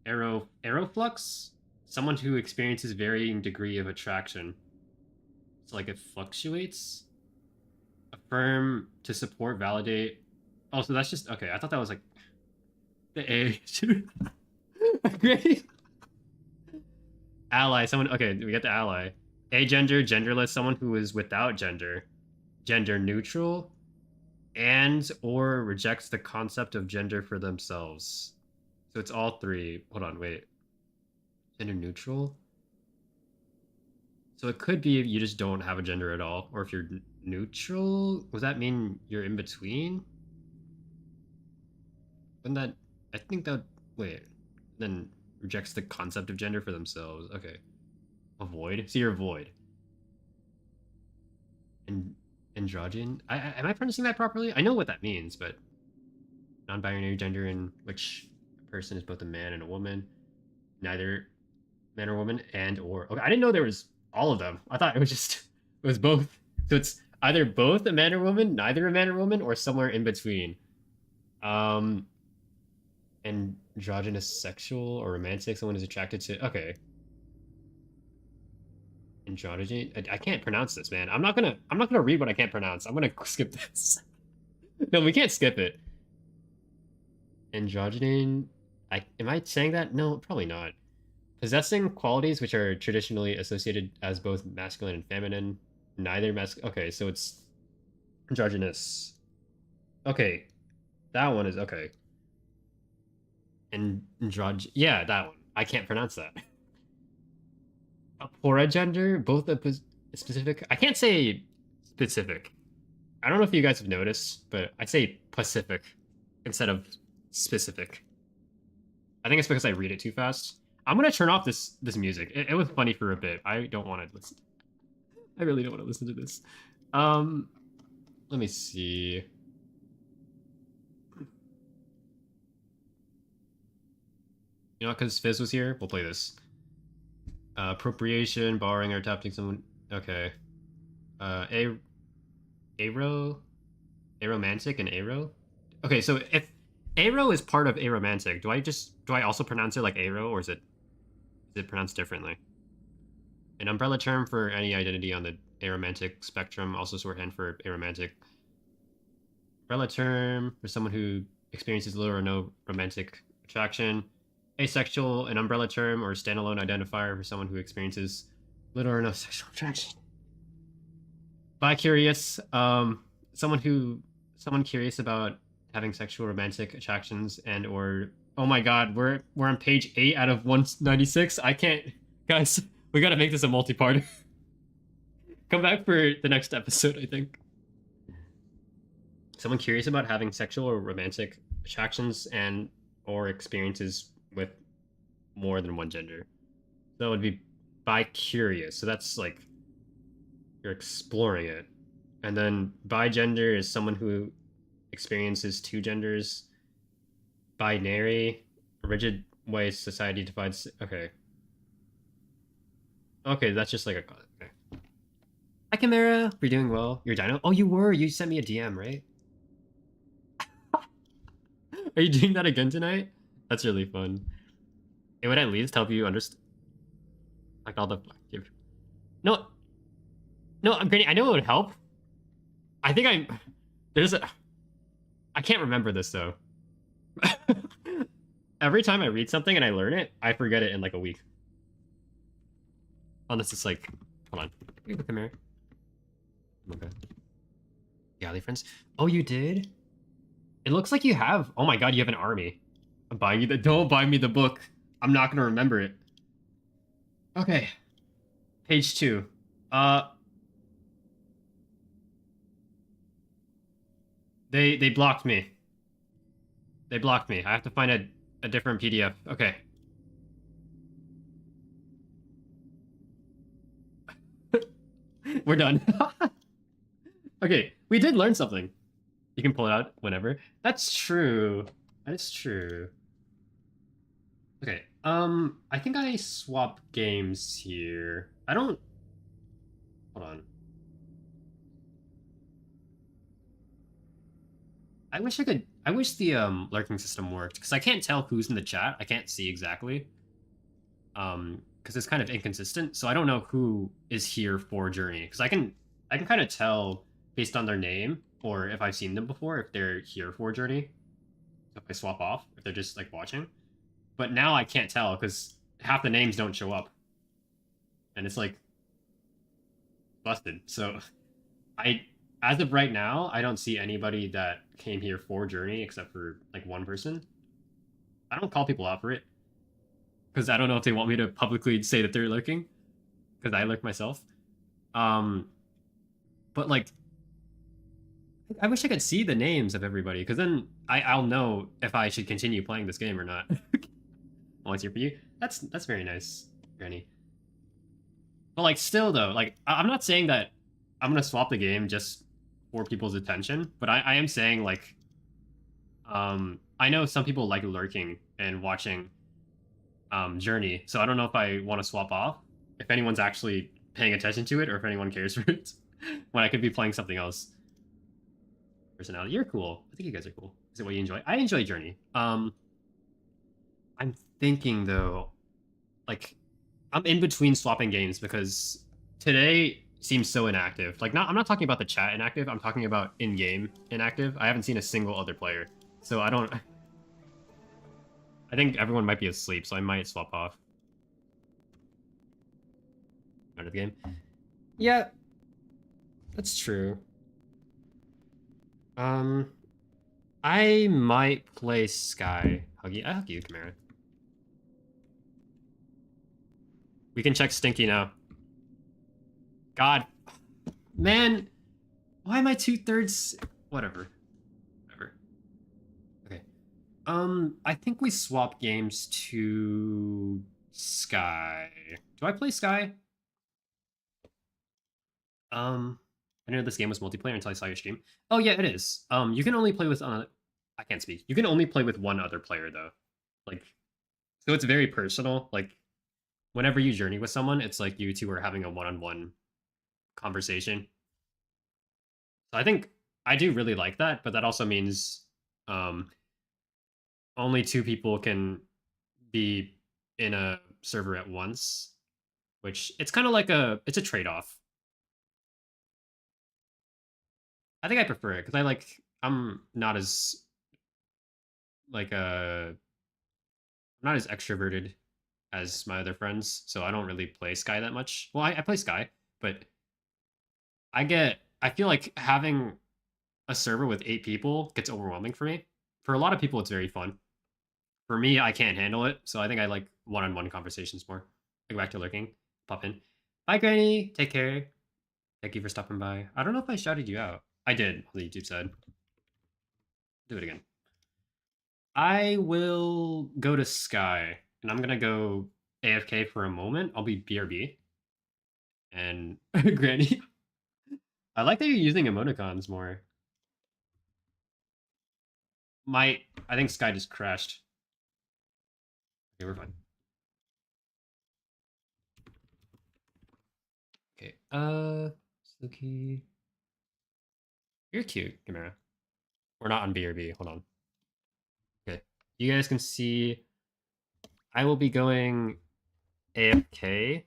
Speaker 1: Aeroflux, someone who experiences varying degree of attraction. So like it fluctuates. Affirm, to support, validate. Oh, so that's just okay. I thought that was like the A. Great. Ally, someone. Okay, we get the ally. Agender, genderless, someone who is without gender. Gender neutral, and or rejects the concept of gender for themselves. So it's all three. Hold on, wait. Gender neutral? So it could be you just don't have a gender at all. Or if you're neutral, does that mean you're in between? Wouldn't that... I think that... Wait. Then rejects the concept of gender for themselves. Okay. Avoid? So you're void. And androgen? Am I pronouncing that properly? I know what that means, but... Non-binary gender in which... person is both a man and a woman, neither man or woman, and or... Okay, I didn't know there was all of them. I thought it was just... It was both. So it's either both a man or woman, neither a man or woman, or somewhere in between. Androgynous sexual or romantic, someone is attracted to... Okay. Androgen... I can't pronounce this, man. I'm not gonna read what I can't pronounce. I'm gonna skip this. No, we can't skip it. Androgyne... Am I saying that? No, probably not. Possessing qualities which are traditionally associated as both masculine and feminine. Neither masculine. Okay, so it's androgynous. Okay, that one is okay. Yeah, that one. I can't pronounce that. Apora gender, both specific. I can't say specific. I don't know if you guys have noticed, but I say Pacific instead of specific. I think it's because I read it too fast. I'm gonna turn off this music. It was funny for a bit. I don't want to listen. I really don't want to listen to this. Let me see. You know, because Fizz was here, we'll play this. Appropriation, borrowing or adopting someone. Okay. Aromantic and aro. Okay, so if aro is part of aromantic, do I also pronounce it like aro, or is it pronounced differently? An umbrella term for any identity on the aromantic spectrum, also shorthand for aromantic. Umbrella term for someone who experiences little or no romantic attraction. Asexual, an umbrella term or standalone identifier for someone who experiences little or no sexual attraction. Bi-curious, someone curious about having sexual romantic attractions and or oh my god, we're on page 8 out of 196. I can't, guys, we gotta make this a multi-part. Come back for the next episode, I think. Someone curious about having sexual or romantic attractions and or experiences with more than one gender. So it would be bi-curious. So that's like you're exploring it. And then bi-gender is someone who experiences two genders. Binary, a rigid way society divides. Okay. Okay, that's just like a. Okay. Hi, Chimera. We're doing well. You're Dino? Oh, you were. You sent me a DM, right? Are you doing that again tonight? That's really fun. It would at least help you understand. Like all the. No. No, I'm Granny. I know it would help. I think I'm. There's a. I can't remember this though. Every time I read something and I learn it, I forget it in like a week. Unless it's like, hold on. Can you come here? Okay. Galley friends. Oh, you did? It looks like you have. Oh my god, you have an army. I'm buying you the. Don't buy me the book. I'm not gonna remember it. Okay. Page 2. They blocked me. They blocked me. I have to find a different PDF. Okay. We're done. Okay, we did learn something. You can pull it out whenever. That's true. That is true. Okay, I think I swap games here. I don't... Hold on. I wish the lurking system worked, because I can't tell who's in the chat. I can't see exactly. Because it's kind of inconsistent, so I don't know who is here for Journey. Because I can kind of tell based on their name, or if I've seen them before, if they're here for Journey. So if I swap off, if they're just like watching. But now I can't tell because half the names don't show up. And it's like busted. So as of right now, I don't see anybody that came here for Journey except for like one person. I don't call people out for it because I don't know if they want me to publicly say that they're lurking because I lurk myself. But like, I wish I could see the names of everybody because then I'll know if I should continue playing this game or not. Oh, it's here for you. That's very nice, Granny. But like, still though, like I'm not saying that I'm gonna swap the game just for people's attention, but I am saying like, I know some people like lurking and watching Journey, so I don't know if I want to swap off, if anyone's actually paying attention to it, or if anyone cares for it, when I could be playing something else. Personality, you're cool. I think you guys are cool. Is it what you enjoy? I enjoy Journey. I'm thinking though, like, I'm in between swapping games because today seems so inactive. Like, I'm not talking about the chat inactive. I'm talking about in-game inactive. I haven't seen a single other player, so I don't. I think everyone might be asleep, so I might swap off. Out of the game. Yeah. That's true. I might play Sky. Huggy, I hug you, Chimera. We can check Stinky now. God, man, why am I 2/3? Whatever, whatever. Okay. I think we swap games to Sky. Do I play Sky? I know this game was multiplayer until I saw your stream. Oh yeah, it is. You can only play with I can't speak. You can only play with one other player though. Like, so it's very personal. Like, whenever you journey with someone, it's like you two are having a one-on-one conversation. So I think I do really like that, but that also means um only two people can be in a server at once, which it's kind of like it's a trade-off. I think I prefer it because I'm not as like I'm not as extroverted as my other friends, so I don't really play Sky that much. Well, I play Sky, but I feel like having a server with 8 people gets overwhelming for me. For a lot of people, it's very fun. For me, I can't handle it, so I think I like one-on-one conversations more. Go back to lurking, pop in. Bye, Granny. Take care. Thank you for stopping by. I don't know if I shouted you out. I did on the YouTube side. Do it again. I will go to Sky, and I'm gonna go AFK for a moment. I'll be BRB. And Granny. I like that you're using emoticons more. I think Sky just crashed. Okay, we're fine. Okay, Suki. You're cute, Chimera. We're not on BRB, hold on. Okay, you guys can see I will be going AFK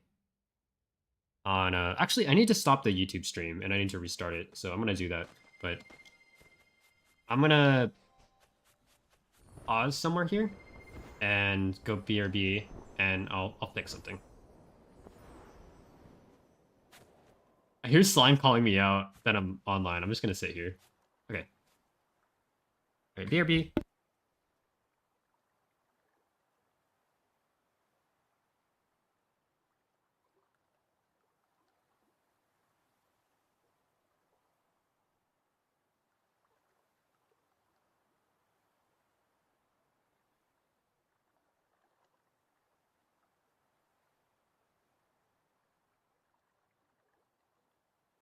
Speaker 1: on, actually, I need to stop the YouTube stream, and I need to restart it, so I'm gonna do that, but I'm gonna pause somewhere here, and go BRB, and I'll fix something. I hear Slime calling me out that I'm online. I'm just gonna sit here. Okay. Alright, BRB.